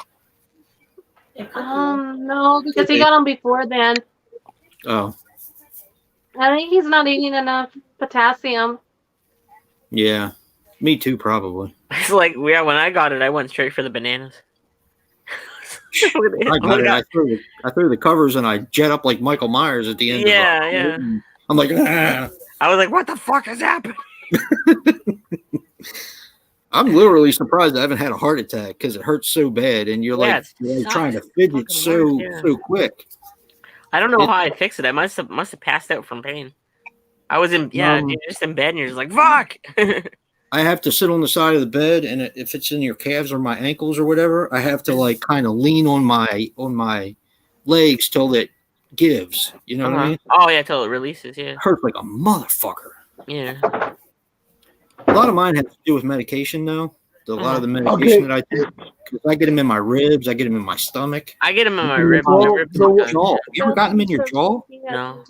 It could be. No, because he got them before then. Oh, I think he's not eating enough potassium. yeah. Me too, probably. It's like, yeah, when I got it, I went straight for the bananas. I got it. I threw the covers and I jet up like Michael Myers at the end. Yeah. I'm like, ah. I was like, what the fuck is happening? I'm literally surprised I haven't had a heart attack because it hurts so bad, and you're Yeah, like, it you're like sucks. trying to fidget Fucking so works, yeah. so quick. I don't know It- how I fixed it. I must have passed out from pain. I was in you're just in bed and you're just like, fuck. I have to sit on the side of the bed, and if it's in your calves or my ankles or whatever, I have to like kind of lean on my legs till it gives. You know what I mean? Oh yeah, till it releases. Yeah, It hurts like a motherfucker. yeah. A lot of mine has to do with medication, though. A lot of the medication that I take, because I get them in my ribs, I get them in my stomach. I get them in my ribs. Well, my ribs the sometimes. Jaw. You ever got them in your jaw? No.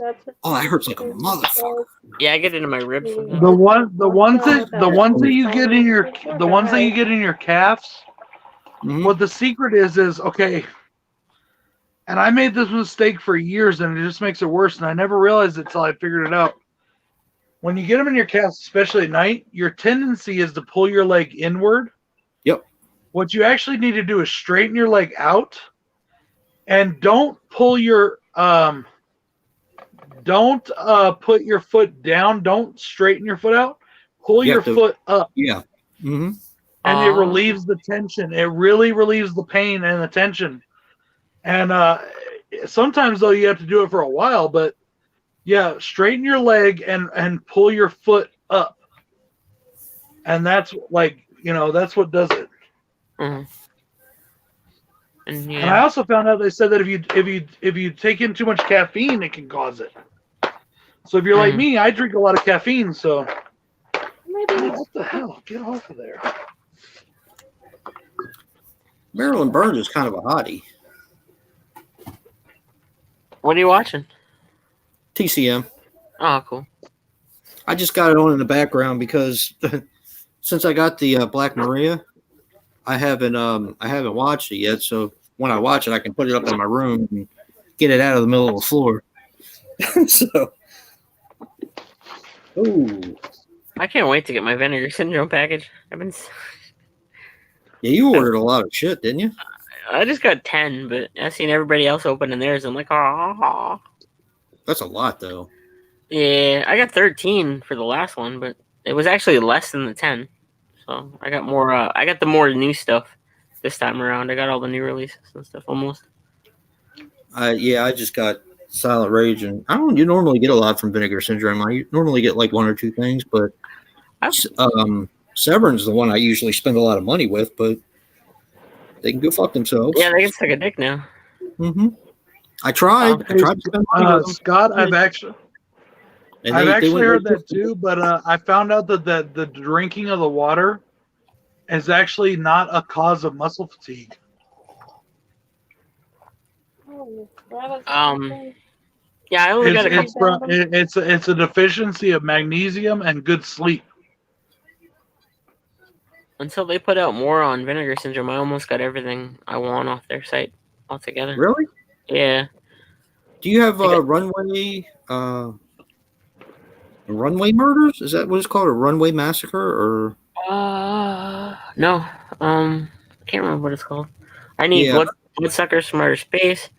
Oh, that hurts like a motherfucker. Yeah, I get it in my ribs. sometimes. The ones that you get in your calves. Mhm. What the secret is okay. And I made this mistake for years, and it just makes it worse. And I never realized it till I figured it out. When you get them in your calves, especially at night, your tendency is to pull your leg inward. Yep. What you actually need to do is straighten your leg out, and don't pull your don't put your foot down. Don't straighten your foot out. Pull You your have to- foot up, Yeah. Mm-hmm. and it relieves the tension. It really relieves the pain and the tension. And sometimes though you have to do it for a while, but yeah, straighten your leg and pull your foot up, and that's like that's what does it. Mhm. And And I yeah, also found out they said that if you take in too much caffeine, it can cause it. So if you're like me, I drink a lot of caffeine. So what the hell? Get off of there. Marilyn Burns is kind of a hottie. what are you watching? TCM. Oh, cool. I just got it on in the background because since I got the Black Maria, I haven't watched it yet. So when I watch it, I can put it up in my room and get it out of the middle of the floor. So, ooh, I can't wait to get my Vinegar Syndrome package. yeah, you ordered a lot of shit, didn't you? I just got 10, but I've seen everybody else opening theirs. I'm like, oh. That's a lot, though. Yeah, I got 13 for the last one, but it was actually less than the 10. So I got more. I got the more new stuff this time around. I got all the new releases and stuff almost. I just got Silent Rage, and I don't. You normally get a lot from Vinegar Syndrome. I normally get like one or two things, but Severn's the one I usually spend a lot of money with. But they can go fuck themselves. Yeah, they can suck a dick now. Mm-hmm. I tried. I tried to spend money with them. Scott, I've actually And I've they actually went heard with that too, but I found out that the drinking of the water is actually not a cause of muscle fatigue. Yeah, I only got a couple. It's a deficiency of magnesium and good sleep. until they put out more on Vinegar Syndrome, I almost got everything I want off their site altogether. Really? Yeah. Do you have Runway Murders? Is that what it's called? A Runway Massacre? Or No. I can't remember what it's called. I need Bloodsuckers from Outer Space.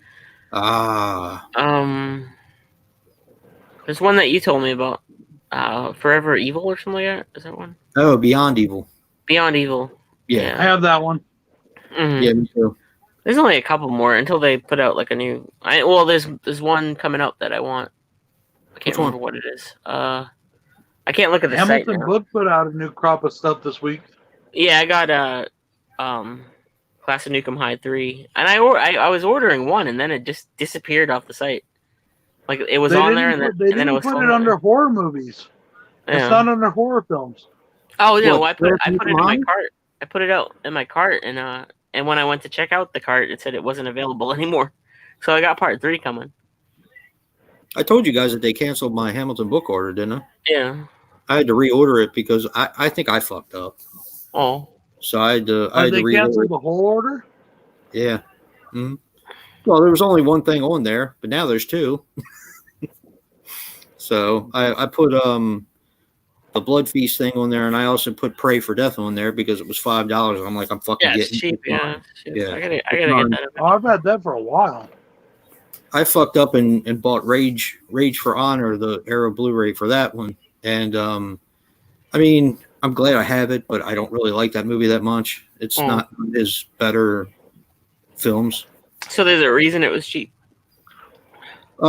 There's one that you told me about. Forever Evil or something like that. Is that one? Oh, Beyond Evil. Beyond Evil. Yeah. I have that one. Mhm. Yeah, me too. There's only a couple more until they put out like a new. There's one coming out that I want. I can't Which one? remember what it is. I can't look at the site Hamilton now. Book put out a new crop of stuff this week. Yeah, I got Class of Nukem High 3, and I was ordering one, and then it just disappeared off the site. Like it was on there, and then they and then it didn't was put still it on under there. horror movies. Yeah. It's not under horror films. Oh no, What, I put it in my Nukem cart. I put it out in my cart, and when I went to check out the cart, it said it wasn't available anymore. So I got part 3 coming. I told you guys that they canceled my Hamilton book order, didn't I? Yeah. I had to reorder it because I think I fucked up. Oh. So I had to They reorder canceled it. the whole order. Yeah. Well, there was only one thing on there, but now there's 2. So I put the Blood Feast thing on there, and I also put Pray for Death on there because it was $5. I'm like, I'm fucking Yeah, it's getting cheap. Yeah. Yeah. I gotta get that. Oh, I've had that for a while. I fucked up and bought Rage for Honor, the Arrow Blu-ray for that one. And I mean, I'm glad I have it, but I don't really like that movie that much. It's not his better films. So there's a reason it was cheap.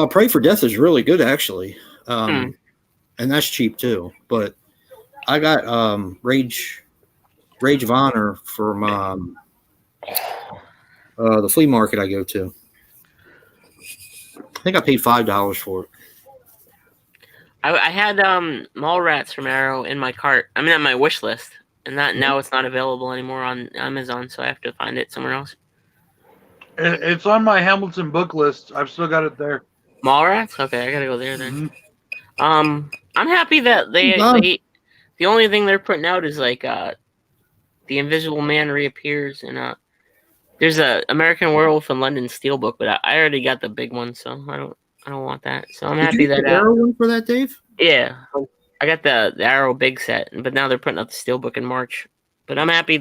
Pray for Death is really good, actually. And that's cheap too. But I got Rage of Honor from the flea market I go to. I think I paid $5 for it. I had Mallrats from Arrow in my cart. I mean, on my wish list, and that now it's not available anymore on Amazon, so I have to find it somewhere else. It's on my Hamilton book list. I've still got it there. Mallrats? Okay, I gotta go there then. Mhm. I'm happy that they the only thing they're putting out is like the Invisible Man reappears, and there's a American Werewolf in London Steelbook, but I already got the big one, so I don't want that. So I'm happy Did you get that the Arrow one for that, Dave? yeah, I got the Arrow big set, but now they're putting out the Steelbook in March. But I'm happy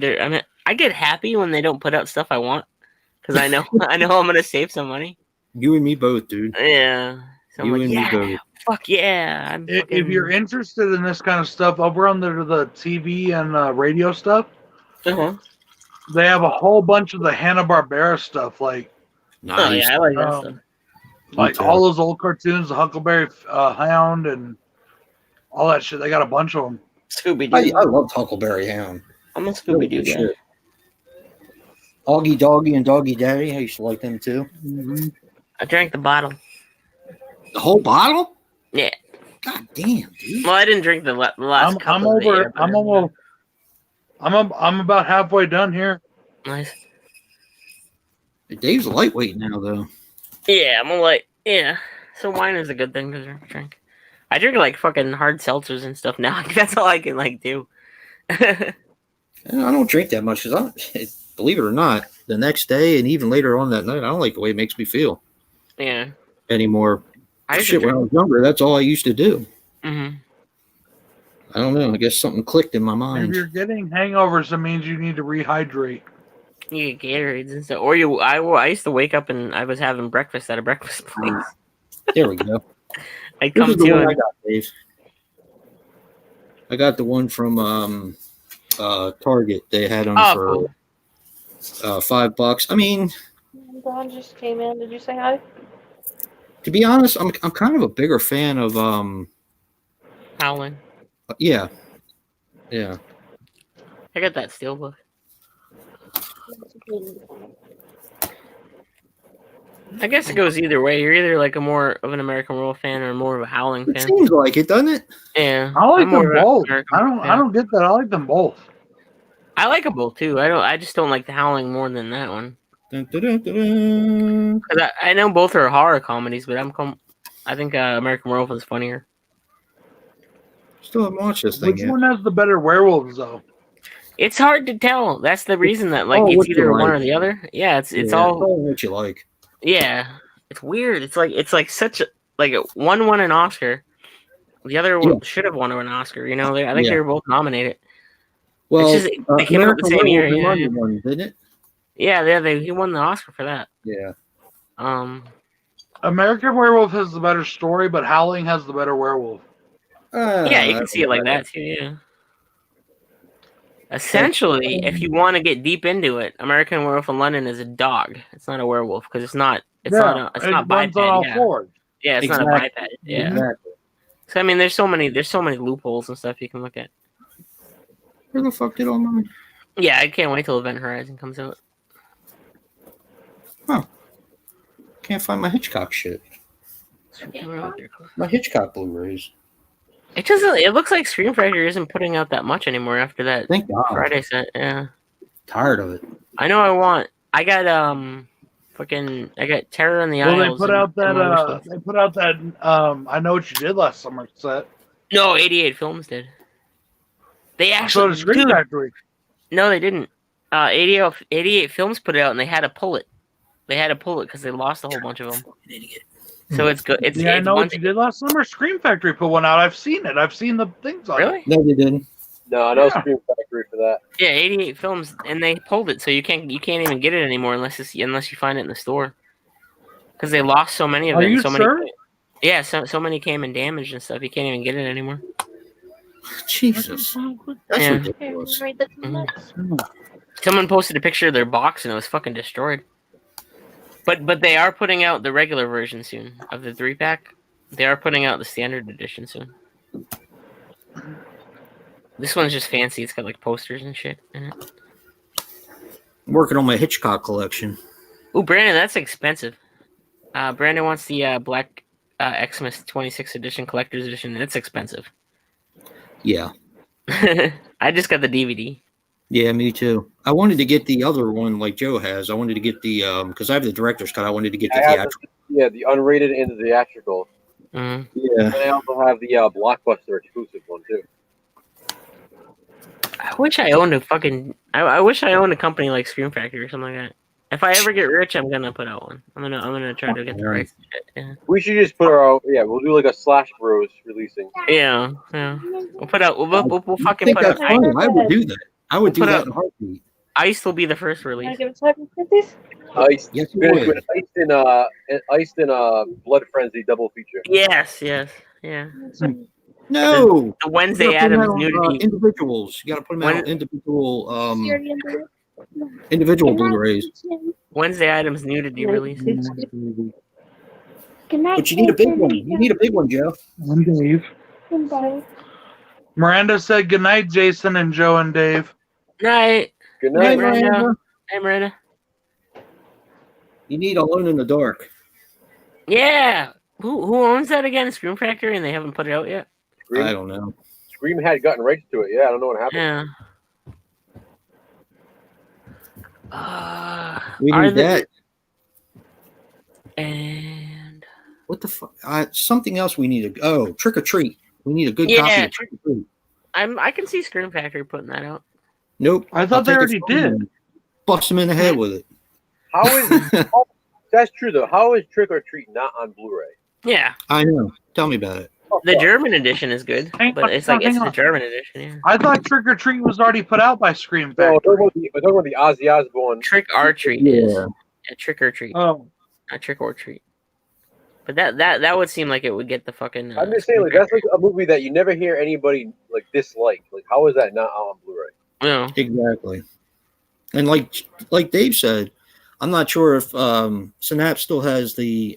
I get happy when they don't put out stuff I want because I know I'm gonna save some money. You and me both, dude. Yeah. So I'm You like, and me yeah, both. fuck yeah. If you're interested in this kind of stuff, over on the TV and radio stuff, they have a whole bunch of the Hanna-Barbera stuff, like Nice. Oh yeah, I like that stuff. like too. all those old cartoons, the Huckleberry Hound, and all that shit. They got a bunch of them. Scooby I Doo. love Huckleberry Hound. I'm a Scooby Doo Really guy. good shit. Augie Doggy and Doggy Daddy. I used to like them too. I drank the bottle. The whole bottle? Yeah. God damn, dude. Well, I didn't drink the last cup. I'm of the over. air, but I'm almost. I'm about halfway done here. nice. Dave's lightweight now, though. Yeah, I'm like, yeah. So wine is a good thing to drink. I drink like fucking hard seltzers and stuff now. That's all I can like do. I don't drink that much because believe it or not, the next day and even later on that night, I don't like the way it makes me feel Yeah. anymore. I used to Shit, when I was younger, that's all I used to do. Mm-hmm. I don't know. I guess something clicked in my If mind. you're getting hangovers, it means you need to rehydrate. You get Gatorades and stuff. Or I used to wake up and I was having breakfast at a breakfast place. There we go. I This come is the to one I and got, Dave. I got the one from Target. They had them for cool. $5. I mean, Dawn just came in. Did you say hi? to be honest, I'm kind of a bigger fan of Howling. yeah. I got that steelbook. I guess it goes either way. You're either like a more of an American Werewolf fan or more of a Howling It fan. seems like it, doesn't it? Yeah, I like I'm more them of a both. American I fan. don't get that. I like them both. I like them both too. I just don't like the Howling more than that one. Dun, dun, dun, dun, dun. 'Cause I know both are horror comedies, but I think American Werewolf is funnier. Still haven't watched this thing Which yet. one has the better werewolves, though? It's hard to tell. That's the reason that Oh, it's what you either one like. or the other. Yeah, it's Yeah, all what you like. yeah. It's weird. It's like such a one won an Oscar. The other one should have won an Oscar. You know, I think they were both nominated. Well, it's just, they came out the same year. Yeah. Won, didn't it? Yeah, he won the Oscar for that. Yeah. American Werewolf has the better story, but Howling has the better werewolf. Yeah, you can see it like that too. Yeah. Essentially, if you want to get deep into it, American Werewolf in London is a dog. It's not a werewolf because it's not biped. On all fours. Yeah, it's not a biped. Yeah. Exactly. So I mean, there's so many loopholes and stuff you can look at. Where the fuck did all mine? Yeah, I can't wait till Event Horizon comes out. Huh. Can't find my Hitchcock shit. My Hitchcock Blu-rays. It doesn't. It looks like Scream Factory isn't putting out that much anymore after that Thank God. Friday set. Yeah. Tired of it. I know. I got Terror in the Isles. Well, they put out that. I Know What You Did Last Summer set. No, 88 Films did. They actually. So did Scream Factory. No, they didn't. 88 Films put it out, and they had to pull it. They had to pull it because they lost a whole bunch of them. So it's good. It's I Know What You Did Last Summer. Scream Factory put one out. I've seen it. I've seen the things on really? it. No, they didn't. No, no Scream Factory for that. Yeah, 88 Films, and they pulled it, so you can't even get it anymore unless you find it in the store. Because they lost so many of it. Are you so sure? many. Yeah, so many came in damaged and stuff. You can't even get it anymore. Jesus. That's Yeah. ridiculous. Someone posted a picture of their box and it was fucking destroyed. But they are putting out the regular version soon of the 3-pack. They are putting out the standard edition soon. This one's just fancy. It's got like posters and shit in it. I'm working on my Hitchcock collection. Ooh, Brandon, that's expensive. Brandon wants the Black Xmas 26th edition collector's edition, and it's expensive. Yeah. I just got the DVD. Yeah, me too. I wanted to get the other one like Joe has. I wanted to get the because I have the director's cut. I wanted to get the theatrical. The unrated and the theatrical. Mm-hmm. Yeah. And I also have the Blockbuster exclusive one too. I wish I owned a fucking. I wish I owned a company like Scream Factory or something like that. If I ever get rich, I'm gonna put out one. I'm gonna try to get the rights. Yeah. We should just put our we'll do like a Slash Bros releasing. Yeah. We'll put out. We'll fucking put out. I would do that. I would do that in a heartbeat. Ice will be the first release. Ice. Yes, you Finish would. with Ice and Blood Frenzy double feature. Yes. Yeah. No. The Wednesday You gotta put Addams them out, nudity. individuals. You got to put them out individual Blu-rays. Wednesday Addams nudity release. But you need a big one. You need a big one, Joe. I'm Dave. Miranda said good night, Jason and Joe and Dave. Night. Good night, Miranda. Hey, Miranda. You need Alone in the Dark. Yeah. Who owns that again? Scream Factory, and they haven't put it out yet. I don't know. Scream had gotten rights to it. Yeah, I don't know what happened. Yeah. We need that. And what the fuck? Something else we need. Trick or Treat. We need a good copy of Trick or Treat. I can see Scream Factory putting that out. Nope. I thought they already did. Bust them in the head with it. How is that's true though? How is Trick or Treat not on Blu-ray? Yeah, I know. Tell me about it. the German edition is good, but it's the German edition. Yeah. I thought Trick or Treat was already put out by Scream No, Factory. we're talking about the Ozzy Osbourne. Trick or Treat is Trick or Treat. Oh, Not Trick or Treat. But that would seem like it would get the fucking. I'm just saying, like that's like a movie that you never hear anybody like dislike. Like, how is that not out on Blu-ray? No. Exactly. And like Dave said, I'm not sure if Synapse still has the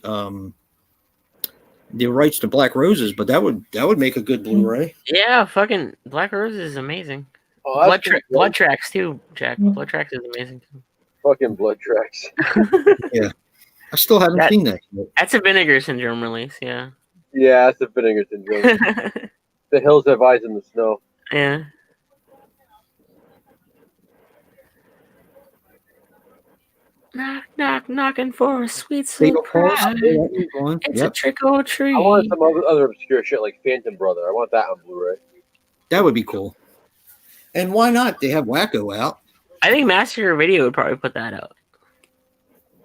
rights to Black Roses, but that would make a good Blu-ray. Yeah, fucking Black Roses is amazing. Oh, Blood Tracks too, Jack. Blood Tracks is amazing too. Fucking Blood Tracks. Yeah. I still haven't seen that yet. That's a Vinegar Syndrome release, yeah. Yeah, that's the Vinegar Syndrome. The Hills Have Eyes in the Snow. Yeah. Knock, knock, knocking for a sweet surprise. It's a trick or treat. I want some other obscure shit like Phantom Brother. I want that on Blu-ray. That would be cool. And why not? They have Wacko out. I think Massacre Video would probably put that out.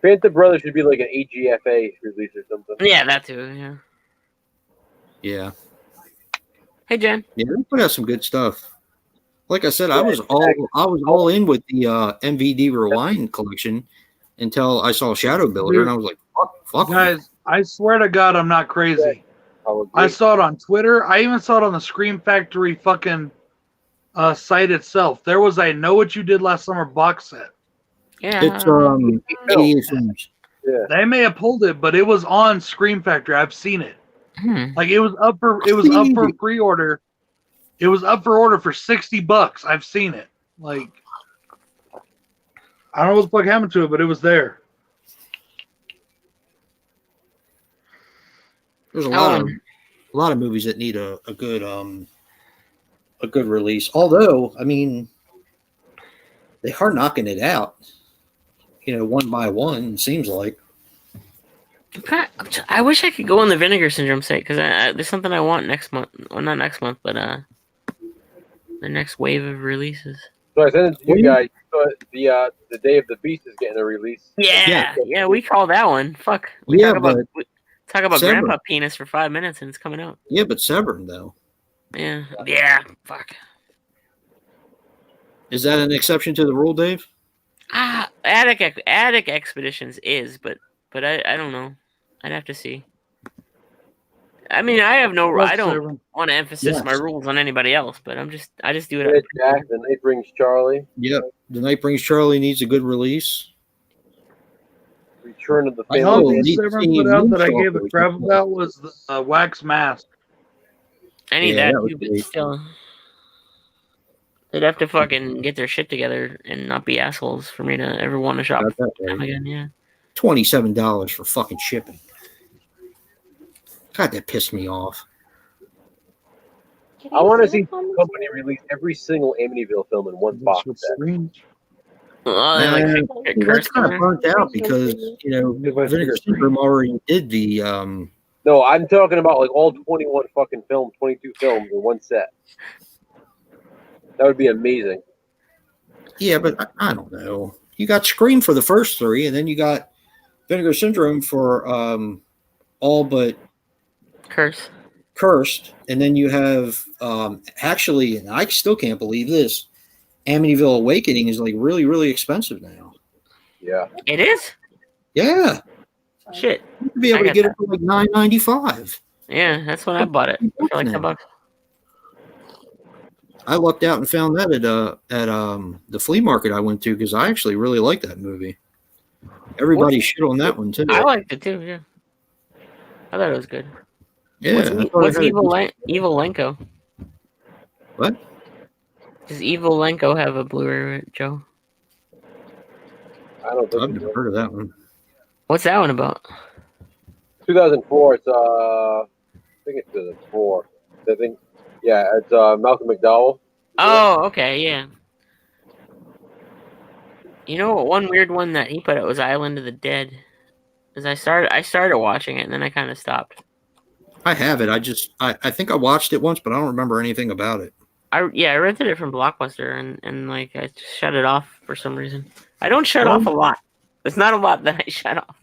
Phantom Brothers should be like an AGFA release or something. Yeah, that too. Yeah. Yeah. Hey, Jen. Yeah, they put out some good stuff. Like I said, I was all in with the MVD Rewind collection until I saw Shadow Builder, and I was like, fuck Guys, I swear to God, I'm not crazy. Probably. I saw it on Twitter. I even saw it on the Scream Factory fucking site itself. There was a Know What You Did Last Summer box set. Yeah. It's 88 films. Yeah. They may have pulled it, but it was on Scream Factory. I've seen it. Like it was up for pre-order. It was up for order for $60. I've seen it. Like I don't know what the fuck happened to it, but it was there. There's a lot of movies that need a good release. Although, I mean, they are knocking it out, one by one. It seems like. I wish I could go on the Vinegar Syndrome site because there's something I want next month. Well, not next month, but the next wave of releases. So I sent it to you guys. So the Day of the Beast is getting a release. Yeah, we call that one. Fuck. Talk about Severin. Grandpa Penis for 5 minutes and it's coming out. Yeah, but Severin though. Yeah. Fuck. Is that an exception to the rule, Dave? Attic Expeditions is, but I don't know. I'd have to see. I mean, I don't want to emphasize my rules on anybody else, but I just do it. Jack, The Night Brings Charlie. Yep. The Night Brings Charlie needs a good release. Return of the The Family. Severin put out that I gave a crap about was the Wax Mask. I need Yeah, that that was too, but great. still. They'd have to fucking get their shit together and not be assholes for me to ever want to shop Got that them right. again, yeah. $27 for fucking shipping. God, that pissed me off. I want to see the company release every single Amityville film in one box set. Well, they like That's kind of burnt out because Vinegar Syndrome already did the No, I'm talking about like all 21 fucking films, 22 films in one set. That would be amazing. Yeah, but I don't know. You got Scream for the first three, and then you got Vinegar Syndrome for all but Cursed, and then you have actually, and I still can't believe this, Amityville Awakening is like really, really expensive now. Yeah. It is? Yeah. Shit. You'd be able to get it for like $9.95. Yeah, that's when I bought it. For like $10. I lucked out and found that at the flea market I went to because I actually really liked that movie. Everybody shit on that one too. I liked it too, yeah. I thought it was good. Yeah. What's Evil Lenko? What? Does Evil Lenko have a Blu-ray, Joe? I don't think I've never heard of that one. What's that one about? 2004. It's I think it's 2004. I think, yeah, it's Malcolm McDowell. Oh, okay, yeah. You know what? One weird one that he put out was Island of the Dead. Because I started watching it and then I kind of stopped. I have it. I think I watched it once, but I don't remember anything about it. I rented it from Blockbuster and like I just shut it off for some reason. I don't shut off a lot. There's not a lot that I shut off.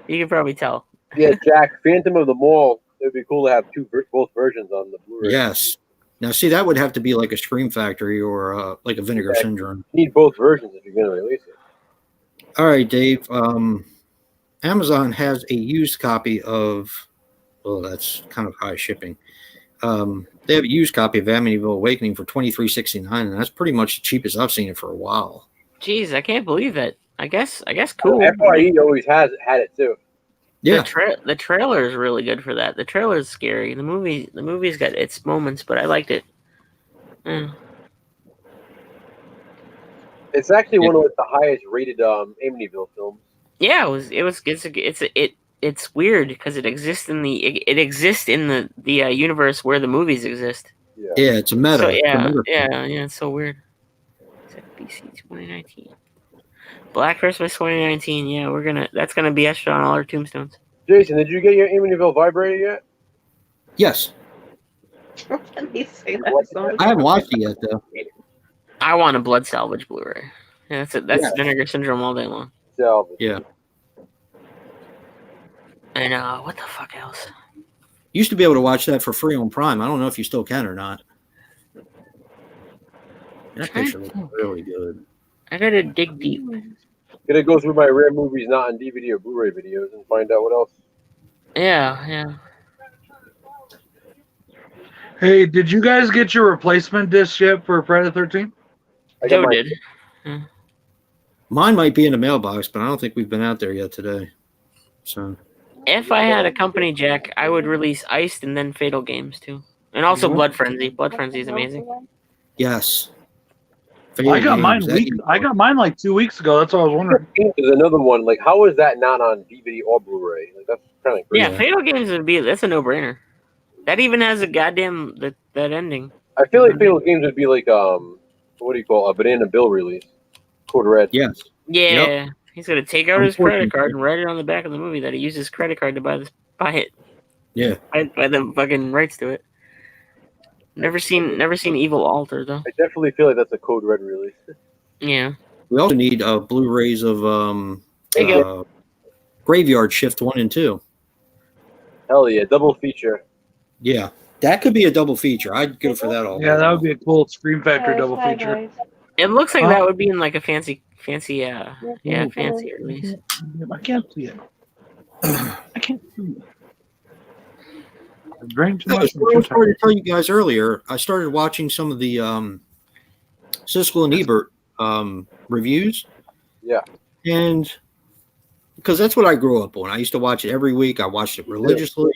You can probably tell. Yeah, Jack, Phantom of the Mall. It would be cool to have both versions on the Blu-ray. Yes. Now, see, that would have to be like a Scream Factory or like a Vinegar Syndrome. You need both versions if you're going to release it. All right, Dave. Amazon has a used copy of. Well, that's kind of high shipping. They have a used copy of Amityville Awakening for $23.69, and that's pretty much the cheapest I've seen it for a while. Jeez, I can't believe it. I guess cool. FRE always had it too. Yeah, the trailer is really good for that. The trailer is scary. The movie's got its moments, but I liked it. It's actually one of the highest rated Amityville films. Yeah, it's weird because it exists in the universe where the movies exist. Yeah, it's a meta. So, It's it's so weird. It's like BC 2019. Black Christmas 2019. Yeah, that's gonna be etched on all our tombstones. Jason, did you get your Amityville vibrator yet? Yes. Can he say that song? I haven't watched it yet, though. I want a blood salvage Blu-ray. Yeah, that's it. That's Yeah. Vinegar Syndrome all day long. Salvage. Yeah. And what the fuck else? Used to be able to watch that for free on Prime. I don't know if you still can or not. That picture looks really good. I gotta dig deep. Gonna go through my rare movies not on DVD or Blu-ray videos and find out what else. Yeah. Hey, did you guys get your replacement disc yet for Friday the 13th? I got Joe my did. Mine might be in the mailbox, but I don't think we've been out there yet today. So If I had a company jack, I would release Iced and then Fatal Games too, and also Blood Frenzy. Blood Frenzy is amazing. yes. I got mine Fatal Games. I got mine like 2 weeks ago. That's what I was wondering. is another one. Like, how is that not on DVD or Blu-ray? Like, that's kind of crazy. Yeah, Fatal Games that's a no-brainer. That even has a goddamn that ending. I feel like Fatal Games would be like what do you call a Banana Bill release? Code Red. Yes. Yeah, he's gonna take out his credit Unfortunately. card and write it on the back of the movie that he used his credit card to buy it. Yeah. Buy the fucking rights to it. Never seen Evil Alter though. I definitely feel like that's a Code Red release. Yeah. We also need Blu-rays of There you go. Graveyard Shift 1 and 2. Hell yeah, double feature. Yeah. That could be a double feature. I'd go for that all. Yeah, that would be a cool Scream Factory double feature. It looks like Huh? that would be in like a fancy fancy release. I can't see it. I can't see it. I drank too No, much. it's what I was trying to tell you guys earlier. I started watching some of the Siskel and Ebert reviews. Yeah. And because that's what I grew up on. I used to watch it every week. I watched it religiously.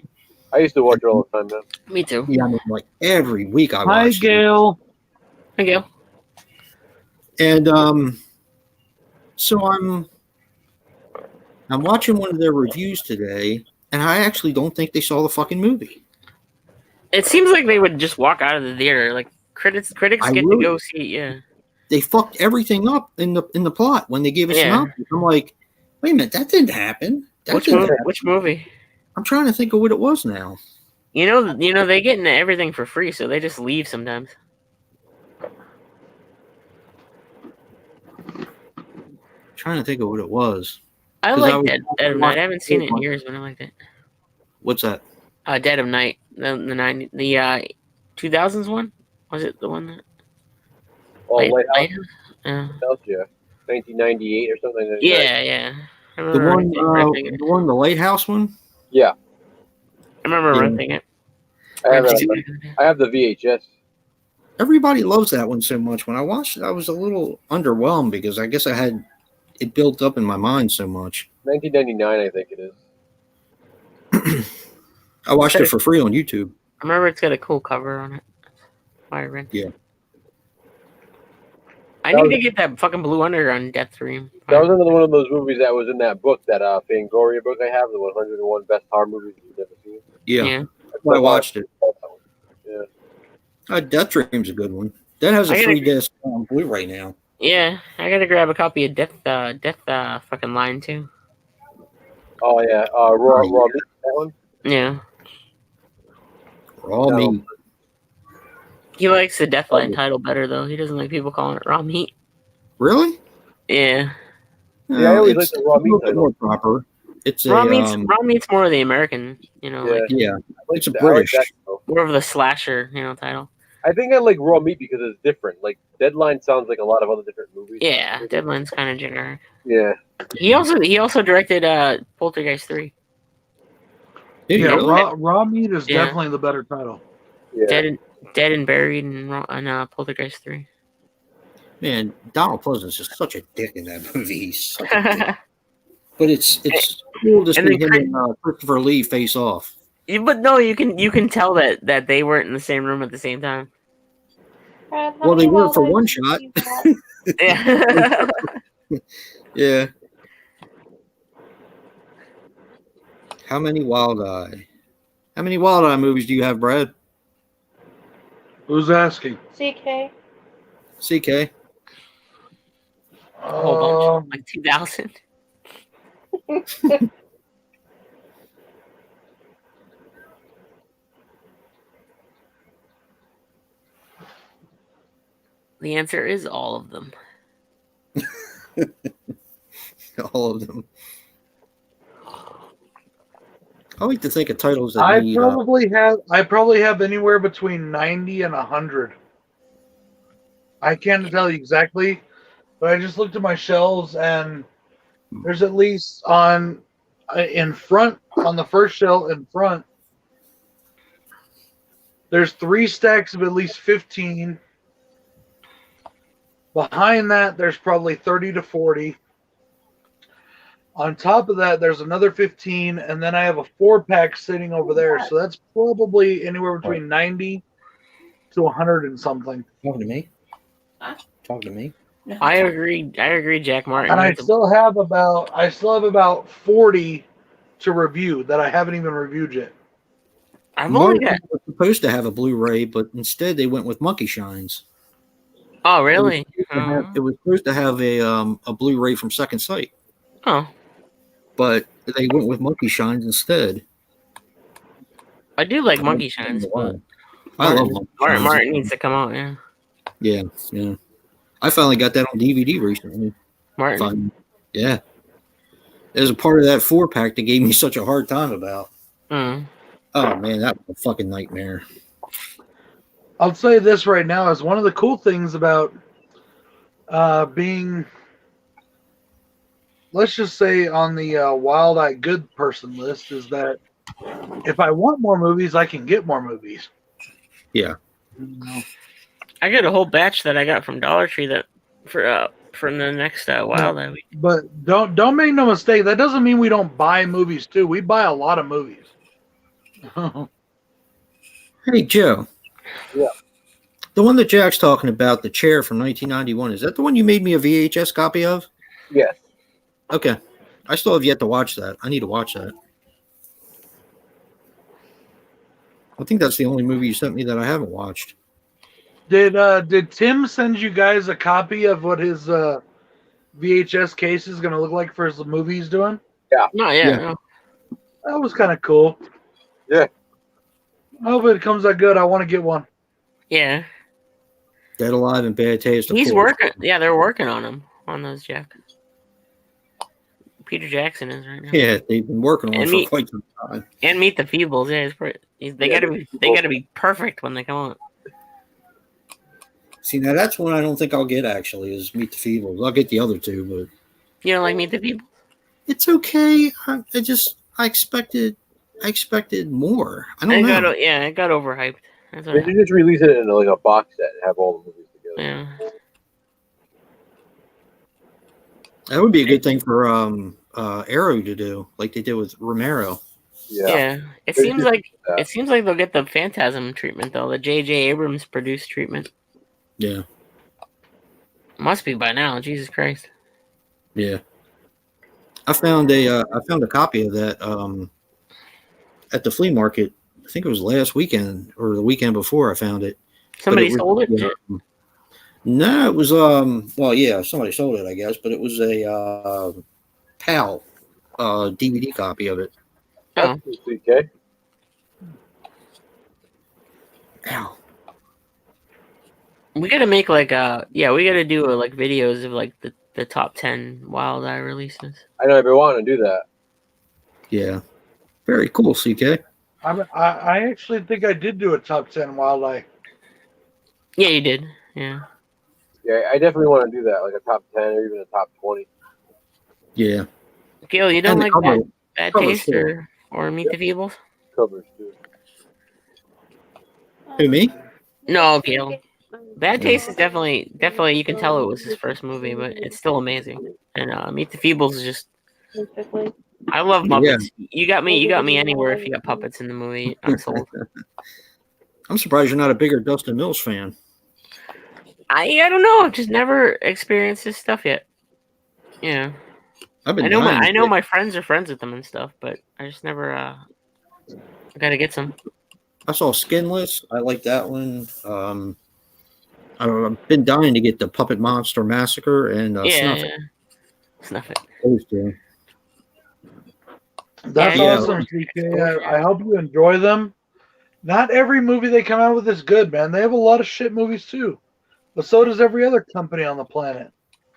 I used to watch it all the time, man. Me too. Yeah, I mean, like every week I Hi, watched it. Gail. Thank you. And so I'm watching one of their reviews today, and I actually don't think they saw the fucking movie. It seems like they would just walk out of the theater. Like critics I get really- to go see it. Yeah. They fucked everything up in the plot when they gave us Yeah. synopsis. I'm like, wait a minute, that didn't happen. Which movie? I'm trying to think of what it was now. You know they get into everything for free, so they just leave sometimes. Trying to think of what it was. I 'Cause like I was- Dead of Night. I haven't seen it in years, but I liked it. What's that? Dead of Night, the 2000s one. Was it the one that? Oh, Lighthouse. Yeah. Yeah. 1998 or something like that. Yeah. I The remember one, renting it. the lighthouse one. Yeah. I remember Yeah. renting it. I have, Renting a, it. I have the VHS. Everybody loves that one so much. When I watched it, I was a little underwhelmed because I guess I had it built up in my mind so much. 1999, I think it is. I watched it for free on YouTube. I remember it's got a cool cover on it. Why I rented. Yeah. I need to get that fucking Blue Underground Death Dream. That was another one of those movies that was in that book, that Fangoria book I have, the 101 Best Horror Movies You've Never Seen. Yeah. I watched it. Yeah. Death Dream's a good one. That has a I gotta- free disc on Blu-ray now. Yeah, I gotta grab a copy of Death fucking Line too. Oh, yeah. Raw Meat, that one? Yeah. Raw No. meat. He likes the Deathline title better though. He doesn't like people calling it Raw Meat. Really? Yeah. Yeah, I always It's like the Raw a little Meat bit title. more proper. It's Raw a Meat's more of the American, Yeah. like yeah. I like It's a that. I like British. that, though. more of the slasher, title. I think I like Raw Meat because it's different. Like, Deadline sounds like a lot of other different movies. Yeah, Deadline's kind of generic. Yeah. He also directed Poltergeist 3. Did you Yeah, really? raw Meat is Yeah. definitely the better title. Yeah. Dead and Buried and Poltergeist 3. Man, Donald Pleasance is such a dick in that movie. He's such a dick. But it's cool to see And then him and Christopher Lee face off. But no, you can tell that they weren't in the same room at the same time. Well, they were for one shot. Yeah. Yeah. How many Wild Eye? How many Wild Eye movies do you have, Brad? Who's asking? CK. CK. A whole bunch. Like 2000. The answer is all of them. All of them. I like to think of titles that I need. probably have anywhere between 90 and 100. I can't tell you exactly, but I just looked at my shelves and there's at least on the first shelf in front, there's 3 stacks of at least 15. Behind that, there's probably 30 to 40. On top of that, there's another 15, and then I have a 4-pack sitting over there. So that's probably anywhere between 90 to 100 and something. Talking to me. Huh? Talking to me. No. I agree, Jack Martin. And I It's a- still have about 40 to review that I haven't even reviewed yet. I've only Martin got. was supposed to have a Blu-ray, but instead they went with Monkey Shines. Oh, really? It was supposed to have a Blu-ray from Second Sight, Oh, but they went with Monkey Shines instead. I do like Monkey Shines, but I love Monkey Shines. Martin needs to come out. Yeah, Yeah. I finally got that on DVD recently. Martin. Yeah. There's a part of that 4-pack that gave me such a hard time about. Mm. Oh man, that was a fucking nightmare. I'll say this right now is one of the cool things about being, let's just say, on the Wild Eye Good person list is that if I want more movies, I can get more movies. Yeah. I got a whole batch that I got from Dollar Tree that from the next Wild Eye week. But don't make no mistake. That doesn't mean we don't buy movies too. We buy a lot of movies. Hey Joe. Yeah. The one that Jack's talking about, the chair from 1991, is that the one you made me a VHS copy of? Yes. Okay. I still have yet to watch that. I need to watch that. I think that's the only movie you sent me that I haven't watched. Did Tim send you guys a copy of what his VHS case is going to look like for his movie he's doing? No, Yeah. no. That was kind of cool. Yeah. I hope it comes out good. I want to get one. Yeah. Dead Alive and Bad Taste. of He's course. working. Yeah, they're working on those, Jack. Peter Jackson is right now. Yeah, they've been working on it And for me- quite some time. And Meet the Feebles. Yeah, they gotta be perfect when they come out. See, now that's one I don't think I'll get actually, is Meet the Feebles. I'll get the other two, but You don't like Meet the Feebles? it's okay. I expected more. I don't know. It got overhyped. That's all They right. should just release it in like a box set and have all the movies together. Yeah. That would be a good thing for Arrow to do, like they did with Romero. Yeah. It They seems did like that. they'll get the Phantasm treatment though, the J.J. Abrams produced treatment. Yeah, Must be by now. Jesus Christ. yeah. I found a copy of that at the flea market. I think it was last weekend or the weekend before I found it. Somebody But sold it. was, no, it was well, yeah, somebody sold it, I guess, but it was a PAL DVD copy of it. Oh. That's pretty sweet, okay? Ow. We gotta make like we gotta do like videos of like the top 10 Wild Eye releases. I know I've been wanting to do that. Yeah. Very cool, CK. I actually think I did do a top 10 Wild Eye. Yeah, you did. Yeah. Yeah, I definitely want to do that, like a top 10 or even a top 20. Yeah. Gail, you don't And the like cover- bad cover's taste cool. or Meet the Feebles? Covers too. Who, me? No, Gail. Bad Taste is definitely you can tell it was his first movie, but it's still amazing. And Meet the Feebles is just I love Muppets. You got me anywhere if you got puppets in the movie. I'm sold. I'm surprised you're not a bigger Dustin Mills fan. I don't know. I've just never experienced his stuff yet. Yeah. I've been I know dying. my friends are friends with them and stuff, but I just never I gotta get some. I saw Skinless. I like that one. I've been dying to get the Puppet Monster Massacre and Snuff It. Snuff It. Those two. That's Yeah. awesome, CK. I hope you enjoy them. Not every movie they come out with is good, man. They have a lot of shit movies too. but so does every other company on the planet.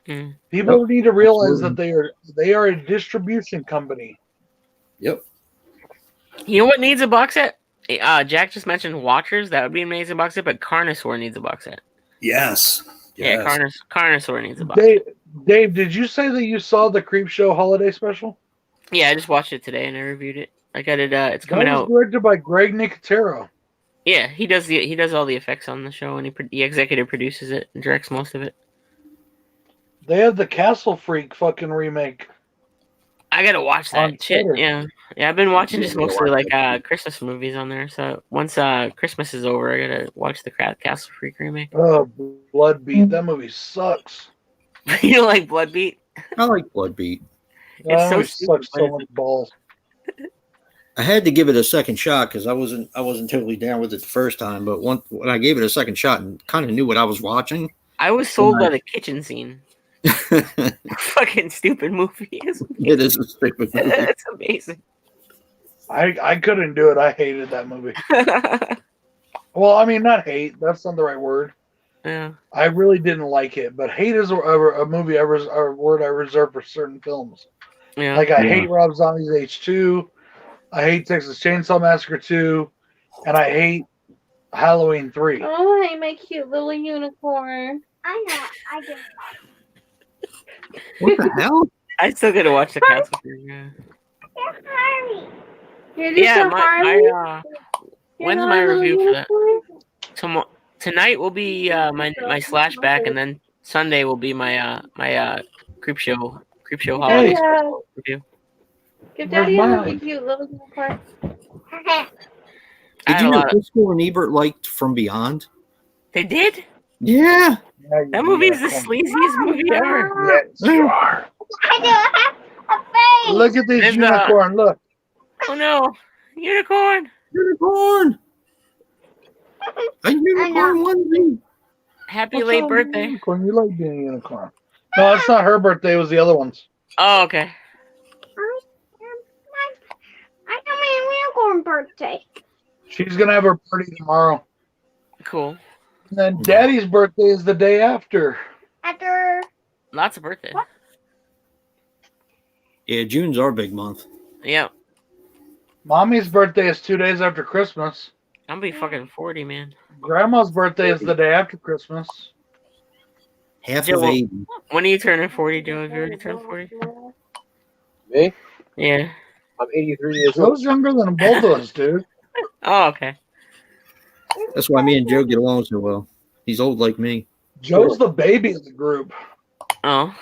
Mm. People need to realize Absolutely. that they are a distribution company. Yep. You know what needs a box set? Jack just mentioned Watchers. That would be an amazing box set, but Carnosaur needs a box set. Yes. Yeah, Carnosaur needs a box Dave, Dave, did you say that you saw the Creepshow holiday special? set. Yeah, I just watched it today and I reviewed it. I got it. It's That coming was out. directed by Greg Nicotero. Yeah, he does all the effects on the show, and he executive produces it and directs most of it. They have the Castle Freak fucking remake. I gotta watch On that shit. Twitter. Yeah, I've been watching just Yeah, mostly watch like Christmas movies on there. So once Christmas is over, I gotta watch the Castle Freak remake. Oh, Bloodbeat. That movie sucks. You don't like Bloodbeat? I like Bloodbeat. It's That so movie stupid, sucks but so it's- much balls. I had to give it a second shot because I wasn't totally down with it the first time. But when I gave it a second shot and kind of knew what I was watching, I was sold by the kitchen scene. Fucking stupid movie. it is a stupid movie. It's amazing. I couldn't do it. I hated that movie. Well, I mean, not hate. That's not the right word. Yeah. I really didn't like it. But hate is a movie a word I reserve for certain films. Yeah. Like I Yeah. hate Rob Zombie's H2. I hate Texas Chainsaw Massacre 2. And I hate Halloween 3. Oh, hey, my cute little unicorn. I get What the hell? I still gotta watch the Castle Freak. Yeah. You're just Yeah, a my Harley? You're when's not my a little review for that? unicorn? Tonight will be my slash back, and then Sunday will be my Creepshow holiday Hey. special review. Give Where's Daddy a mine? really cute little unicorn. I Did had you a know lot of. Siskel and Ebert liked From Beyond? They did. Yeah. Yeah, you That movie is the unicorn. sleaziest movie ever. Yes, you are. Look at this There's unicorn. Look. Oh no, unicorn! Unicorn. A unicorn onesie. Happy What's late wrong with birthday. Unicorn? You like being a unicorn. No, it's not her birthday. It was the other one's. Oh, okay. I got my unicorn birthday. She's going to have her party tomorrow. Cool. And then Daddy's birthday is the day after. After Lots of birthday. Yeah, June's our big month. Yeah, Mommy's birthday is 2 days after Christmas. I'm gonna be fucking 40, man. Grandma's birthday is the day after Christmas. Half Yeah, of well- 80. When are you turning 40, Joe? Have you already turned 40? Me? Yeah. I'm 83 years old. Joe's younger than both of us, dude. Oh, okay. That's why me and Joe get along so well. He's old like me. Joe's the baby of the group. Oh.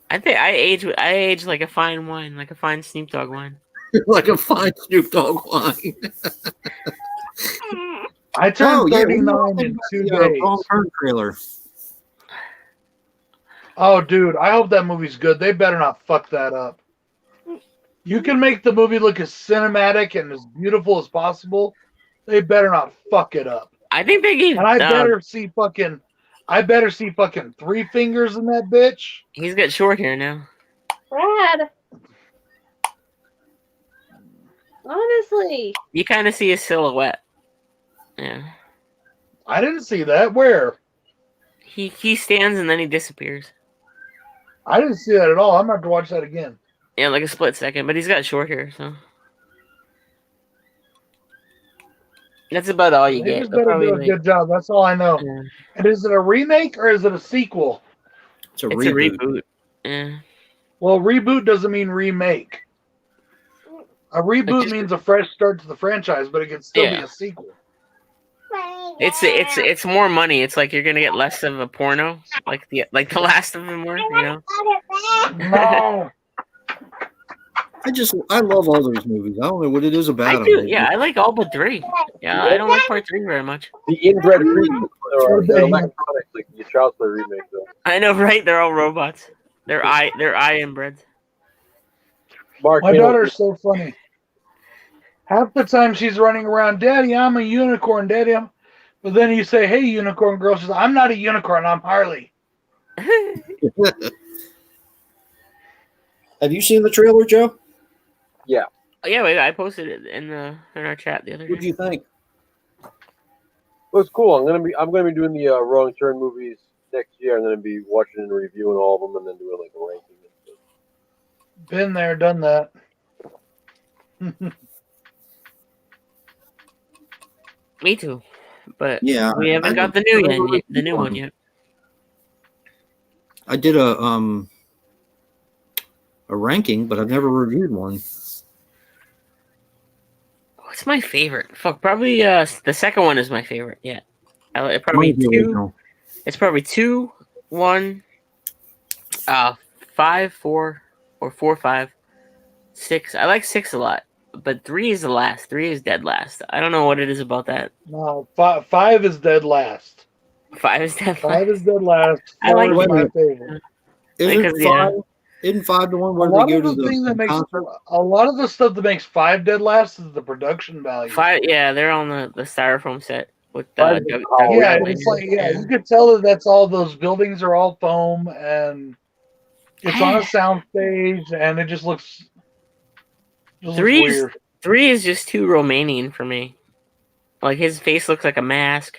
I think I age like a fine wine, like a fine Snoop Dogg wine. Like a fine Snoop Dogg wine. I turned yeah, 39 in 2 days. Wrong Turn trailer. Oh, dude, I hope that movie's good. They better not fuck that up. You can make the movie look as cinematic and as beautiful as possible. They better not fuck it up. I think they gave. And I better see fucking Three Fingers in that bitch. He's got short hair now. Brad. Honestly. You kind of see his silhouette. Yeah. I didn't see that. Where? He stands and then he disappears. I didn't see that at all. I'm gonna have to watch that again. Yeah, like a split second, but he's got short hair, so that's about all you They get. just They'll better probably do a make- good job. That's all I know. Yeah. And is it a remake or is it a sequel? It's a It's reboot. a reboot. Yeah. Well, reboot doesn't mean remake. A reboot just- means a fresh start to the franchise, but it can still be Yeah. a sequel. It's more money. It's like you're gonna get less of a porno, like the last of them were. You know. No. I love all those movies. I don't know what it is about I them. do. Yeah, I like all but 3. Yeah, I don't like part 3 very much. The inbred freaks are Sure thing. electronics, like the Child's Play remake, though. I know, right? They're all robots. They're eye inbreds. Mark My Hamill- daughter's so funny. Half the time she's running around, Daddy, I'm a unicorn, Daddy. But then you say, hey, unicorn girl. She's like, I'm not a unicorn, I'm Harley. Have you seen the trailer, Joe? Yeah, wait, I posted it in our chat the other What do day. you think? Well, it's cool. I'm gonna be doing the Wrong Turn movies next year. I'm gonna be watching and reviewing all of them, and then doing like a ranking and stuff. Been there, done that. Me too. But Yeah, we haven't got the new one yet. I did a ranking, but I've never reviewed one. What's my favorite? Fuck, probably the second one is my favorite. Yeah, probably Mine's the two. original. It's probably 2, 1, 5, 4, or 4, 5, 6. I like 6 a lot, but 3 is the last. 3 is dead last. I don't know what it is about that. No, 5 is dead last. 5 is dead 5 last. is dead last. I like 4 is my it. favorite. Isn't five the one A where lot they of go the to thing the that makes concert? a lot of the stuff that makes 5 dead last is the production value. 5, yeah, they're on the styrofoam set with Five is hollow. Yeah, Doug it's like Bradley. you could tell that that's all those buildings are all foam and it's on a sound stage and it just looks weird. 3 is just too Romanian for me. Like his face looks like a mask,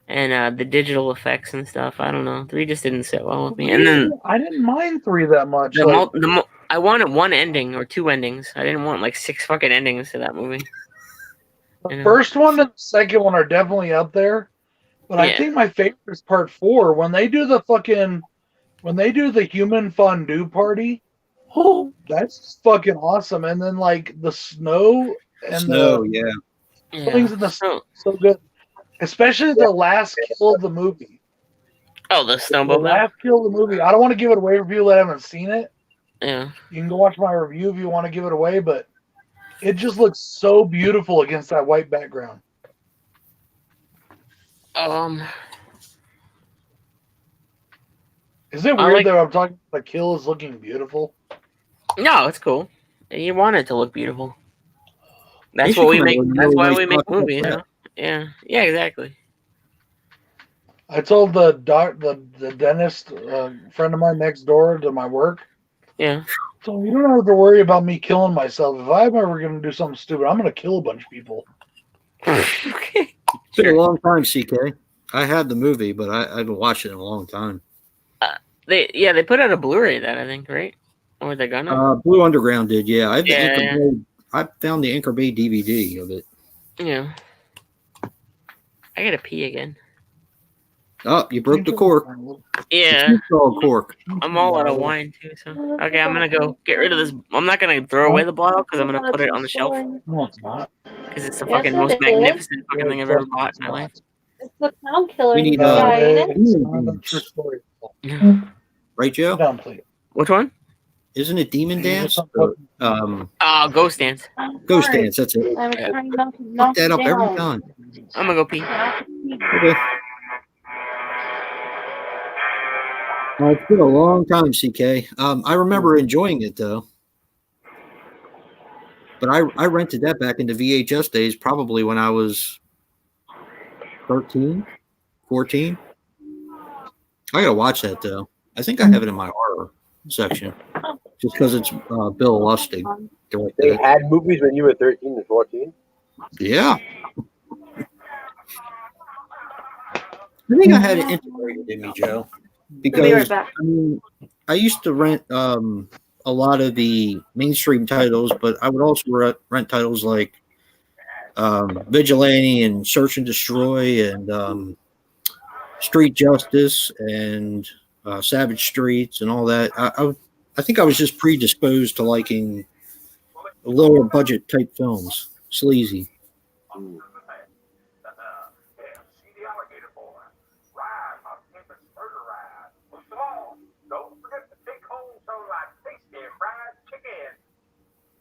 and the digital effects and stuff. I don't know. 3 just didn't sit well with me. And then I didn't mind 3 that much. I wanted one ending or 2 endings. I didn't want like 6 fucking endings to that movie. The first one and the second one are definitely up there. But I Yeah. think my favorite is part 4 when they do the human fondue party. Oh, that's fucking awesome. And then like the snow and Snow, the yeah. things in the snow, so good. Especially the last kill of the movie. Oh, the The snowball. last kill of the movie. I don't want to give it away for people that haven't seen it. Yeah. You can go watch my review if you want to give it away, but it just looks so beautiful against that white background. Is it weird that I'm talking about the kill is looking beautiful? No, it's cool. You want it to look beautiful. That's They what we should make. come up with That's more why nice we make stuff like movies. that. You know? Yeah. Yeah. Exactly. I told the dentist friend of mine next door to my work. Yeah. So you don't have to worry about me killing myself. If I'm ever going to do something stupid, I'm going to kill a bunch of people. Okay. It's been a long time, CK. I had the movie, but I haven't watched it in a long time. They put out a Blu-ray that I think, right? Or they're gonna. Blue Underground did, yeah. I found the Anchor Bay DVD of it. Yeah. I gotta pee again. Oh, you broke the cork. Yeah. The tall cork. I'm all out of wine too, so okay. I'm gonna go get rid of this. I'm not gonna throw away the bottle because I'm gonna put it on the shelf No, it's not. because it's the Yes, fucking it most is. magnificent fucking thing I've ever bought in my life. It's the clown killer We need, guy, ain't it? It's not a true story. Right, Joe? Sit down, please. Which one? Isn't it Demon Dance? Ghost Dance. Ghost Dance, that's it. I'm trying not to Fuck knock that it up every down. time. I'm gonna go pee. Okay. It's been a long time, CK. I remember enjoying it though. But I rented that back in the VHS days, probably when I was 13, 14. I gotta watch that though. I think I have it in my horror section. Just because it's Bill Lustig. They had movies when you were 13 and 14? Yeah. I think I had it integrated in me, Joe. Because back. I mean, I used to rent a lot of the mainstream titles, but I would also rent titles like Vigilante and Search and Destroy and Street Justice and Savage Streets and all that. I think I was just predisposed to liking lower budget type films, sleazy.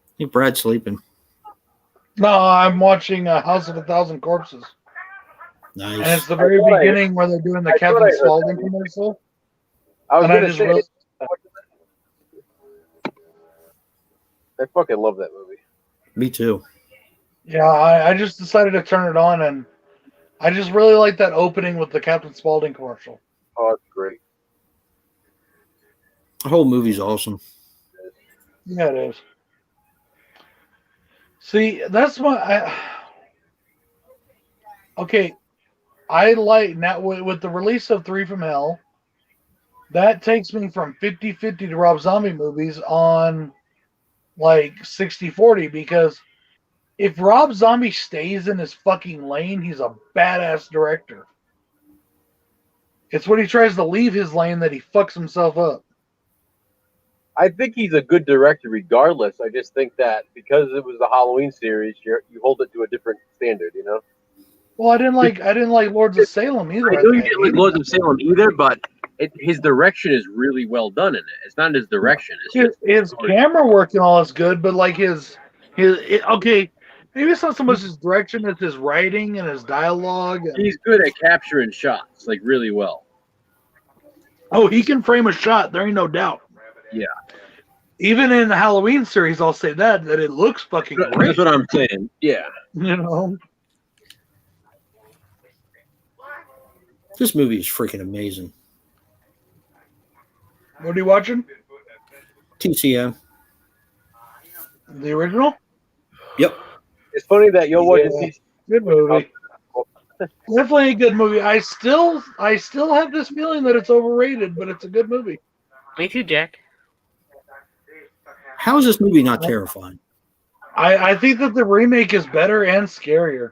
I think Brad's sleeping. No, I'm watching House of a Thousand Corpses. Nice. And it's the very beginning where they're doing the Captain Spaulding commercial. I was And I gonna just say, really, I fucking love that movie. Me too. yeah, I just decided to turn it on, and I just really like that opening with the Captain Spaulding commercial. Oh, it's great. The whole movie's awesome. Yeah, it is. See, that's okay. I like now with the release of 3 from Hell. That takes me from 50-50 to Rob Zombie movies on like 60-40 because if Rob Zombie stays in his fucking lane, he's a badass director. It's when he tries to leave his lane that he fucks himself up. I think he's a good director regardless. I just think that because it was the Halloween series, you hold it to a different standard, you know? Well, I didn't like Lords of Salem either. I know you didn't like Lords of Salem either, but his direction is really well done in it. It's not his direction. It's his camera work and all is good, but like okay, maybe it's not so much his direction as his writing and his dialogue. He's good at capturing shots, like really well. Oh, he can frame a shot. There ain't no doubt. Yeah. Even in the Halloween series, I'll say that it looks fucking great. That's what I'm saying. Yeah. You know. This movie is freaking amazing. What are you watching? TCM. The original? Yep. It's funny that you're watching. Good movie. Definitely a good movie. I still have this feeling that it's overrated, but it's a good movie. Me too, Jack. How is this movie not terrifying? I think that the remake is better and scarier.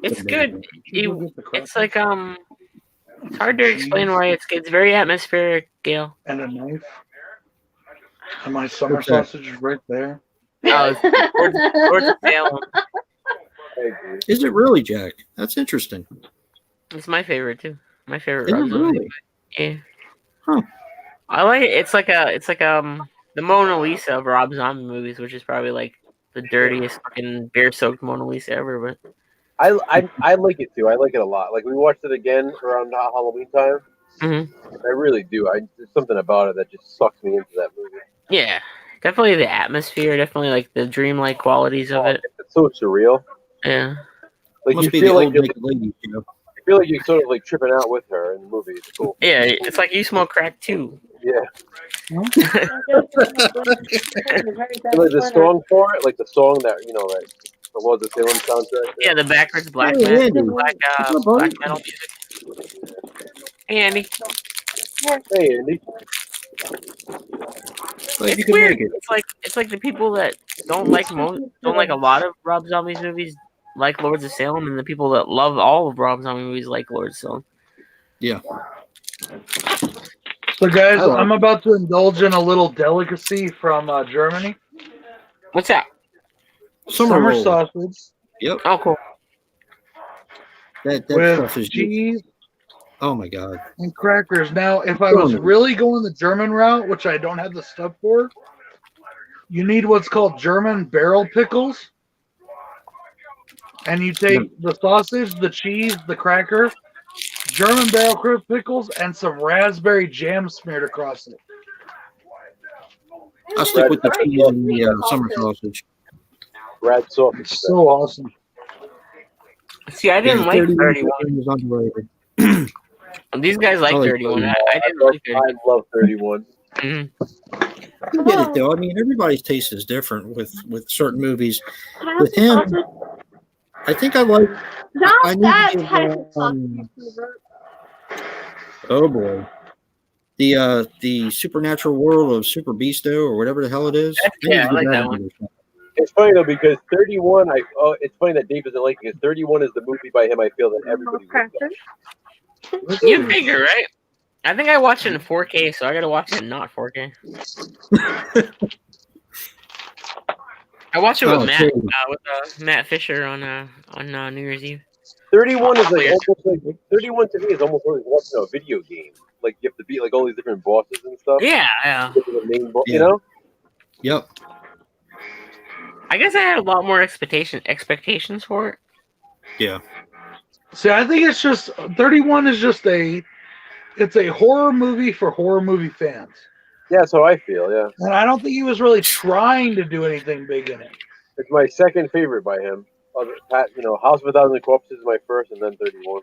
It's good. It's like it's hard to explain why it's very atmospheric, Gail. And a knife. And my summer sausage is right there. Lords of Salem. Is it really, Jack? That's interesting. It's my favorite too. My favorite. Is it Rob Zombie. really? Yeah. Huh. I like it. It's like the Mona Lisa of Rob Zombie movies, which is probably like the dirtiest fucking beer-soaked Mona Lisa ever. But I like it too. I like it a lot. Like we watched it again around Halloween time. mm-hmm. I really do. There's something about it that just sucks me into that movie. Yeah, definitely the atmosphere. Definitely like the dreamlike qualities of it. It's so surreal. Yeah. Like Must you be feel the like old you're, naked lady, you know? I feel like you're sort of like tripping out with her in the movie. It's cool. Yeah, it's like you smoke crack too. Yeah. Like the song for it, like the song that that the Lords of Salem soundtrack. Yeah, the backwards black Hey, Andy. black metal music. Hey Andy. Hey Andy. Like, you It's can weird. make it. It's like the people that don't like a lot of Rob Zombie's movies like Lords of Salem, and the people that love all of Rob Zombie movies like Lords of Salem. Yeah. So, guys, Hello. I'm about to indulge in a little delicacy from Germany. What's that? Summer roll. sausage Yep. Oh, cool. That with stuff is cheese Oh my god. and crackers. Now, if I was really going the German route, which I don't have the stuff for, you need what's called German barrel pickles. And you take the sausage, the cheese, the cracker, German barrel pickles, and some raspberry jam smeared across it. I'll stick with the cheese and the summer sausage. Brad sauce. It's so awesome. See, I didn't like 31. is underrated. These guys like I like 31. 31. I didn't like 31. I love 31. Mm-hmm. I get it though. I mean, everybody's taste is different with certain movies. With him, I think I like. I need to give, oh boy, the supernatural world of Super Beasto or whatever the hell it is. Yeah, I like that one. It's funny though because 31. It's funny that Dave doesn't like it because 31 is the movie by him. I feel that everybody would love. You figure, right? I think I watched it in 4K, so I gotta watch it in not 4K. I watched it with Matt Fisher on New Year's Eve. 31 is like almost like 31 to me is almost like watching a video game. Like you have to beat like all these different bosses and stuff. Yeah. The main you know. Yep. I guess I had a lot more expectations for it. Yeah. See, I think it's just 31 is just it's a horror movie for horror movie fans. Yeah, that's how I feel. Yeah. And I don't think he was really trying to do anything big in it. It's my second favorite by him. House of a Thousand Corpses is my first, and then 31.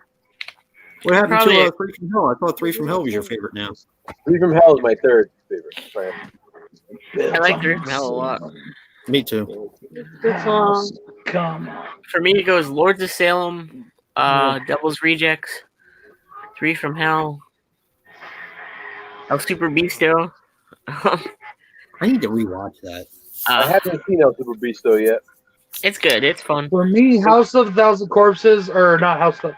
What happened Probably- to 3 from Hell? I thought 3 from Hell was your favorite now. 3 from Hell is my third favorite by him. I like Three from Hell a lot. Me too. It's long. Come on. For me, it goes Lords of Salem, Devil's Rejects, Three from Hell, El Super Beasto. I need to rewatch that. I haven't seen El Super Beasto yet. It's good. It's fun. For me, House of a Thousand Corpses, or not House of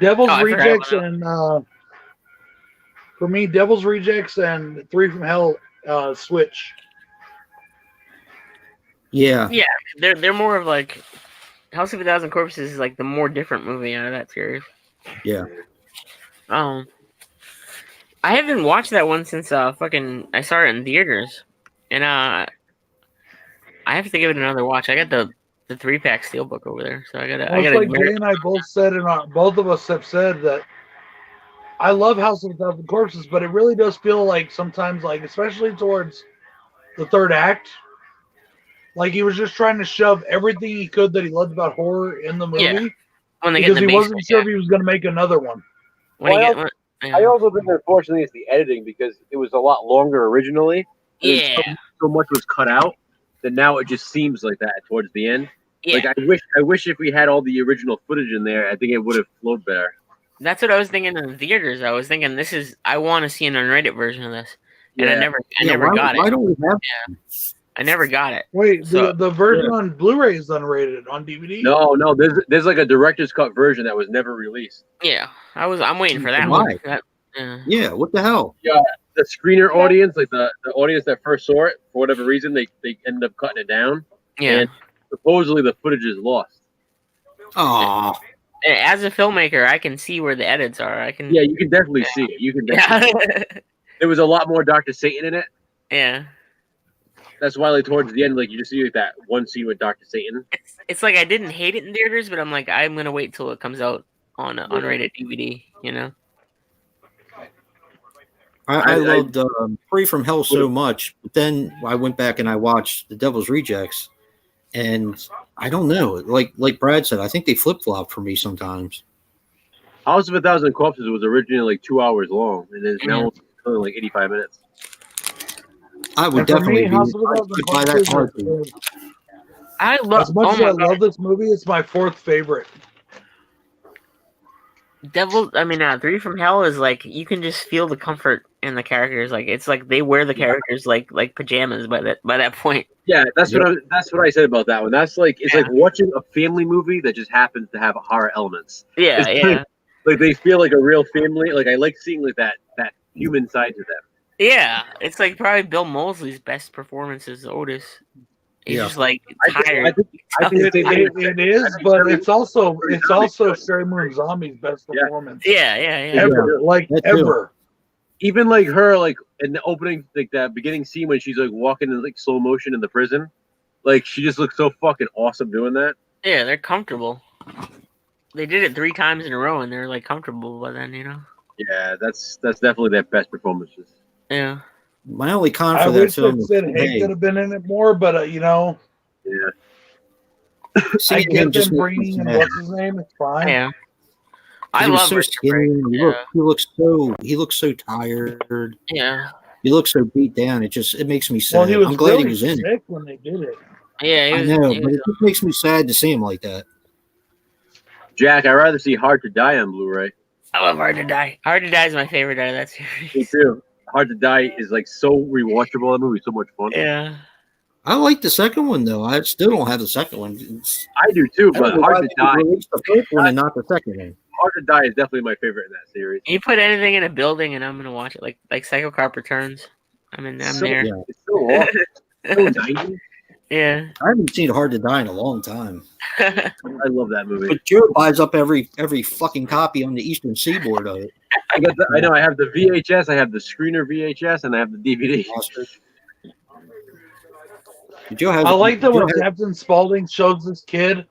Devil's Oh, I forgot Rejects, about and for me, Devil's Rejects and Three from Hell switch. Yeah. Yeah, they're more of like House of a Thousand Corpses is like the more different movie out of that series. Yeah. I haven't watched that one since I saw it in theaters, and I have to give it another watch. I got the 3-pack steelbook over there, so I gotta. Like Jay and I both said, and both of us have said that I love House of a Thousand Corpses, but it really does feel like sometimes, like especially towards the third act, like he was just trying to shove everything he could that he loved about horror in the movie. Yeah. When they because get in he the wasn't basement, sure if he was going to make another one. I also think, unfortunately, it's the editing because it was a lot longer originally. Yeah. So much was cut out that now it just seems like that towards the end. Yeah. Like I wish if we had all the original footage in there, I think it would have flowed better. That's what I was thinking in the theaters. I was thinking I want to see an unrated version of this, and I never got it. Why don't we have? I never got it. Wait, So- the version on Blu-ray is unrated. On DVD? No, there's like a director's cut version that was never released. Yeah, I'm waiting for that Why? one. Yeah. What the hell? The screener audience, like the audience that first saw it, for whatever reason, they ended up cutting it down. Yeah. And supposedly the footage is lost. Oh. As a filmmaker, I can see where the edits are. I can. Yeah, you can definitely see it. You can definitely Yeah. There was a lot more Dr. Satan in it. Yeah. That's why, like, towards the end, like, you just see like that one scene with Dr. Satan. It's like I didn't hate it in theaters, but I'm like I'm gonna wait till it comes out on unrated DVD. You know. I loved Free from Hell so much, but then I went back and I watched The Devil's Rejects, and I don't know. Like Brad said, I think they flip flop for me sometimes. House of a Thousand Corpses was originally like 2 hours long, and it's now only like 85 minutes. I would And for definitely me, be. House of a I Thousand could buy that Corpses heartbeat. is- I love. as much Oh as my I God. love this movie, it's my fourth favorite. Three from Hell is like you can just feel the comfort in the characters. Like it's like they wear the characters like pajamas by that point. Yeah, that's what I said about that one. That's like it's like watching a family movie that just happens to have horror elements. Yeah, It's yeah, like they feel like a real family. Like I like seeing like that human side to them. yeah. It's like probably Bill Moseley's best performance is Otis. He's Yeah. just like I think- tired. I think It is, but it's also Scary Moon Zombie's best Yeah. performance Yeah. ever, like That too. ever. even like her, like in the opening, like that beginning scene when she's like walking in like slow motion in the prison, like she just looks so fucking awesome doing that. Yeah, they're comfortable. They did it 3 times in a row, and they're like comfortable by then, you know. Yeah, that's definitely their best performances. Yeah. My only con I for that wish film that is Sid Haig could have been in it more, but Yeah, I seeing him get just them makes me bringing in sad. what's his name. It's fine. Yeah. I He was love so Richard skinny. Brake. And he looks so tired. Yeah. He looks so beat down. It makes me sad. Well, he was I'm glad really he was in it. sick when they did it. Yeah. I know, but it just makes me sad to see him like that. Jack, I'd rather see Hard to Die on Blu-ray. I love Hard to Die. Hard to Die is my favorite out of that Me series. too. Hard to Die is like so rewatchable. That movie's so much fun. Yeah. I like the second one though. I still don't have the second one. I do too, I but don't know why Hard to they Die. released the first one and not the second one. Hard to Die is definitely my favorite in that series. You put anything in a building, and I'm gonna watch it. Like Psycho Cop Returns. I'm So- there. Yeah. It's so awesome. So 90s. Yeah. I haven't seen Hard to Die in a long time. I love that movie. But Joe buys up every fucking copy on the Eastern Seaboard of it. I know I have the VHS, I have the screener VHS, and I have the DVD. Joe has. I like that when Joe has- Captain Spaulding shows this kid.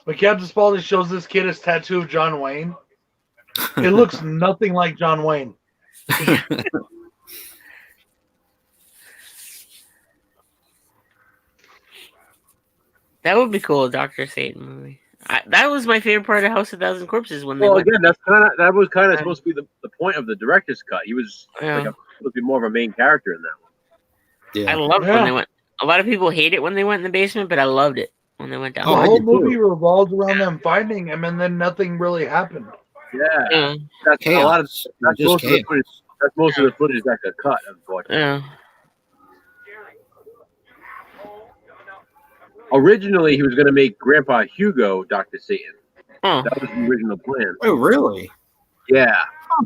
When Captain Spaulding shows this kid his tattoo of John Wayne, it looks nothing like John Wayne. That would be cool, a Dr. Satan movie. That was my favorite part of House of Thousand Corpses when they Well, went. again, that was kind of supposed to be the point of the director's cut. He was Yeah. like supposed to be more of a main character in that one. Yeah. I loved when Yeah. they went. A lot of people hate it when they went in the basement, but I loved it when they went down. The Oh, I whole did movie too. revolves around them finding him, and then nothing really happened. Yeah, Yeah. that's a lot of Chaos. that's Just most of the chaos. footage. That's most of the footage that got cut, unfortunately. Yeah. Originally, he was going to make Grandpa Hugo Dr. Satan. Oh. That was the original plan. Oh, really? Yeah,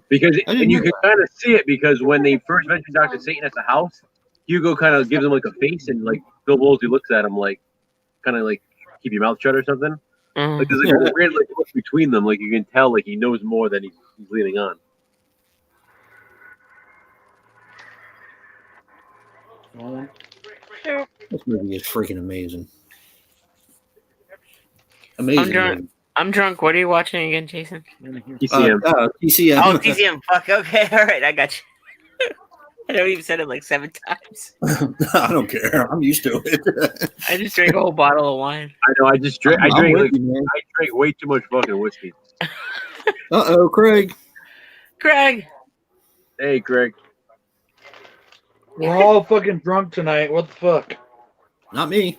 because I didn't and you know can that. kind of see it because when they first mentioned Dr. Satan at the house, Hugo kind of gives him like a face, and like Bill Moseley looks at him like, kind of like keep your mouth shut or something. Mhm. Like there's like a weird like look between them. Like you can tell like he knows more than he's leaning on. Sure. This movie is freaking amazing. Amazing. I'm drunk. movie. I'm drunk. What are you watching again, Jason? TCM. TCM. Oh, TCM. Fuck. Okay. All right. I got you. I know you've said it like 7 times. I don't care. I'm used to it. I just drank a whole bottle of wine. I know. I just drink. I I'm drink with like you, man. I drink way too much fucking whiskey. Uh-oh, Craig. Craig. Hey, Greg. We're all fucking drunk tonight. What the fuck? Not me.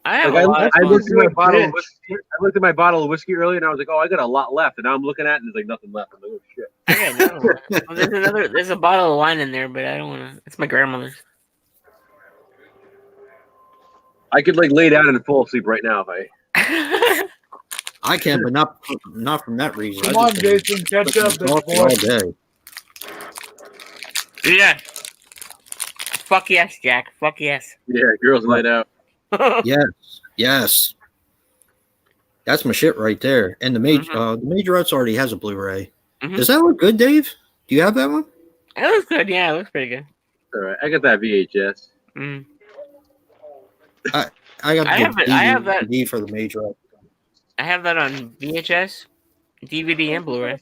I have Like, a lot of I fun. looked at my Good bottle of bitch. whiskey. I looked at my bottle of whiskey earlier, and I was like, "Oh, I got a lot left." And now I'm looking at it, and there's like nothing left. I'm like, "Oh shit." I got another one. Well, there's a bottle of wine in there, but I don't want to. It's my grandmother's. I could like lay down and fall asleep right now if I. I can, but not from that reason. Come I on, just been Jason, catch up, fucking big coffee all boy. day. Yeah. Fuck yes, Jack. Fuck yes. Yeah, girls night out. Yes. That's my shit right there. And the Majorettes already has a Blu-ray. Mhm. Does that look good, Dave? Do you have that one? It looks good. Yeah, it looks pretty good. All right, I got that VHS. Mm. I got I have it- I have that- DVD for the Majorette. I have that on VHS, DVD, and Blu-ray.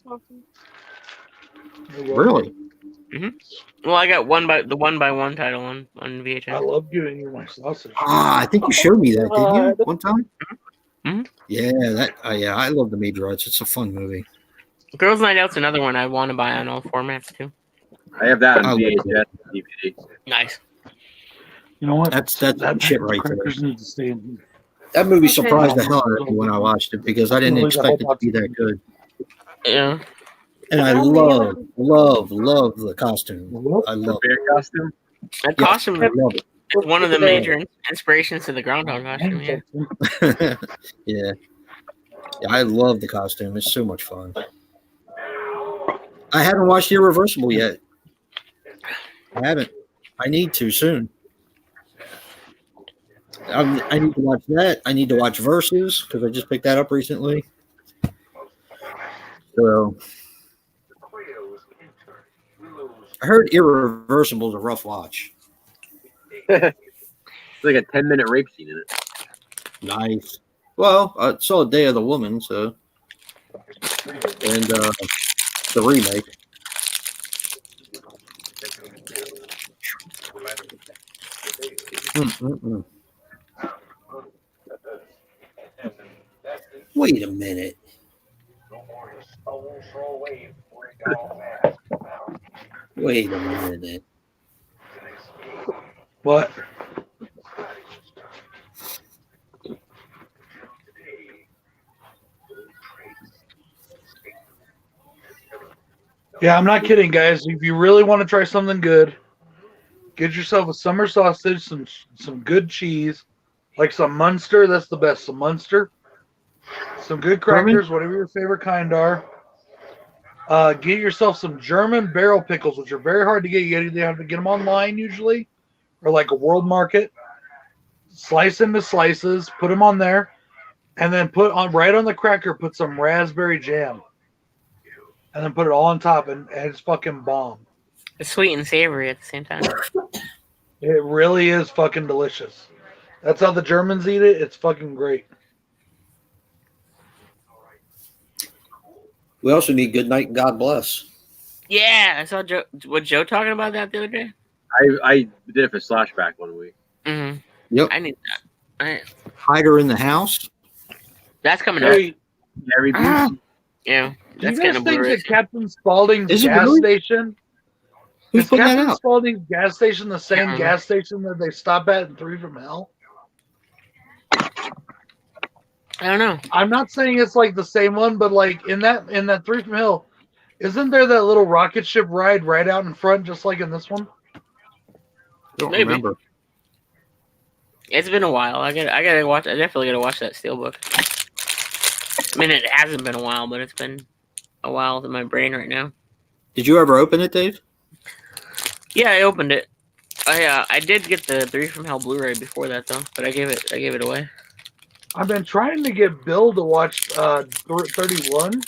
Really? Well, I got one by one title on I VHS. love giving you my sausage. I think you showed me that, didn't you? One time? Mhm. Yeah, I love the Majorettes. It's a fun movie. Girls' Night Out's another one I want to buy on all formats too. I have that I on like VHS and DVD. Nice. You know what? That's That shit right there. crackers need to stay in. That movie Okay. surprised the hell out of me when I watched it because I didn't Really, the expect it whole to be that good. Yeah. And I love the costume. I The love bear costume. That Yeah. costume I love is one of the major inspirations to the Groundhog costume. Yeah. it. Yeah, I love the costume. It's so much fun. I haven't watched Irreversible yet. I haven't. I need to soon. I need to watch that. I need to watch Versus because I just picked that up recently. So I heard Irreversible is a rough watch. It's like a 10-minute rape scene in it. Nice. Well, I saw Day of the Woman, so and the remake. Mm-mm-mm. Wait a minute. Wait a minute. What? Yeah, I'm not kidding, guys. If you really want to try something good, get yourself a summer sausage, some good cheese, like some Munster. That's the best. Some Munster, some good crackers, whatever your favorite kind are. Get yourself some German barrel pickles, which are very hard to get. You either have to get them online usually, or like a World Market. Slice into slices, put them on there, and then put on right on the cracker. Put some raspberry jam. And then put it all on top, and it's fucking bomb. It's sweet and savory at the same time. It really is fucking delicious. That's how the Germans eat it. It's fucking great. We also need Good Night and God Bless. Yeah, I saw Joe. Was Joe talking about that the other day? I did it for Slashback one week. Mm-hmm. Yep. I need that. Hider in the House. That's coming up. Hey, Gary Ah. Busey. Yeah, do you that's guys kind of think Blu-ray. that Captain Spaulding's Is it gas really? station Who's Is putting that Captain out? Spaulding's gas station the same Can't gas station that they stop at in Three from Hell? I don't know. I'm not saying it's like the same one, but like in that Three from Hell, isn't there that little rocket ship ride right out in front, just like in this one? Don't Maybe. remember. It's been a while. I gotta watch. I definitely gotta watch that Steelbook. I mean, it hasn't been a while, but it's been a while in my brain right now. Did you ever open it, Dave? Yeah, I opened it. I did get the Three from Hell Blu-ray before that though, but I gave it away. I've been trying to get Bill to watch 31.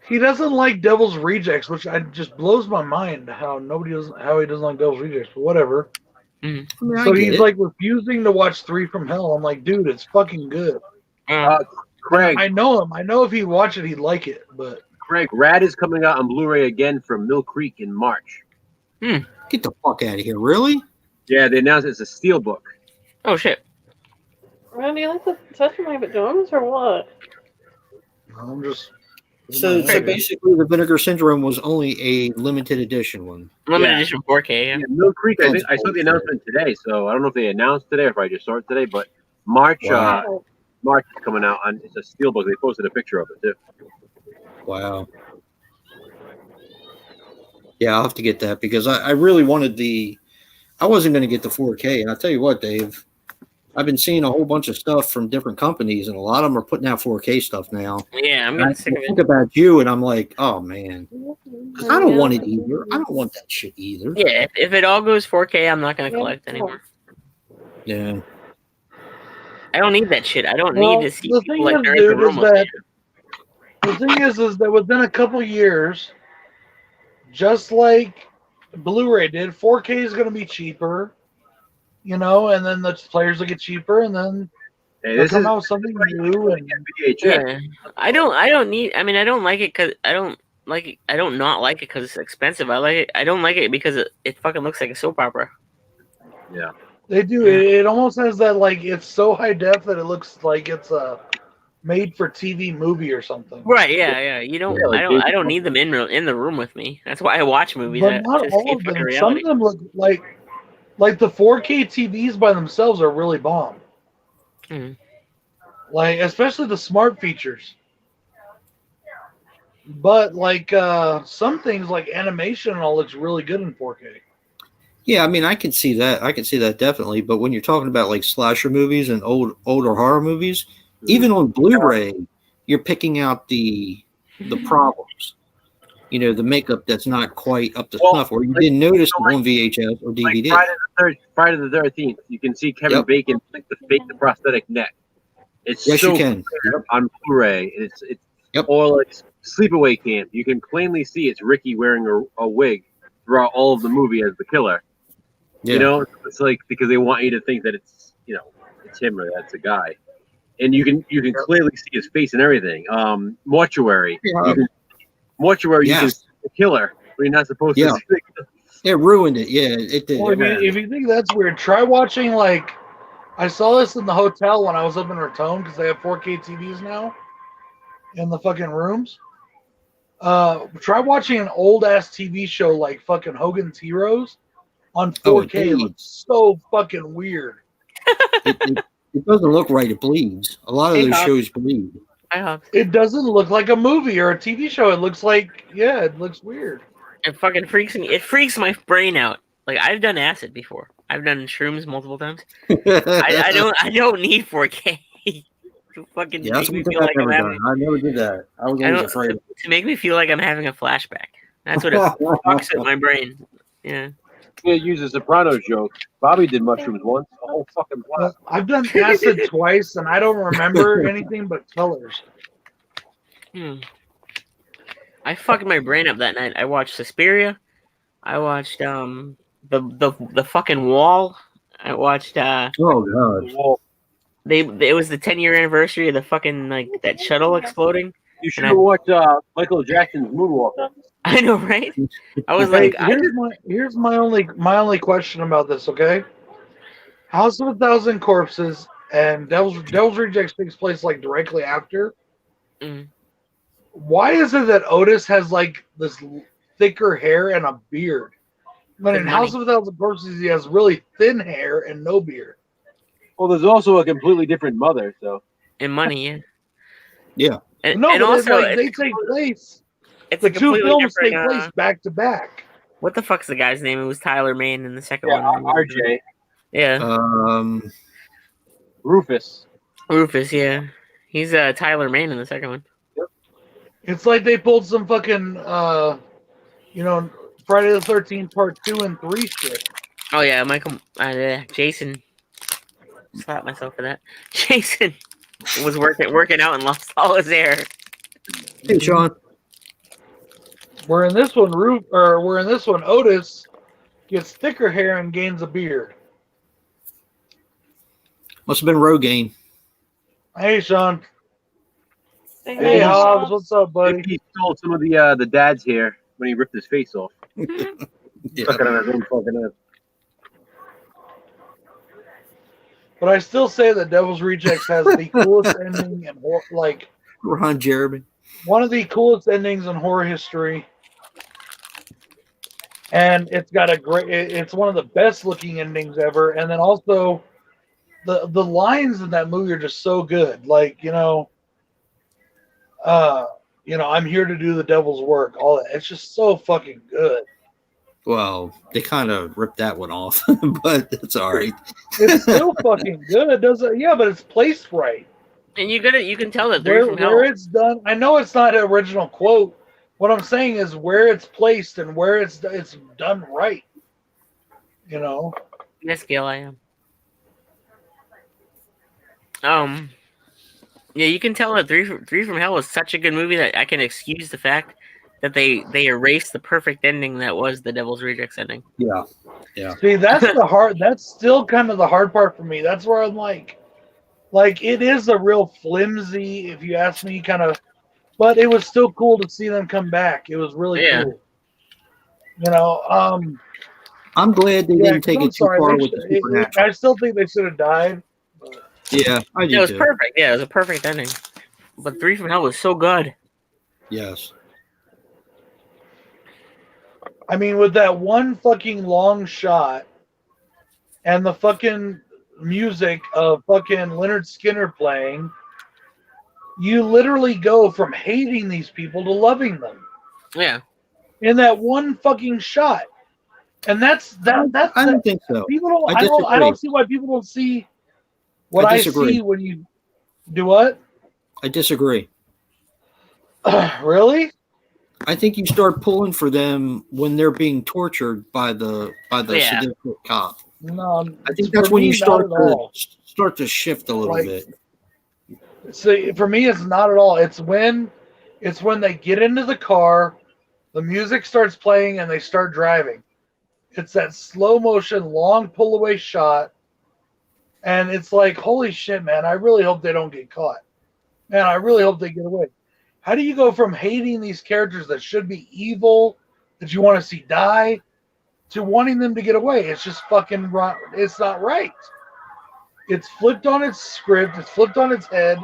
He doesn't like Devil's Rejects, which just blows my mind how he doesn't like Devil's Rejects, but whatever. I mean, So I get he's it. like refusing to watch Three from Hell. I'm like, dude, it's fucking good. Craig, I know him. I know if he'd watch it, he'd like it. But Rad is coming out on Blu-ray again from Mill Creek in March. Get the fuck out of here! Really? Yeah, they announced it's a Steelbook. Oh shit! Ron, do you like the Touch of My Pajamas or what? I'm just. So basically, the Vinegar Syndrome was only a limited edition one. Limited Yeah. edition 4K. Yeah. Yeah, Mill Creek. I Sounds think I saw the bullshit. announcement today, so I don't know if they announced today or if I just saw it today. But March, Wow. March is coming out on. It's a Steelbook. They posted a picture of it too. Wow. Yeah, I'll have to get that because I really wanted I wasn't going to get the 4K. And I'll tell you what, Dave, I've been seeing a whole bunch of stuff from different companies, and a lot of them are putting out 4K stuff now. Yeah, I'm And I getting sick of think it. about you, and I'm like, oh, man. 'Cause I don't want it either. I don't want that shit either. Yeah, if it all goes 4K, I'm not gonna collect anymore. Yeah. I don't need that shit. I don't Well, need to see the people thing like is, they're in the dude, room is with that me. the thing is that within a couple years, just like Blu-ray did, 4K is going to be cheaper, and then the players will get cheaper, and then Hey, they'll this come is out with something new. And VHS. Yeah, I don't need. I mean, I don't like it because I don't like it. I don't not like it because it's expensive. I like it. I don't like it because it fucking looks like a soap opera. Yeah. they do. It almost has that, like, it's so high def that it looks like it's a made-for-TV movie or something. Right? Yeah. You don't. Yeah, like I don't need them in the room with me. That's why I watch movies. But not to all escape of them. fucking Some reality. of them look like the 4K TVs by themselves are really bomb. Mhm. Like, especially the smart features. But like some things like animation and all looks really good in 4K. Yeah, I mean, I can see that. I can see that definitely. But when you're talking about like slasher movies and older horror movies, even on Blu-ray, you're picking out the problems. The makeup that's not quite up to Well, snuff, or you like- didn't notice so it on VHS or Like DVD. Friday the 13th, you can see Kevin Yep. Bacon like the prosthetic neck. It's Yes, so you can. clear on Blu-ray. It's Yep. or like Sleepaway Camp. You can plainly see it's Ricky wearing a wig throughout all of the movie as the killer. Yeah. It's like because they want you to think that it's it's him or that's a guy, and you can clearly see his face and everything. Mortuary. Yeah. Mortuary. You can Yes. see the killer, but you're not supposed Yeah. to. See the killer. It ruined it. Yeah, it did. Well, if you think that's weird, try watching like I saw this in the hotel when I was up in Raton because they have 4K TVs now in the fucking rooms. Try watching an old ass TV show like fucking Hogan's Heroes on 4K. It looks so fucking weird. It doesn't look right. It bleeds. A lot of Hey, those Bob. shows bleed. I hope It doesn't look like a movie or a TV show. It looks like it looks weird. it fucking freaks me. It freaks my brain out. Like I've done acid before. I've done shrooms multiple times. I don't need 4K. to fucking Yeah, that's make me one thing feel I've like I'm never having, done. I never did that. I was I always don't, afraid. to make me feel like I'm having a flashback. That's what it fucks with my brain. Yeah. Yeah, use a Sopranos joke. Bobby did mushrooms once. A whole fucking blast. I've done acid twice and I don't remember anything but colors. I fucked my brain up that night. I watched Suspiria. I watched the fucking Wall. I watched Oh god. Well, it was the 10-year anniversary of the fucking like that shuttle exploding. you should have watched Michael Jackson's Moonwalker. I know, right? I was Hey, like, here's my only question about this. Okay, House of a Thousand Corpses and Devil's Rejects takes place like directly after. Mm. Why is it that Otis has like this thicker hair and a beard. But in Good House money. of a Thousand Corpses, he has really thin hair and no beard. Well, there's also a completely different mother, so And money, yeah. Yeah. And, No, and but also, they take place. it's The a two completely films take different. place back to back. What the fuck's the guy's name? It was Tyler Mane in the second yeah, one. RJ Yeah, Rufus. Rufus. Yeah, he's Tyler Mane in the second one. It's like they pulled some fucking, Friday the 13th Part 2 and 3 shit. Oh yeah, Michael, Jason. Slap myself for that. Jason was working out and lost all his hair. Hey, Sean. Where in this one, Otis gets thicker hair and gains a beard. Must have been Rogaine. Hey, Sean. Say Hey, hi, Hobbs. Hobbs. What's up, buddy? He stole some of the dad's hair when he ripped his face off. Yeah. Stuck it on his own fucking head. But I still say that Devil's Rejects has the coolest ending in Ron Jeremy. one of the coolest endings in horror history. And it's got it's one of the best looking endings ever. And then also the lines in that movie are just so good. Like, I'm here to do the devil's work. All that. It's just so fucking good. Well, they kind of ripped that one off, but it's all right. It's still fucking good. It doesn't, yeah, but it's placed right. And you can tell that they're from hell. Where it's done. I know it's not an original quote. What I'm saying is where it's placed and where it's done right. Yes, Gil, I am. Yeah, you can tell that Three from Hell is such a good movie that I can excuse the fact that they erased the perfect ending that was the Devil's Rejects ending. Yeah. See, that's that's still kind of the hard part for me. That's where I'm like it is a real flimsy, if you ask me, kind of, but it was still cool to see them come back. It was really cool. I'm glad they didn't take it too far with the supernatural. I still think they should have died. Yeah, I do It was too. perfect. Yeah, it was a perfect ending. But Three from Hell was so good. Yes. I mean, with that one fucking long shot and the fucking music of fucking Leonard Skinner playing, you literally go from hating these people to loving them Yeah. in that one fucking shot. And that's I don't think so. people don't. I I don't disagree. see why people don't see what I I disagree. see when you do what. I disagree. Really? I think you start pulling for them when they're being tortured by the Yeah. sadistic cop. No, I think that's for when me, you not at all. start to shift a little Like, bit. So for me, it's not at all. It's when they get into the car, the music starts playing, and they start driving. It's that slow motion, long pull away shot, and it's like, holy shit, man! I really hope they don't get caught. Man, I really hope they get away. How do you go from hating these characters that should be evil, that you want to see die, to wanting them to get away? It's just fucking wrong. It's not right. It's flipped on its script. It's flipped on its head.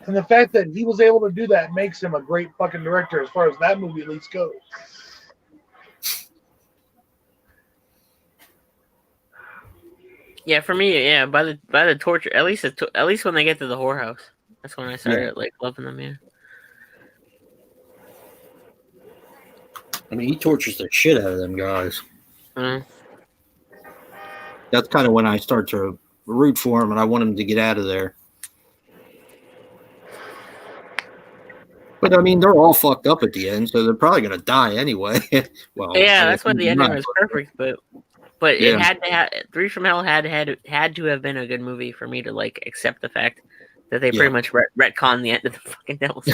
And the fact that he was able to do that makes him a great fucking director as far as that movie at least goes. Yeah, for me, yeah, by the torture, at least when they get to the whorehouse, that's when I started like loving them. Yeah. I mean, he tortures the shit out of them guys. Mhm. That's kind of when I start to root for him, and I want him to get out of there. But I mean, they're all fucked up at the end, so they're probably gonna die anyway. Well, Yeah, I that's why the assume ending not. was perfect, but Yeah. it had to have Three from Hell had to have been a good movie for me to like accept the fact that they pretty much retconned the end of the fucking Devil's.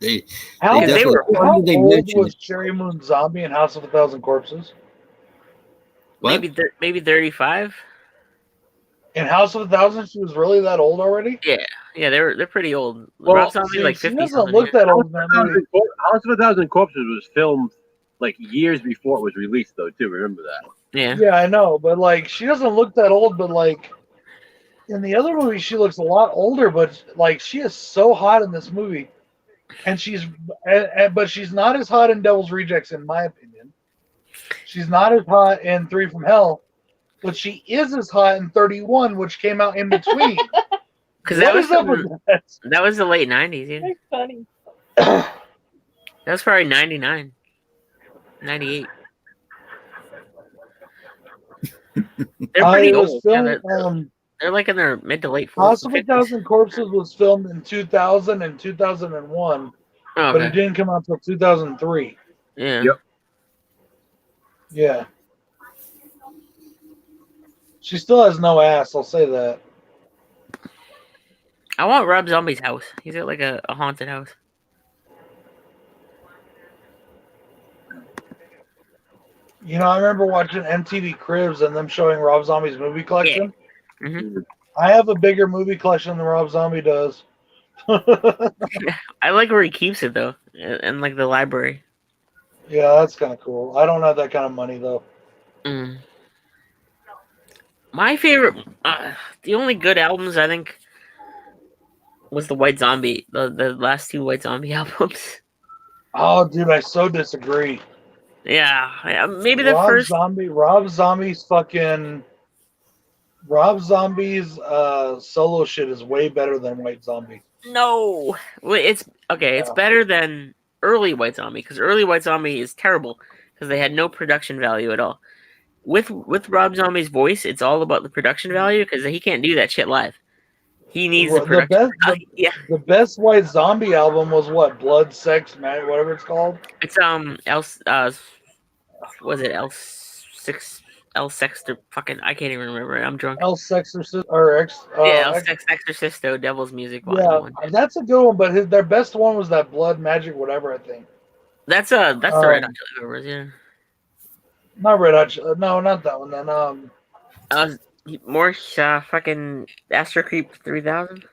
they, How, they they were- definitely- how they old mentioned was it. Cherry Moon Zombie in House of a Thousand Corpses? What? Maybe 35. In House of a Thousand, she was really that old already? Yeah, they're pretty old. Well, Rob Zombie's See, like she 50 doesn't something. look that old in that movie. House of a Thousand Corpses was filmed like years before it was released, though. Too, remember that? Yeah. Yeah, I know, but like she doesn't look that old. But like in the other movie, she looks a lot older. But like she is so hot in this movie. and but she's not as hot in Devil's Rejects, in my opinion. She's not as hot in Three from Hell, but she is as hot in 31, which came out in between. Because What is up with that? that was the late 90s, yeah. That's funny. That was probably 99, 98. They're pretty It was old. Yeah, filmed, they're like in their mid to late 40s. House of a Thousand Corpses was filmed in 2000 and 2001, Oh, but it okay. didn't come out until 2003. Yeah. Yep. Yeah. She still has no ass, I'll say that. I want Rob Zombie's house. He's got like a haunted house. You know, I remember watching MTV Cribs and them showing Rob Zombie's movie collection. Hmm. I have a bigger movie collection than Rob Zombie does. I like where he keeps it though, in like the library. Yeah, that's kind of cool. I don't have that kind of money though. Mm. My favorite, the only good albums I think was the White Zombie, the last two White Zombie albums. Oh, dude, I so disagree. Yeah, maybe the Rob first. Rob Zombie's solo shit is way better than White Zombie. No, well, it's okay. It's Yeah. better than early White Zombie because early White Zombie is terrible because they had no production value at all. With Rob Zombie's voice, it's all about the production value because he can't do that shit live. He needs the production. Yeah, The best White Zombie album was what? Blood, Sex, Man, whatever it's called. it's was it L Sexter? Fucking, I can't even remember. I'm drunk. El Sexorcist or X. Yeah, El Sexorcisto, Devil's Music Volume Yeah, 1. that's a good one. But their best one was that Blood Magic, whatever I think. That's the Red Hot Chili Peppers, yeah. Not Red Hot. No, not that one. Then More fucking Astro Creep 3000.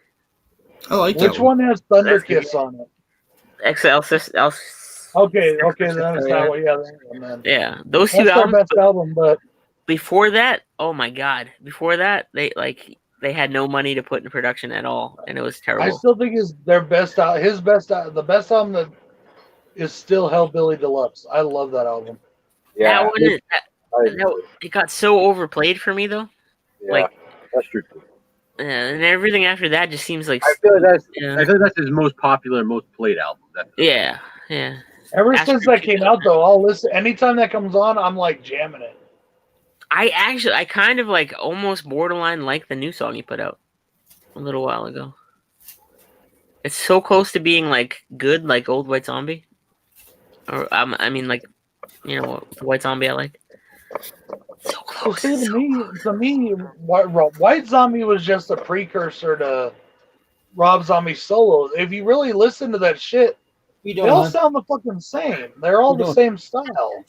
I like that which one has Thunder That's good. Kiss on it? Okay, Okay, then that's not what. Yeah, that one, then. yeah, those That's two their albums. best album, but Before that, oh my god! Before that, they had no money to put in production at all, and it was I terrible. still think the best album that is still Hellbilly Deluxe. I love that album. Yeah, It got so overplayed for me though. yeah, that's true. And everything after that just seems like I feel like yeah, that's his most popular, most played album. yeah. Ever Astro since that Creep came out, though, I'll listen. Anytime that comes on, I'm like jamming it. I kind of like almost borderline like the new song he put out a little while ago. It's so close to being like good, like old White Zombie, or I mean, like, you know, the White Zombie I like. So Well, close. see, to me, White Zombie was just a precursor to Rob Zombie solo. If you really listen to that shit, You they all sound the fucking same. They're all the same style.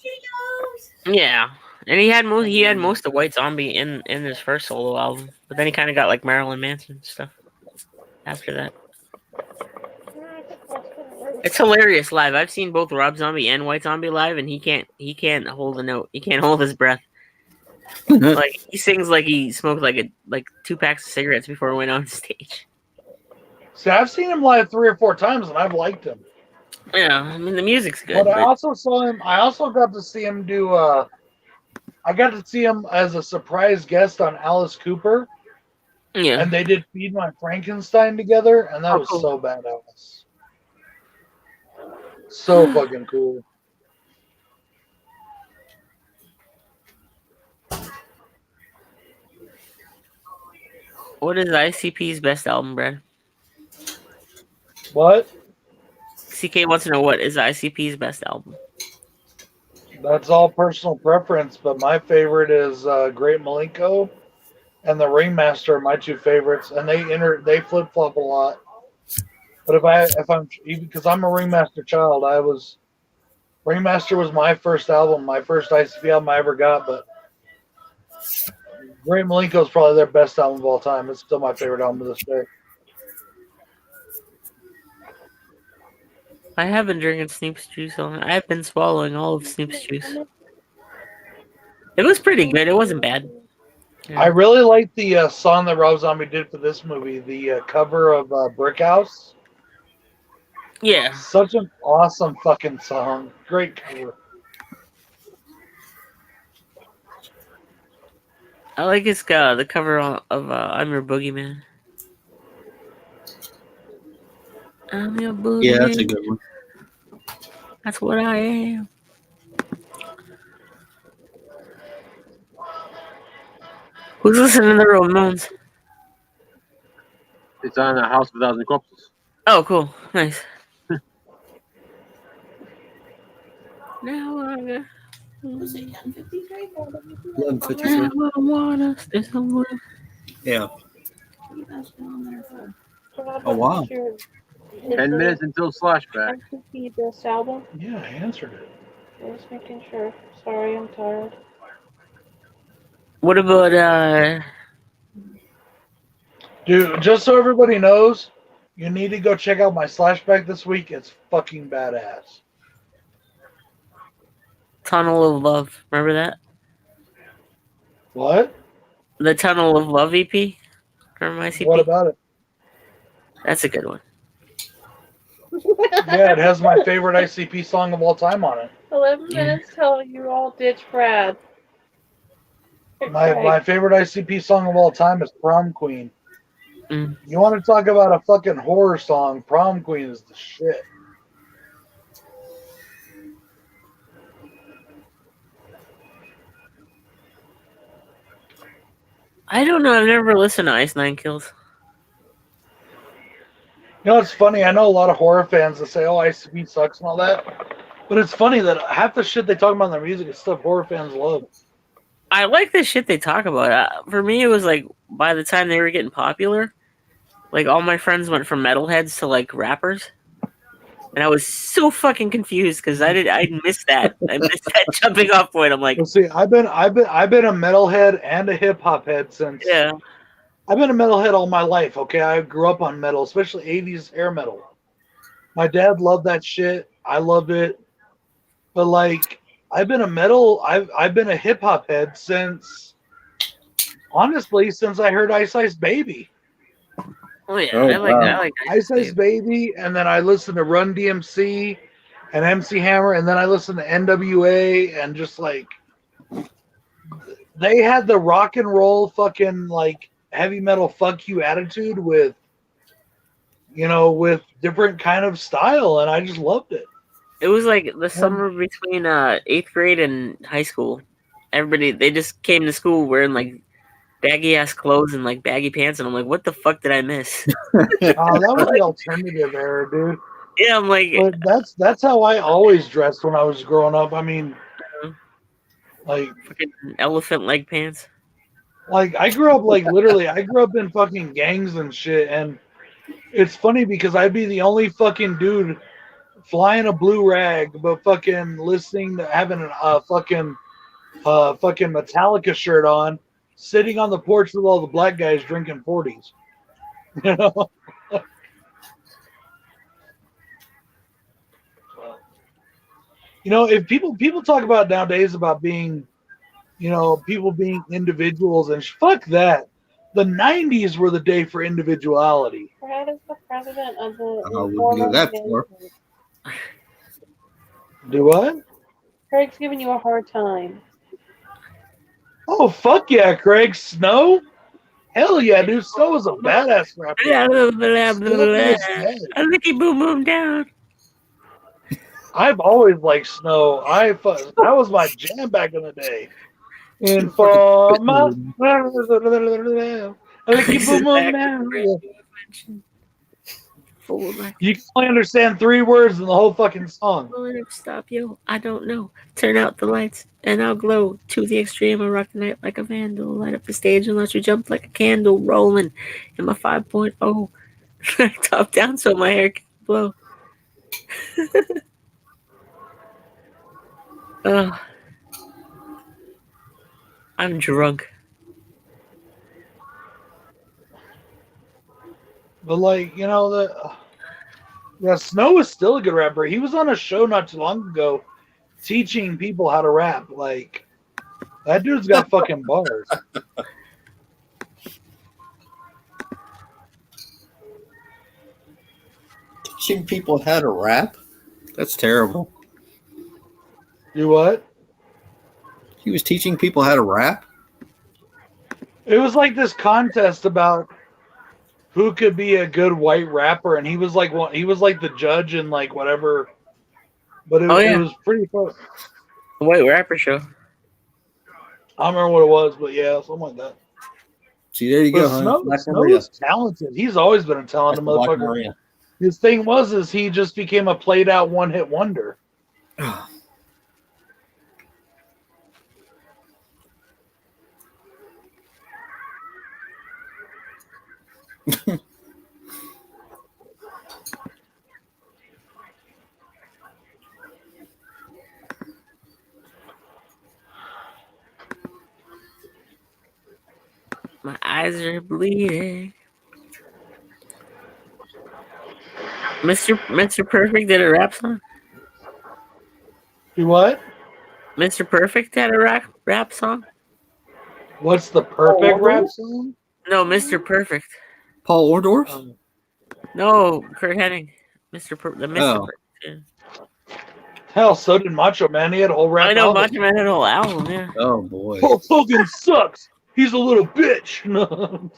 Yeah, and he had most of White Zombie in his first solo album, but then he kind of got like Marilyn Manson stuff after that. It's hilarious live. I've seen both Rob Zombie and White Zombie live, and he can't hold a note. He can't hold his breath. Like he sings like he smoked like 2 packs of cigarettes before he went on stage. See, I've seen him live 3 or 4 times, and I've liked him. Yeah, I mean the music's good. But I But also saw him. I also got to see him do. I got to see him as a surprise guest on Alice Cooper, yeah, and they did "Feed My Frankenstein" together, and that Oh, was cool. so badass. So fucking cool. what is ICP's best album, Brad? What? CK wants to know what is ICP's best album. That's all personal preference, but my favorite is Great Malenko and the Ringmaster are my 2 favorites, and they flip flop a lot. But if I'm because I'm a Ringmaster child, Ringmaster was my first album, my first ICP album I ever got. But Great Malenko is probably their best album of all time. It's still my favorite album to this day. I have been drinking Snoop's juice. I have been swallowing all of Snoop's juice. It was pretty good. It wasn't bad. Yeah. I really like the song that Rob Zombie did for this movie, the cover of Brick House. Yeah. Such an awesome fucking song. Great cover. I like his the cover of I'm Your Boogeyman. I'm your Yeah, that's a boogeyman. good one. That's what I am. Who's listening to the Ramones? It's on a House of a Thousand Corpses. Oh, cool. Nice. Now I Was it 10:53? 11:53. now I wanna stay somewhere. Yeah. You guys been on there for Oh, wow. 10 minutes until Slashback. This album. Yeah, I answered it. Just making sure. Sorry, I'm tired. What about Dude, just so everybody knows, you need to go check out my Slashback this week. It's fucking badass. Tunnel of Love? Remember that? What? The Tunnel of Love EP? From ICP? What about it? That's a good one. Yeah, it has my favorite ICP song of all time on it. 11 minutes till you all ditch Brad. My favorite ICP song of all time is Prom Queen. Mm. You want to talk about a fucking horror song? Prom Queen is the shit. I don't know. I've never listened to Ice Nine Kills. You know, it's funny. I know a lot of horror fans that say, "Oh, ICP sucks" and all that, but it's funny that half the shit they talk about in their music is stuff horror fans love. I like the shit they talk about. For me, it was like by the time they were getting popular, like all my friends went from metalheads to like rappers, and I was so fucking confused because I missed that. I missed that jumping off point. I'm like, Well, see, I've been a metalhead and a hip hop head since. yeah, I've been a metalhead all my life. Okay, I grew up on metal, especially '80s hair metal. My dad loved that shit. I loved it, but like, I've been a hip hop head since, honestly, since I heard Ice Ice Baby. oh yeah, Oh, I like wow. Ice Ice Baby, and then I listened to Run DMC and MC Hammer, and then I listened to NWA, and just like, they had the rock and roll fucking like heavy metal fuck you attitude with, you know, with different kind of style, and I just loved it. It was like the summer between 8th grade and high school. Everybody, they just came to school wearing like baggy ass clothes and like baggy pants, and I'm like, what the fuck did I miss? That was the alternative era, dude. Yeah, I'm like, But that's how I always dressed when I was growing up. I mean, like fucking elephant leg pants. Like I grew up like literally I grew up in fucking gangs and shit, and it's funny because I'd be the only fucking dude flying a blue rag but fucking listening to having a fucking Metallica shirt on, sitting on the porch with all the black guys drinking 40s. You know? You know, if people talk about nowadays about being, you know, people being individuals, and fuck that. The 90s were the day for individuality. Brad is the president of the. Wouldn't go that far. Do what? Craig's giving you a hard time. Oh, fuck yeah, Craig. Snow? Hell yeah, dude. Snow is a badass rapper. Blah, blah, blah, Snow blah, is blah. dead. A licky boom boom down. I've always liked Snow. That was my jam back in the day. Informa. You can only understand 3 words in the whole fucking song. Will it stop you? I don't know. Turn out the lights and I'll glow to the extreme. I rock the night like a vandal. Light up the stage and let you jump like a candle. Rolling in my 5.0. Top down so my hair can blow. I'm drunk. But like, you know, Snow is still a good rapper. He was on a show not too long ago teaching people how to rap. Like, that dude's got fucking bars. Teaching people how to rap? That's terrible. You what? He was teaching people how to rap? It was like this contest about who could be a good white rapper, and he was like the judge and like whatever. But it was pretty fun. The White Rapper Show. I don't remember what it was, but yeah, something like that. See, there you But go, huh? Snow is talented. He's always been a talented Black motherfucker. Maria. His thing is he just became a played out one hit wonder. My eyes are bleeding. Mr. Perfect did a rap song. You what? Mr. Perfect had a rap song. What's the perfect rap song? No, Mr. Perfect. Paul Orndorff? No, Kurt Hennig. Mr. Perfect. Yeah. Hell, so did Macho Man. He had a whole rap I know album. Macho Man had a whole album. Yeah. Oh boy. Hulk Hogan sucks. He's a little bitch. No.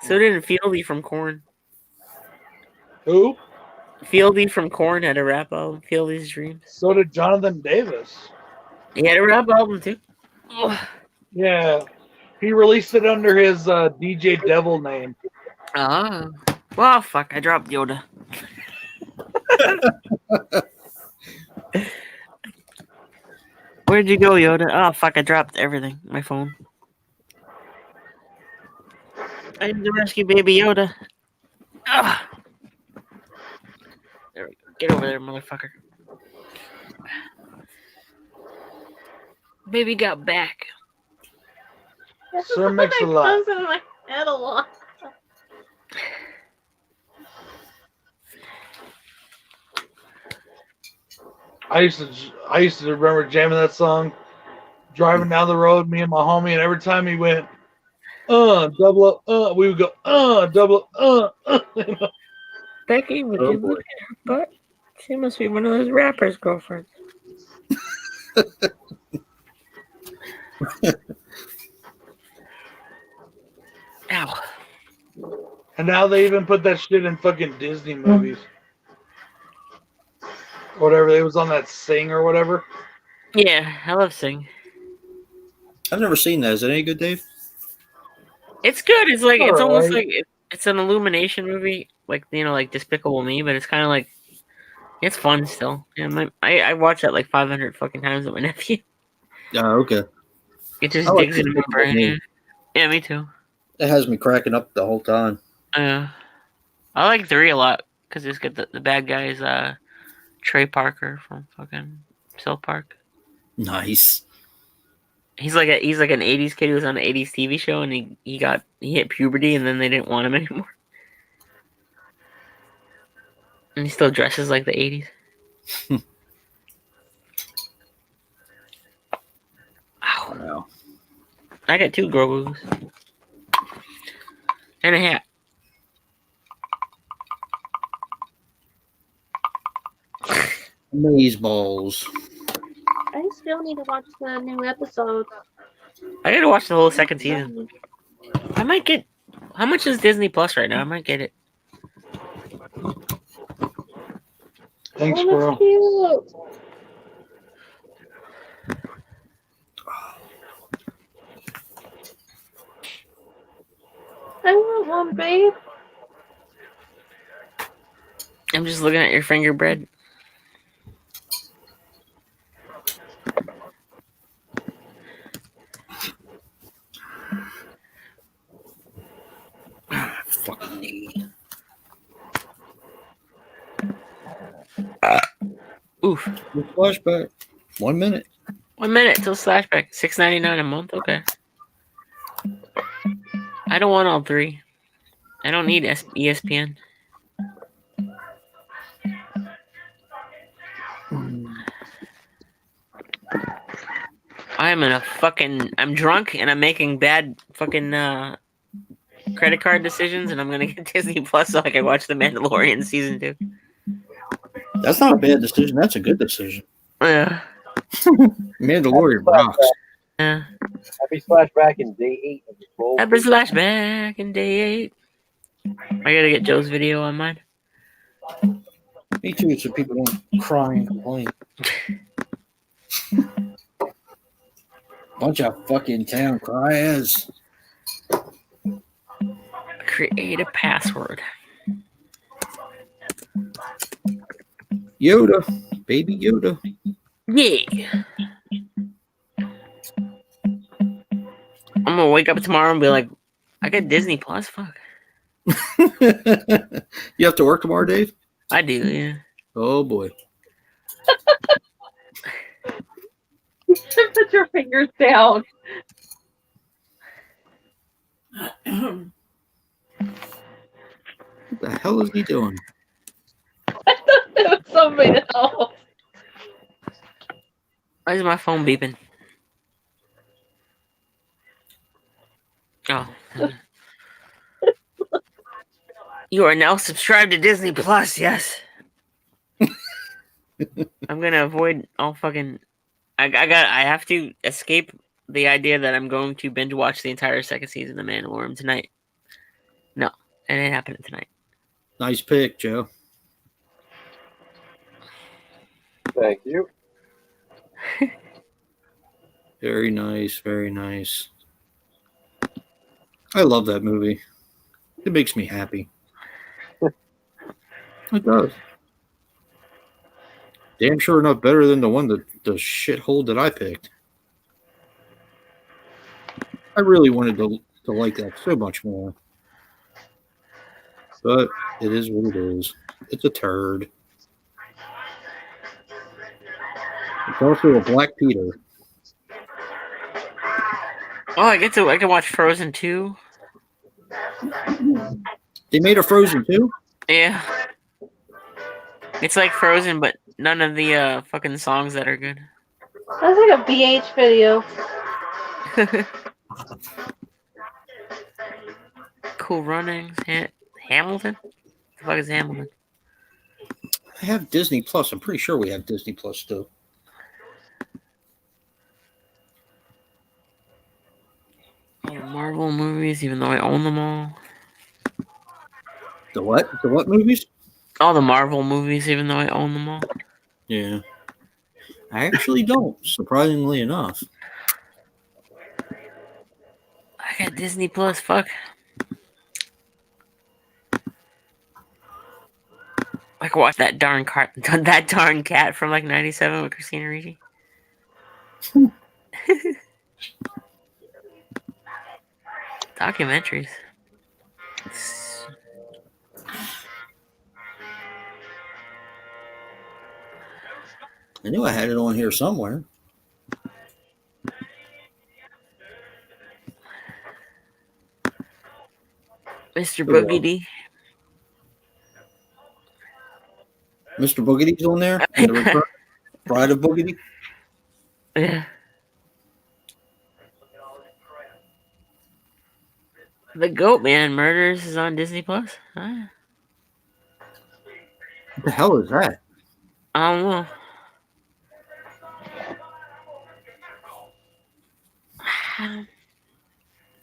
So did Fieldy from Korn. Who? Fieldy from Korn had a rap album. Fieldy's Dreams. So did Jonathan Davis. He had a rap album too. Yeah. He released it under his DJ Devil name. Ah. Well, fuck. I dropped Yoda. Where'd you go, Yoda? Oh, fuck. I dropped everything. My phone. I need to rescue Baby Yoda. Ah. There we go. Get over there, motherfucker. Baby got back. Sir Mix-a-Lot. Comes in my head a lot. I used to remember jamming that song, driving down the road, me and my homie, and every time he went, double up, we would go, double up, you know? Becky, would you look at her butt? She must be one of those rappers' girlfriends. Ow. And now they even put that shit in fucking Disney movies. Whatever, it was on that Sing or whatever. Yeah, I love Sing. I've never seen that. Is it any good, Dave? It's good. It's like it's All almost right. like it's an Illumination movie, like like Despicable Me, but it's kind of like it's fun still. Yeah, I watched that like 500 fucking times with my nephew. Okay. It just I like digs into my Despicable brain. Me. Yeah. Yeah, me too. It has me cracking up the whole time. I like 3 a lot because it's got the bad guys. Trey Parker from fucking South Park. Nice. He's like an 80s kid who was on an 80s TV show, and he hit puberty, and then they didn't want him anymore. And he still dresses like the 80s. Ow. Wow. I got 2 Grogu's. And a hat. Maze balls. I still need to watch the new episode. I gotta watch the whole second season. I might get... How much is Disney Plus right now? I might get it. Thanks, Oh, bro. that's cute. I want one, babe. I'm just looking at your finger bread. Fucking knee. Oof. Flashback. 1 minute. 1 minute till Slashback. $6.99 a month? Okay. I don't want all 3. I don't need ESPN. I'm drunk and I'm making bad fucking credit card decisions, and I'm gonna get Disney Plus so I can watch The Mandalorian season 2. That's not a bad decision. That's a good decision. Yeah. Mandalorian rocks. Yeah. Happy flashback in day 8 of the full. Happy flashback in day 8. I gotta get Joe's video on mine. Me too, so people don't cry and complain. Bunch of fucking town criers. Create a password. Yoda. Baby Yoda. Yeah. I'm gonna wake up tomorrow and be like, I got Disney Plus. Fuck. You have to work tomorrow, Dave? I do, yeah. Oh boy. Put your fingers down. What the hell is he doing? It was somebody else. Why is my phone beeping? Oh. You are now subscribed to Disney Plus, yes. I'm gonna avoid all fucking. I have to escape the idea that I'm going to binge watch the entire second season of Mandalorian tonight. No, it ain't happening tonight. Nice pick, Joe. Thank you. Very nice, very nice. I love that movie. It makes me happy. It does. Damn sure enough better than the shithole that I picked. I really wanted to like that so much more. But it is what it is. It's a turd. It's also a Black Peter. Oh, I can watch Frozen 2. They made a Frozen too? Yeah. It's like Frozen, but none of the fucking songs that are good. That's like a BH video. Cool Runnings. Hamilton? What the fuck is Hamilton? I have Disney Plus. I'm pretty sure we have Disney Plus still. All the Marvel movies, even though I own them all. The what? The what movies? All the Marvel movies, even though I own them all. Yeah. I actually don't, surprisingly enough. I got Disney Plus, fuck. I could watch that darn cat from like 97 with Christina Ricci. Documentaries. I knew I had it on here somewhere. Mr. Boogedy. Mr. Boogedy's on there? And the Return- Bride of Boogedy? Yeah. The Goat Man Murders is on Disney Plus. Huh? What the hell is that? I don't know.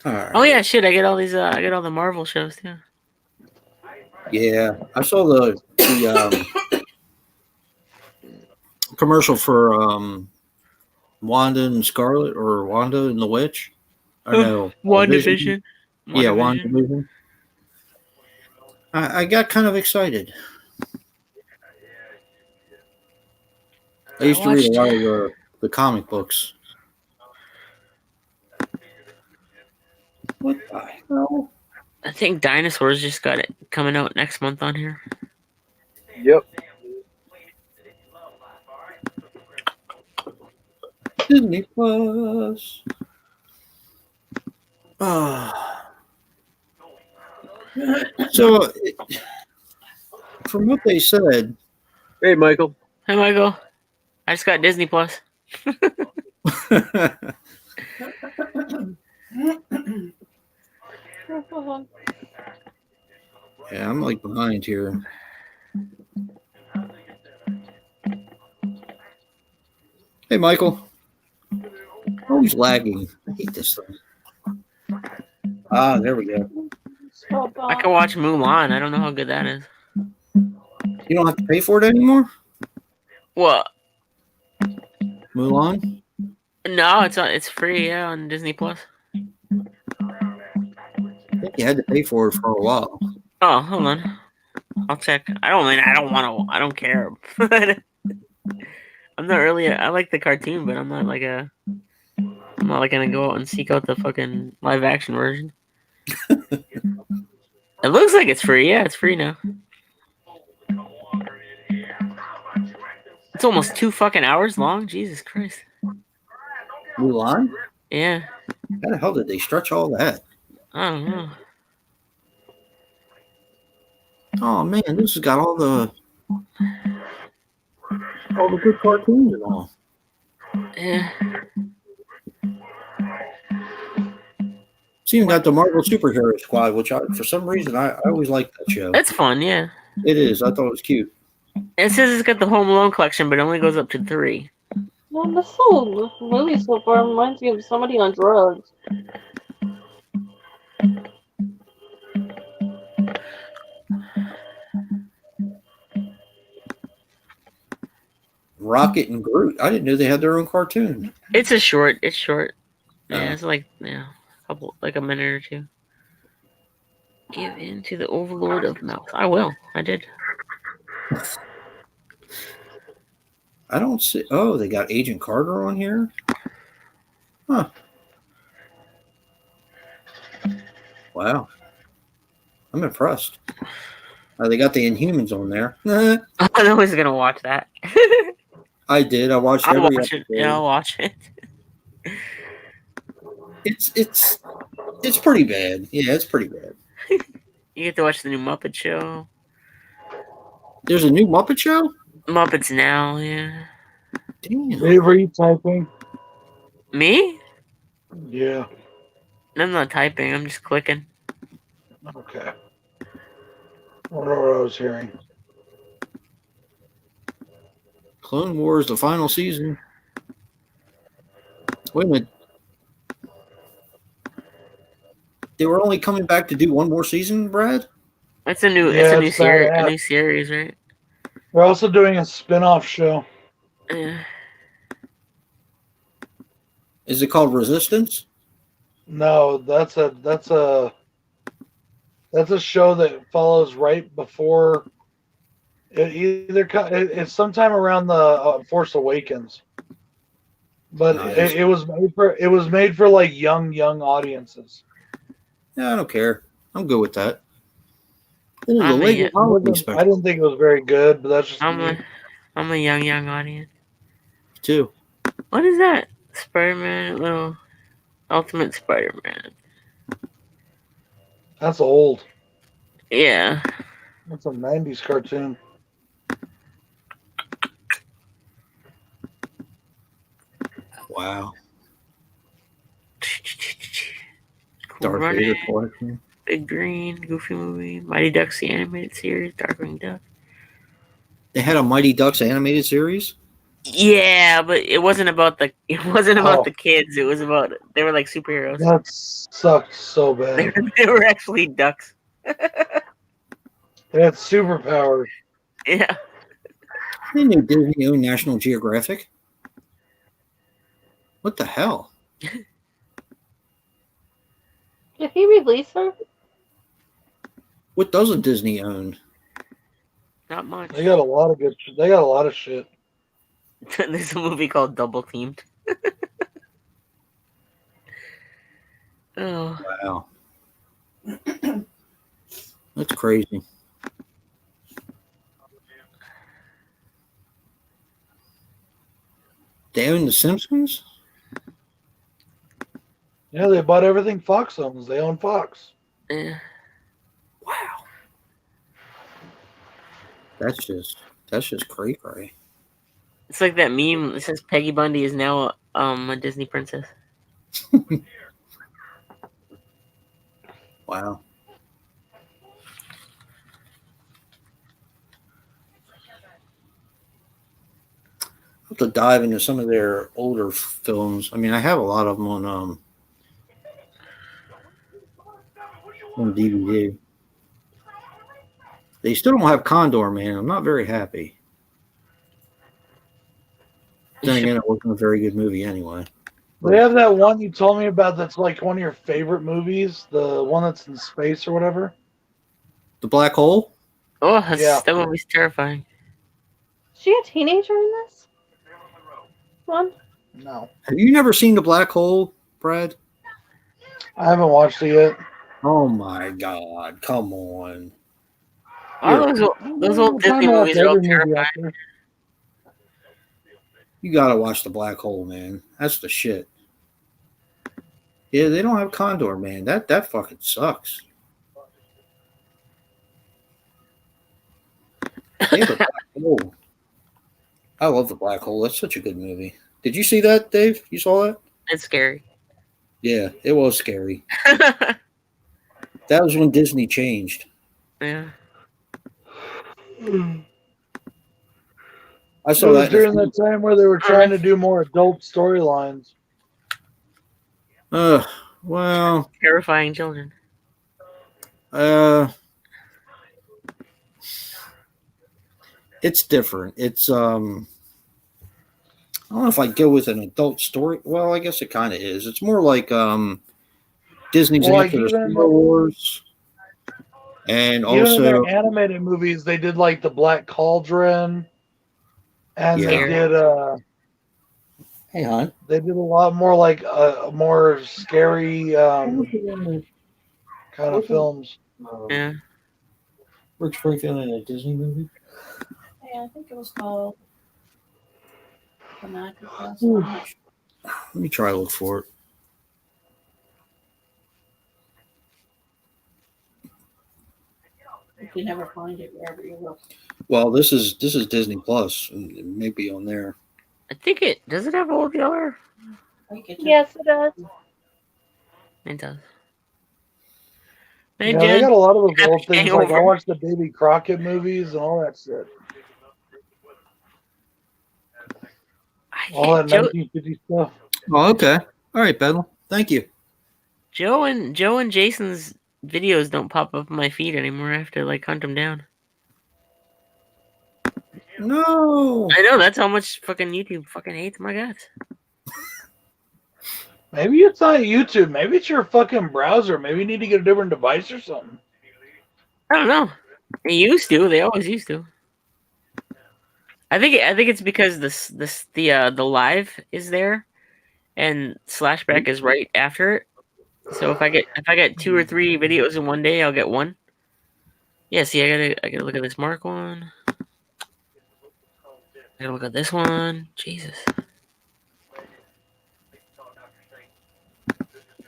All right. Oh yeah, shit! I get all these. I get all the Marvel shows too. Yeah, I saw the commercial for Wanda and Scarlet, or Wanda and the Witch. I know. WandaVision. Yeah, WandaVision. I got kind of excited. I used to read a lot of the comic books. What the hell? I think Dinosaurs just got it coming out next month on here. Yep. Disney Plus. So, from what they said, Hey, Michael. Hey, Michael. I just got Disney Plus. Yeah, I'm like behind here. Hey, Michael. Always lagging. I hate this thing. Ah, there we go. I can watch Mulan. I don't know how good that is. You don't have to pay for it anymore? What? Mulan? No, it's free, yeah, on Disney Plus. I think you had to pay for it for a while. Oh, hold on. I'll check. I don't care. I'm not really I like the cartoon, but I'm not like gonna go out and seek out the fucking live action version. It looks like it's free. Yeah, it's free now. It's almost 2 fucking hours long. Jesus Christ. Mulan? Yeah. How the hell did they stretch all that? I don't know. Oh man, this has got all the good cartoons and all. Yeah. It's even got the Marvel Superhero Squad, which for some reason I always liked that show. It's fun, yeah. It is. I thought it was cute. It says it's got the Home Alone collection, but it only goes up to 3. Well, this whole movie so far reminds me of somebody on drugs. Rocket and Groot. I didn't know they had their own cartoon. It's short. Yeah, Oh. it's like a minute or 2. Give in to the overlord of mouth. I will. I did. I don't see. Oh, they got Agent Carter on here. Huh. Wow. I'm impressed. They got the Inhumans on there. I'm always gonna watch that. I did. I watched I'll every watch it. episode. Yeah, I'll watch it. It's pretty bad. Yeah, it's pretty bad. You get to watch the new Muppet Show. There's a new Muppet Show? Muppets Now, yeah. Damn. Dave, are you typing? Me? Yeah. I'm not typing. I'm just clicking. Okay. I don't know what I was hearing. Clone Wars, the final season. Wait a minute. They were only coming back to do one more season, Brad? It's a new Yeah, it's series. badass. A new series, right? We're also doing a spin-off show. Yeah. Is it called Resistance? No, that's a show that follows right before it it's sometime around the Force Awakens. But Nice. it was made for like young audiences. Yeah, I don't care. I'm good with that. Ooh, the I'm a- Lego holiday I special didn't think it was very good, but that's just I'm me. a young audience. too. What is that? Spider-Man, little Ultimate Spider-Man. That's old. Yeah. That's a 90s cartoon. Wow. Cool Darth Running, Vader collection. Big Green, Goofy Movie, Mighty Ducks the Animated Series, Darkwing Duck. They had a Mighty Ducks animated series? Yeah, but it wasn't about the Oh. kids. It was about they were like superheroes. That sucked so They bad. they were actually ducks. They had superpowers. Yeah. I didn't know Disney owned National Geographic. What the hell? Did he release her? What doesn't Disney own? Not much. They got a lot of good. They got a lot of shit. There's a movie called Double Teamed. Oh, Wow. That's crazy. They own The Simpsons? Yeah, they bought everything Fox owns. They own Fox. yeah. Wow. That's just cray-cray. It's like that meme that says Peggy Bundy is now a Disney princess. Wow. I'll have to dive into some of their older films. I mean, I have a lot of them on DVD. They still don't have Condor, man. I'm not very happy. Then again, it wasn't a very good movie anyway. They have that one you told me about that's like one of your favorite movies, the one that's in space or whatever. The Black Hole? Oh, Yeah. that movie's terrifying. Is she a teenager in this one? No, Have you never seen The Black Hole, Brad? I haven't watched it yet. Oh my God! Come on. All those old Disney movies are all terrifying. You gotta watch The Black Hole, man. That's the shit. Yeah, they don't have Condor, man. That fucking sucks. They have The Black Hole. I love The Black Hole. That's such a good movie. Did you see that, Dave? You saw that? It's scary. Yeah, it was scary. That was when Disney changed. Yeah. I It saw was that during that time where they were trying to do more adult storylines. Well, Terrifying children. it's different. It's I don't know if I'd go with an adult story. Well, I guess it kind of is. It's more like Disney's Well, like answer to even- Star Wars, and Even in also their animated movies, they did like the Black Cauldron, and Yeah. they did hey, hon, they did a lot more like more scary kind of films. Yeah. Rick Springfield in a Disney movie. Yeah, I think it was called The Magic Glass. Ooh. Let me try to look for it. If you never find it wherever you look. Well, this is Disney Plus. It may be on there. I think it does. It have Old Yeller? I think it Yes, it does. It does. Yeah, Hey, they Jen. got a lot of those old Happy things. Like I Hangover. watched the Davy Crockett movies and all that shit. All that Joe, 1950 stuff. Oh, okay. All right, Bedlam. Thank you. Joe and Jason's videos don't pop up on my feed anymore. I have to like hunt them down. No. I know, that's how much fucking YouTube fucking hates my guts. Maybe it's not YouTube. Maybe it's your fucking browser. Maybe you need to get a different device or something. I don't know. They used to. They always used to. I think it's because the live is there, and Slashback is right after it. So if I get 2 or 3 videos in one day, I'll get one. Yeah. See, I gotta look at this Mark one. I gotta look at this one. Jesus.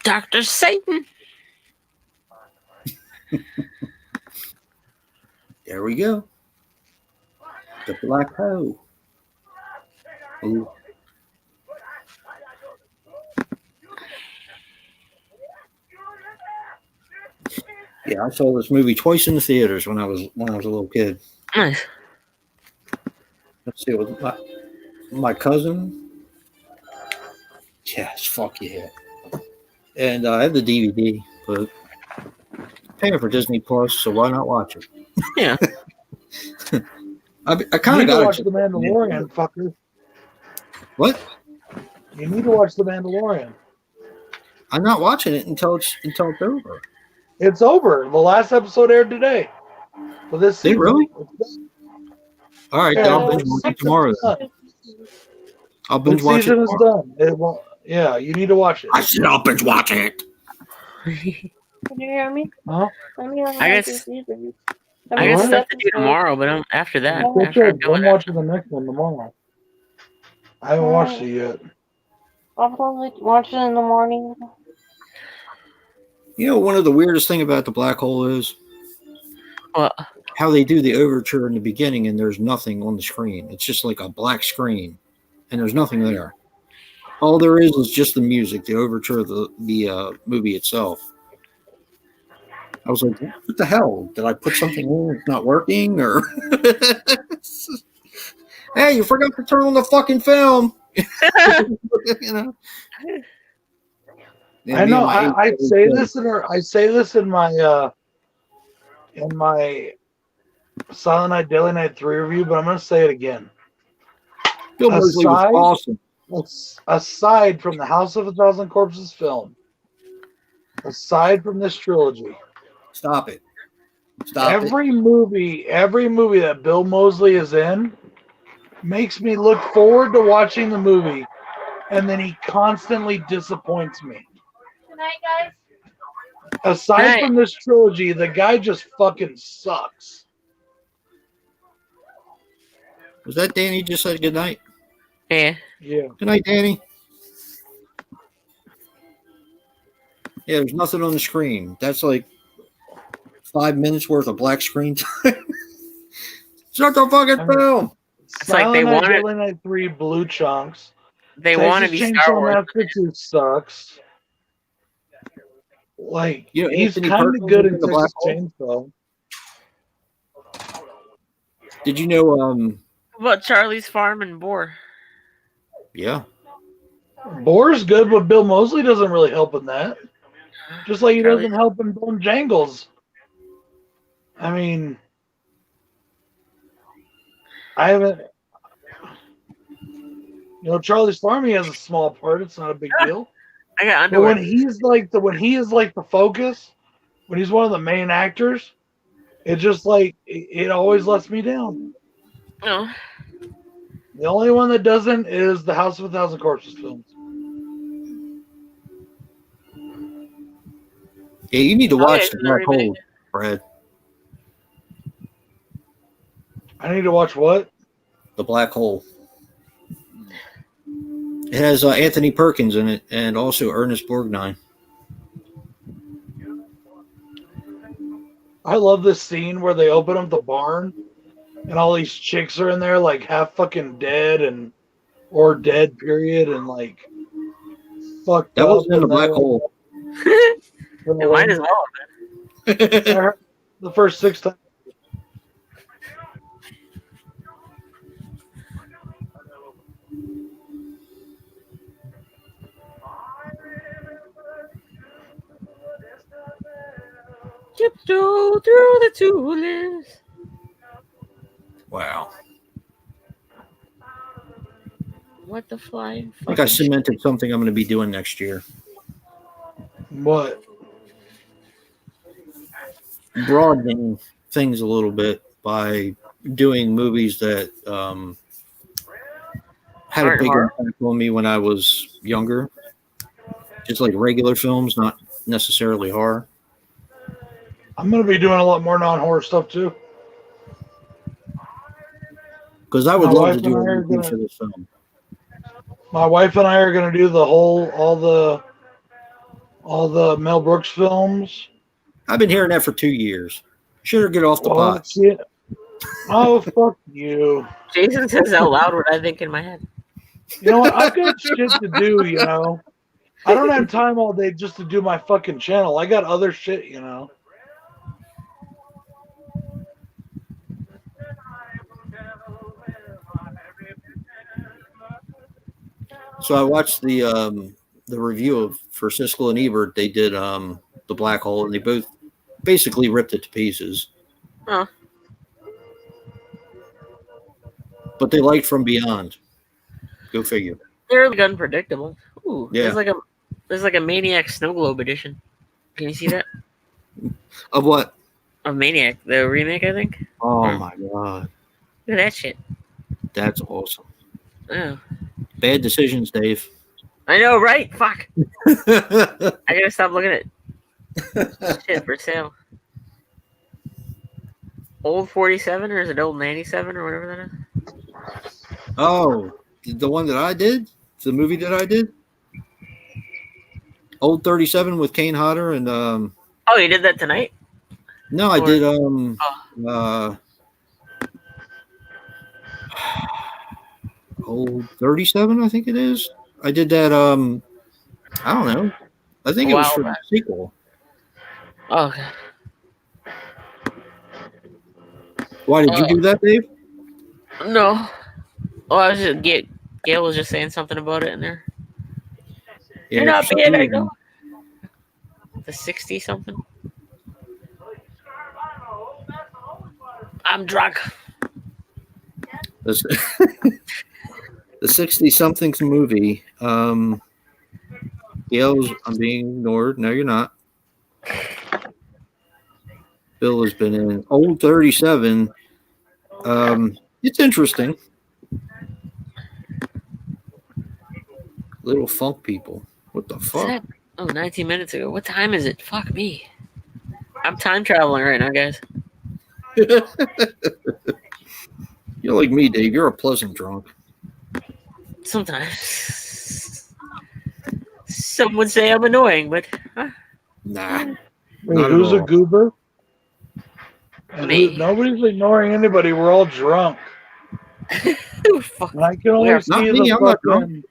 Dr. Satan. There we go. The Black Hole. Ooh. Yeah, I saw this movie twice in the theaters when I was a little kid. Nice. Let's see, with my cousin. Yes, fuck yeah. And I have the DVD, but paying for Disney Plus, so why not watch it? Yeah. I You kind need of to got watch The Mandalorian, fucker. What? You need to watch The Mandalorian. I'm not watching it until it's over. It's over. The last episode aired today. For this They season. really? All right, then Yeah, I'll binge watch it tomorrow. Then. I'll binge This watch it. season is Tomorrow. done. It won't. Yeah, you need to watch it. I said I'll binge watch it. Can you hear me? Huh? Let me I got this season. I got What? stuff to do tomorrow, but after that. Okay, After I'm done I'm with that. watching the next one tomorrow. I haven't watched it yet. I'll probably watch it in the morning. You know, one of the weirdest thing about the Black Hole is Well, how they do the overture in the beginning, and there's nothing on the screen. It's just like a black screen, and there's nothing there. All there is just the music, the overture of the movie itself. I was like, what the hell? Did I put something in it's not working? Or hey, you forgot to turn on the fucking film. You know. I know. I say this in my Silent Night Daily Night 3 review, but I'm going to say it again. Bill Moseley was awesome. Aside from the House of a Thousand Corpses film, aside from this trilogy, Stop it. every movie that Bill Moseley is in makes me look forward to watching the movie, and then he constantly disappoints me. Good night, guys. Aside from this trilogy, the guy just fucking sucks. Was that Danny just said good night? Yeah. Yeah. Good night, Danny. Yeah, there's nothing on the screen. That's like 5 minutes worth of black screen time. Shut the fucking film. It's like they Silent Night wanted- Daily Night 3 Blue Chunks. They want to be Texas Star Chainsaw Wars. Massacre 2 sucks. Like, You know, he's Anthony kind of Perkins good in in The Black Texas Hole? Chainsaw. Did you know? What about Charlie's Farm and Boar? Yeah. Boar's good, but Bill Moseley doesn't really help in that. Just like he Charlie- doesn't help in Bone Jangles. I mean, I haven't. You know, Charlie's Farm, he has a small part. It's not a big deal. I got But underwear. when he is like the focus, when he's one of the main actors, it just like it always lets me down. No. The only one that doesn't is the House of a Thousand Corpses films. Yeah, you need to Oh, watch yeah, The it's Black already Hole, Brad. I need to watch what? The Black Hole. It has Anthony Perkins in it and also Ernest Borgnine. I love this scene where they open up the barn and all these chicks are in there like half fucking dead or dead period and like fucked That up. wasn't in The and Black they're, Hole. It might as well. I heard the first 6 times. Tiptoe through the tulips. Wow. What the fly? I think I cemented something I'm going to be doing next year. What? Broadening things a little bit by doing movies that had a Aren't big horror. impact on me when I was younger. Just like regular films, not necessarily horror. I'm gonna be doing a lot more non-horror stuff too. Because I would My love wife to do and I are anything gonna- for this film. My wife and I are gonna do all the Mel Brooks films. I've been hearing that for 2 years. Should have get off the Oh pot. shit! Oh fuck you! Jason says out loud what I think in my head. You know what? I've got shit to do. You know, I don't have time all day just to do my fucking channel. I got other shit. You know. So I watched the review of for Siskel and Ebert. They did The Black Hole, and they both basically ripped it to pieces. Oh. But they liked From Beyond. Go figure. They're like unpredictable. Ooh, Yeah. there's like a Maniac Snow Globe edition. Can you see that? Of what? Of Maniac, the remake, I think. Oh my god, Look at that shit. that's awesome. Oh. Bad decisions, Dave. I know, right? Fuck. I gotta stop looking at shit for sale. Old 47 or is it old 97 or whatever that is? Oh, the one that I did? The movie that I did? Old 37 with Kane Hodder and Oh, you did that tonight? no, I Or- did old 37, I think it is. I did that I don't know. I think it was Wow, for the man. sequel. Oh, God. Why did you do that, Dave? No. Oh, I was just Gail was just saying something about it in there. You're not for some being reason, ignored. The 60 something. I'm drunk. The 60-somethings movie. Gail's, I'm being ignored. No, you're not. Bill has been in Old 37. It's interesting. Little funk people. What the fuck? That? Oh, 19 minutes ago. What time is it? Fuck me. I'm time traveling right now, guys. You're like me, Dave. You're a pleasant drunk. Sometimes. Some would say I'm annoying, but Nah. Wait, Not at who's a all. goober? And Me. nobody's ignoring anybody. We're all drunk. fuck. And I can only Not see me, the I'm not drunk. fucking.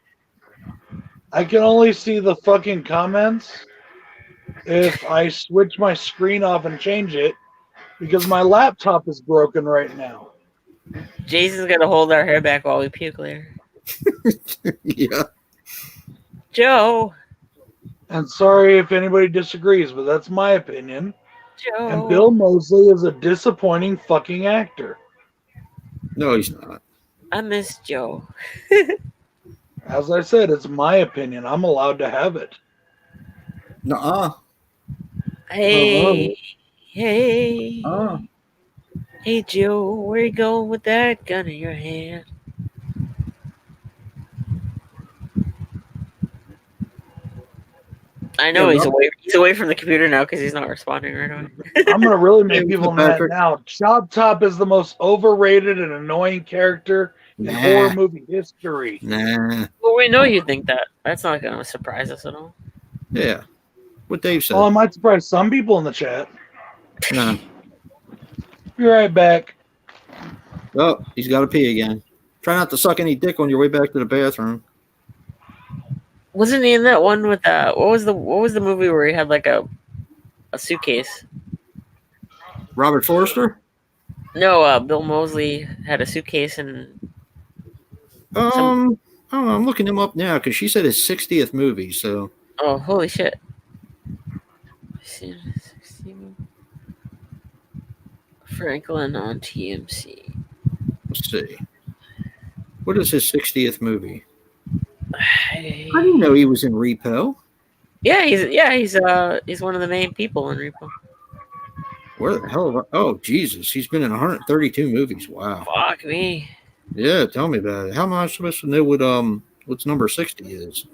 I can only see the fucking comments if I switch my screen off and change it because my laptop is broken right now. Jason's gonna hold our hair back while we puke later. Yeah. Joe. And sorry if anybody disagrees, but that's my opinion. Joe. And Bill Moseley is a disappointing fucking actor. No, he's not. I miss Joe. As I said, it's my opinion. I'm allowed to have it. Nuh-uh. Hey. Hey. Uh. Hey, Joe. Where you going with that gun in your hand? I know Yeah, he's away from the computer now because he's not responding right away. I'm gonna really make Hey, people Mr. mad Patrick. now. Chop Top is the most overrated and annoying character in Nah. horror movie history. Nah. Well, we know you think that. That's not going to surprise us at all. Yeah. What Dave said. Well, I might surprise some people in the chat. Nah. Be right back. Oh, he's got to pee again. Try not to suck any dick on your way back to the bathroom. Wasn't he in that one with what was the movie where he had like a suitcase? Robert Forster? No, Bill Moseley had a suitcase and I don't know. I'm looking him up now because she said his 60th movie. So oh holy shit! Franklin on TMC. let's see. What is his 60th movie? Hey. I didn't know he was in Repo. Yeah, he's one of the main people in Repo. Where the hell? Oh, Jesus. He's been in 132 movies. Wow. Fuck me. Yeah, tell me about it. How am I supposed to know what's number 60 is?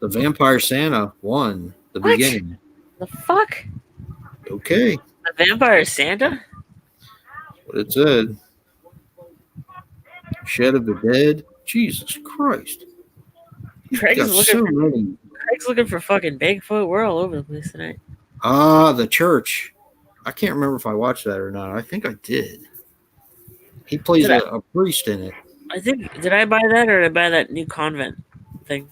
The Vampire Santa won the What? beginning. The fuck? Okay. The Vampire Santa? What it said. Shed of the Dead. Jesus Christ. He's Craig's got looking so for- many. Craig's looking for fucking Bigfoot. We're all over the place tonight. Ah, The Church. I can't remember if I watched that or not. I think I did. He plays Did a priest in it. I think did I buy that or did I buy that new convent thing?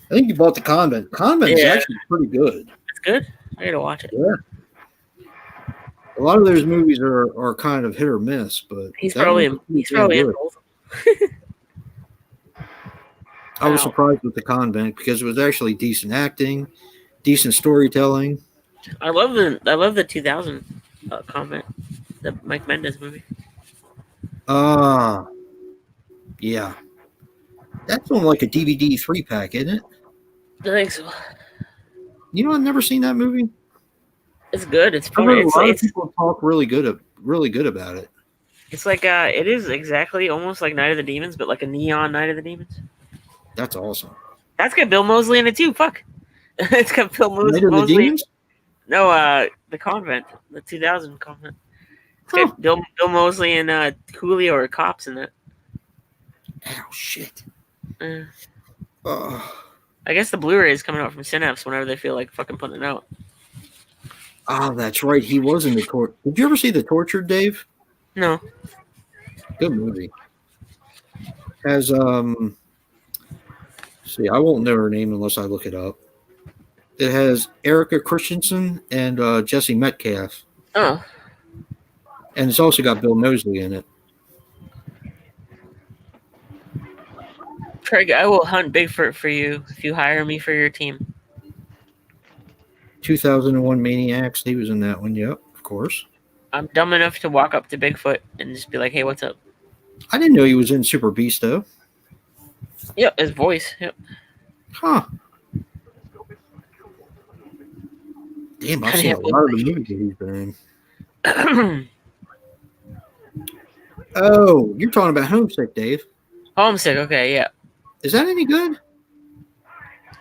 I think you bought the Convent. Convent is Yeah. actually pretty good. It's good. I gotta watch it. Yeah. A lot of those movies are kind of hit or miss, but He's that probably one's he's pretty probably in good. both. I was Wow. surprised with the Convent because it was actually decent acting, decent storytelling. I love the 2000 convent, the Mike Mendez movie. Yeah. That's on like a DVD 3-pack, isn't it? I think so. You know, I've never seen that movie. It's good. It's I've funny. heard a lot of It's people talk really good about it. like it is exactly almost like Night of the Demons, but like a neon Night of the Demons. That's awesome. That's got Bill Moseley in it too. Fuck. It's got Bill Night of the Moseley. Demons? No, the convent, the 2000 convent. It's got Bill Moseley and Julio are cops in it. Oh, shit. Uh, Oh. I guess the Blu-ray is coming out from Synapse whenever they feel like fucking putting it out. Oh, that's right. He was in the court. Did you ever see The Tortured, Dave? No. Good movie. Has see, I won't know her name unless I look it up. It has Erica Christensen and Jesse Metcalf, Oh, and it's also got Bill Moseley in it. Craig, I will hunt Bigfoot for you if you hire me for your team. 2001 Maniacs. He was in that one. Yep, of course. I'm dumb enough to walk up to Bigfoot and just be like, "Hey, what's up?" I didn't know he was in Super Beast though. Yep, his voice. Yep. Huh. Damn, I've seen a lot of the movies that he's been in. Oh, you're talking about Homesick, Dave. Homesick. Okay, yeah. Is that any good?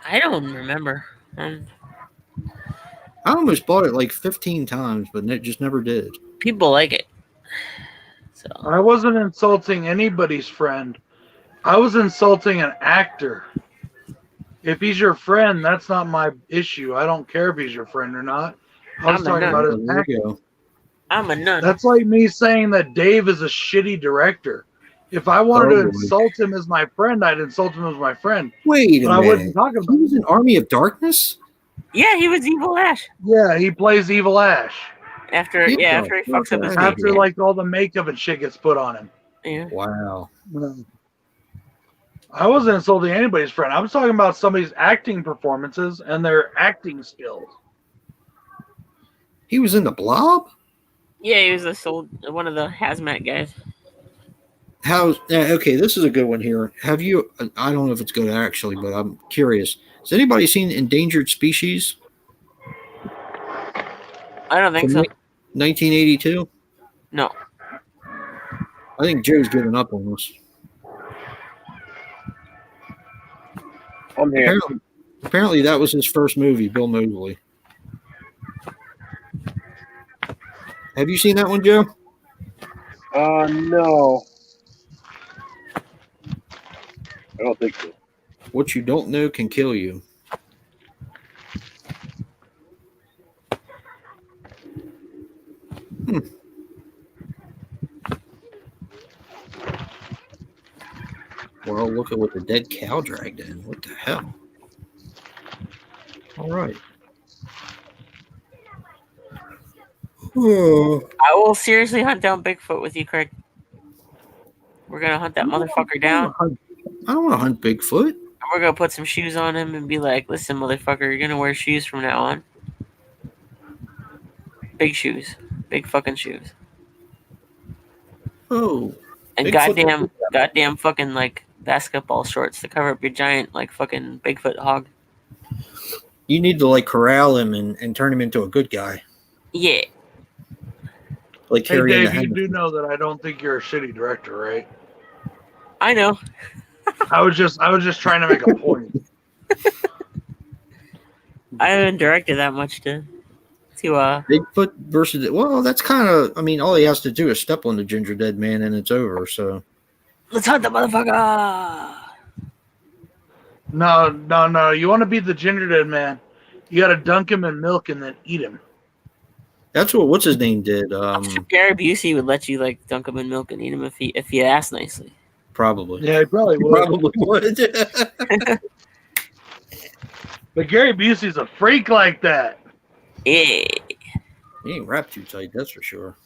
I don't remember. I almost bought it like 15 times, but it just never did. People like it. So I wasn't insulting anybody's friend. I was insulting an actor. If he's your friend, that's not my issue. I don't care if he's your friend or not. I was I'm a talking about his There acting. you go. I'm a nun. That's like me saying that Dave is a shitty director. If I wanted to Oh, boy. insult him as my friend, I'd insult him as my friend. Wait a But I minute. wasn't talking He about was in Army of Darkness? Yeah, he was Evil Ash. Yeah, he plays Evil Ash. After Get after he the fucks up fuck his outta name. After like all the makeup and shit gets put on him. Yeah. Wow. I wasn't insulting anybody's friend. I was talking about somebody's acting performances and their acting skills. He was in The Blob? Yeah, he was one of the hazmat guys. Okay, this is a good one here. Have you, I don't know if it's good actually, but I'm curious. Has anybody seen Endangered Species? I don't think so. 1982? No. I think Joe's given up on this. I'm here. Apparently that was his first movie, Bill Moseley. Have you seen that one, Joe? No. I don't think so. What you don't know can kill you. Well, look at what the dead cow dragged in. What the hell? All right. Oh, I will seriously hunt down Bigfoot with you, Craig. We're gonna hunt that motherfucker down. I don't want to hunt Bigfoot. And we're gonna put some shoes on him and be like, "Listen, motherfucker, you're gonna wear shoes from now on. Big shoes, big fucking shoes, Oh, and Bigfoot- goddamn fucking like basketball shorts to cover up your giant like fucking Bigfoot hog." you need to like corral him and turn him into a good guy, Yeah, like Hey Harry and the Dave, you Hendersons. do know that I don't think you're a shitty director, right? I know. I was just trying to make a point. I haven't directed that much to Bigfoot versus that's kind of. I mean, all he has to do is step on the ginger dead man and it's over. So let's hunt the motherfucker. No. You want to beat the ginger dead man? You got to dunk him in milk and then eat him. that's what's his name did. I'm sure Gary Busey would let you like dunk him in milk and eat him if you asked nicely. Probably. Yeah, he probably He would. probably would. But Gary Busey's a freak like that. Yeah. He ain't wrapped too tight, that's for sure.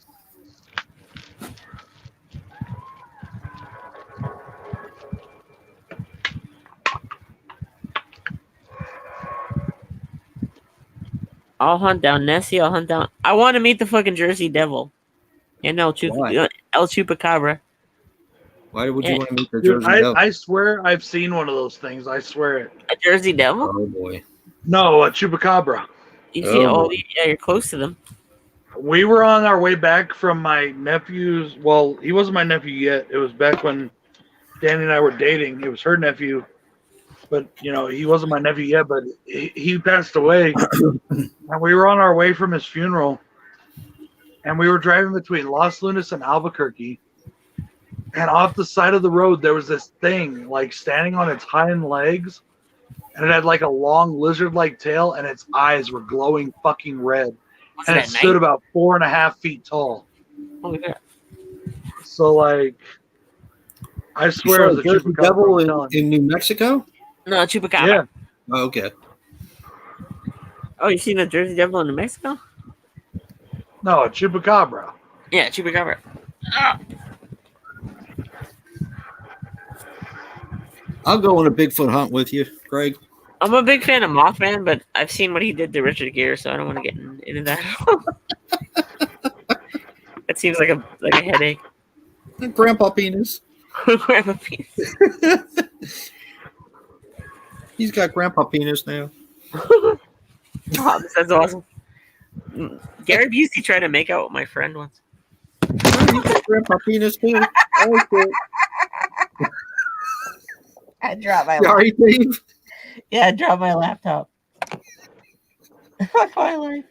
I'll hunt down Nessie. I'll hunt down. I want to meet the fucking Jersey Devil. And El Why? Chupacabra. Why would you Yeah. want to meet the Dude, Jersey Devil? I swear I've seen one of those things. I swear it. A Jersey Devil? Oh boy. No, a chupacabra. You see? Oh. Oh, yeah, you're close to them. We were on our way back from my nephew's. Well, he wasn't my nephew yet. It was back when Danny and I were dating. It was her nephew, but he wasn't my nephew yet. But he passed away, and we were on our way from his funeral, and we were driving between Los Lunas and Albuquerque. And off the side of the road, there was this thing like standing on its hind legs, and it had like a long lizard-like tail, and its eyes were glowing fucking red. Was And it it at stood night? about 4.5 feet tall. Oh, yeah. So, like, I You swear saw it was the a Jersey chupacabra. Devil I'm telling you. in New Mexico? No, Chupacabra. Yeah, Oh, okay. Oh, you seen the Jersey Devil in New Mexico? No, a chupacabra. Yeah, Chupacabra. Ah. I'll go on a Bigfoot hunt with you, Greg. I'm a big fan of Mothman, but I've seen what he did to Richard Gere, so I don't want to get into that. That seems like a headache. Grandpa Penis. Grandpa Penis. He's got Grandpa Penis now. Oh, that's awesome. Gary Busey tried to make out with my friend once. Oh, he's got Grandpa Penis too. Oh, shit. I dropped my Sorry, Dave. Yeah, I dropped my laptop. Fuck my life.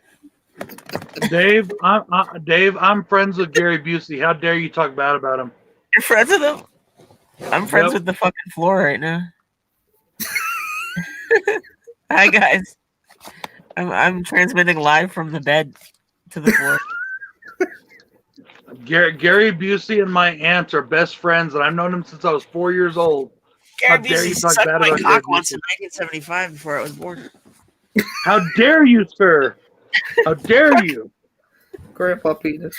Dave, I'm friends with Gary Busey. How dare you talk bad about him? You're friends with him? I'm friends Yep. with the fucking floor right now. Hi guys. I'm transmitting live from the bed to the floor. Gary Busey and my aunt are best friends, and I've known him since I was 4 years old. How Gary dare you Busey talk sucked bad my about cock Gary once Busey? in 1975 before I was born. How dare you, sir? How dare you? Grandpa Penis.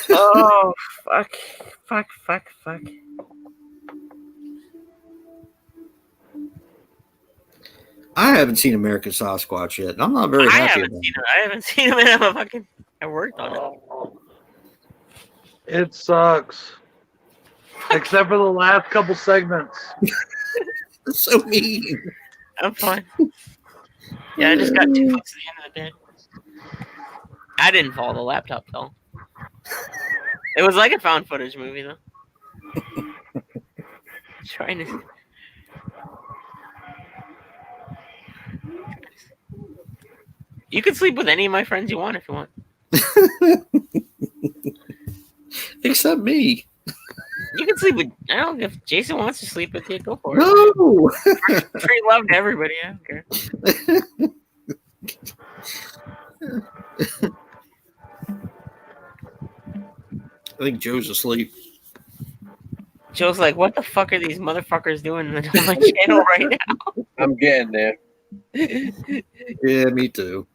Oh, fuck. I haven't seen American Sasquatch yet, and I'm not very happy about it. I haven't seen him in a fucking. I worked on it. It sucks. Except for the last couple segments. It's so mean. I'm fine. Yeah, I just got too close to the end of the bed. I didn't fall. The laptop fell. It was like a found footage movie, though. Trying to. You can sleep with any of my friends you want if you want. Except me. You can sleep with. I don't. If Jason wants to sleep with you, go for it. No. Free love to everybody. I don't care. I think Joe's asleep. Joe's like, what the fuck are these motherfuckers doing on my channel right now? I'm getting there. Yeah, me too.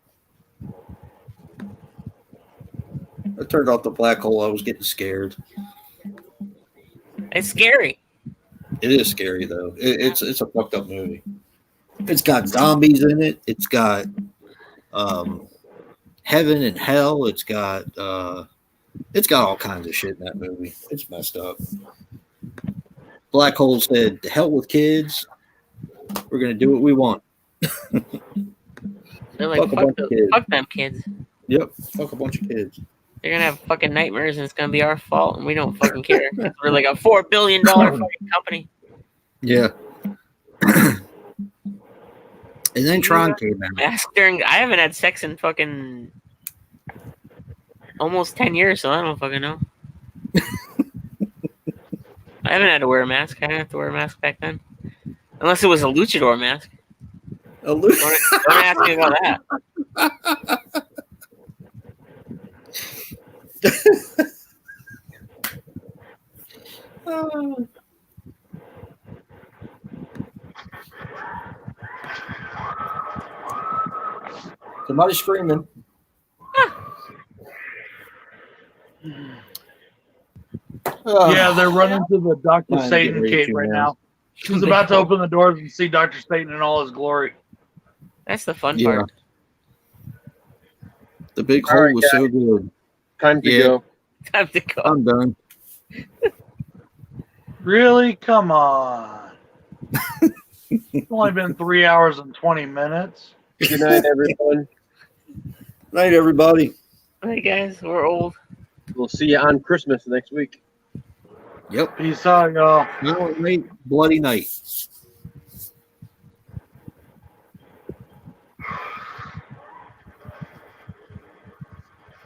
I turned off the black hole. I was getting scared. It's scary. It is scary though. It's a fucked up movie. It's got zombies in it. It's got heaven and hell. It's got all kinds of shit in that movie. It's messed up. Black Hole said, "To hell with kids. We're gonna do what we want." They're like, Fuck a bunch of kids. fuck them kids. Yep. Fuck a bunch of kids. They're gonna have fucking nightmares and it's gonna be our fault and we don't fucking care. We're like a $4 billion fucking company. Yeah. And then Tron came out. I haven't had sex in fucking almost 10 years, so I don't fucking know. I haven't had to wear a mask. I didn't have to wear a mask back then. Unless it was a luchador mask. Don't ask me about that. Somebody's screaming. Yeah, they're running to the Dr. Trying to Satan get cave Rachel right now. now. She's about to open the doors and see Dr. Satan in all his glory. That's the fun Yeah. part. The big All hole right, was so good. Time to Yeah. go. Time to go. I'm done. Really? Come on. It's only been 3 hours and 20 minutes. Good night, everyone. Night, everybody. Hey guys, we're old. We'll see you on Christmas next week. Yep. Peace out, y'all. Bloody night.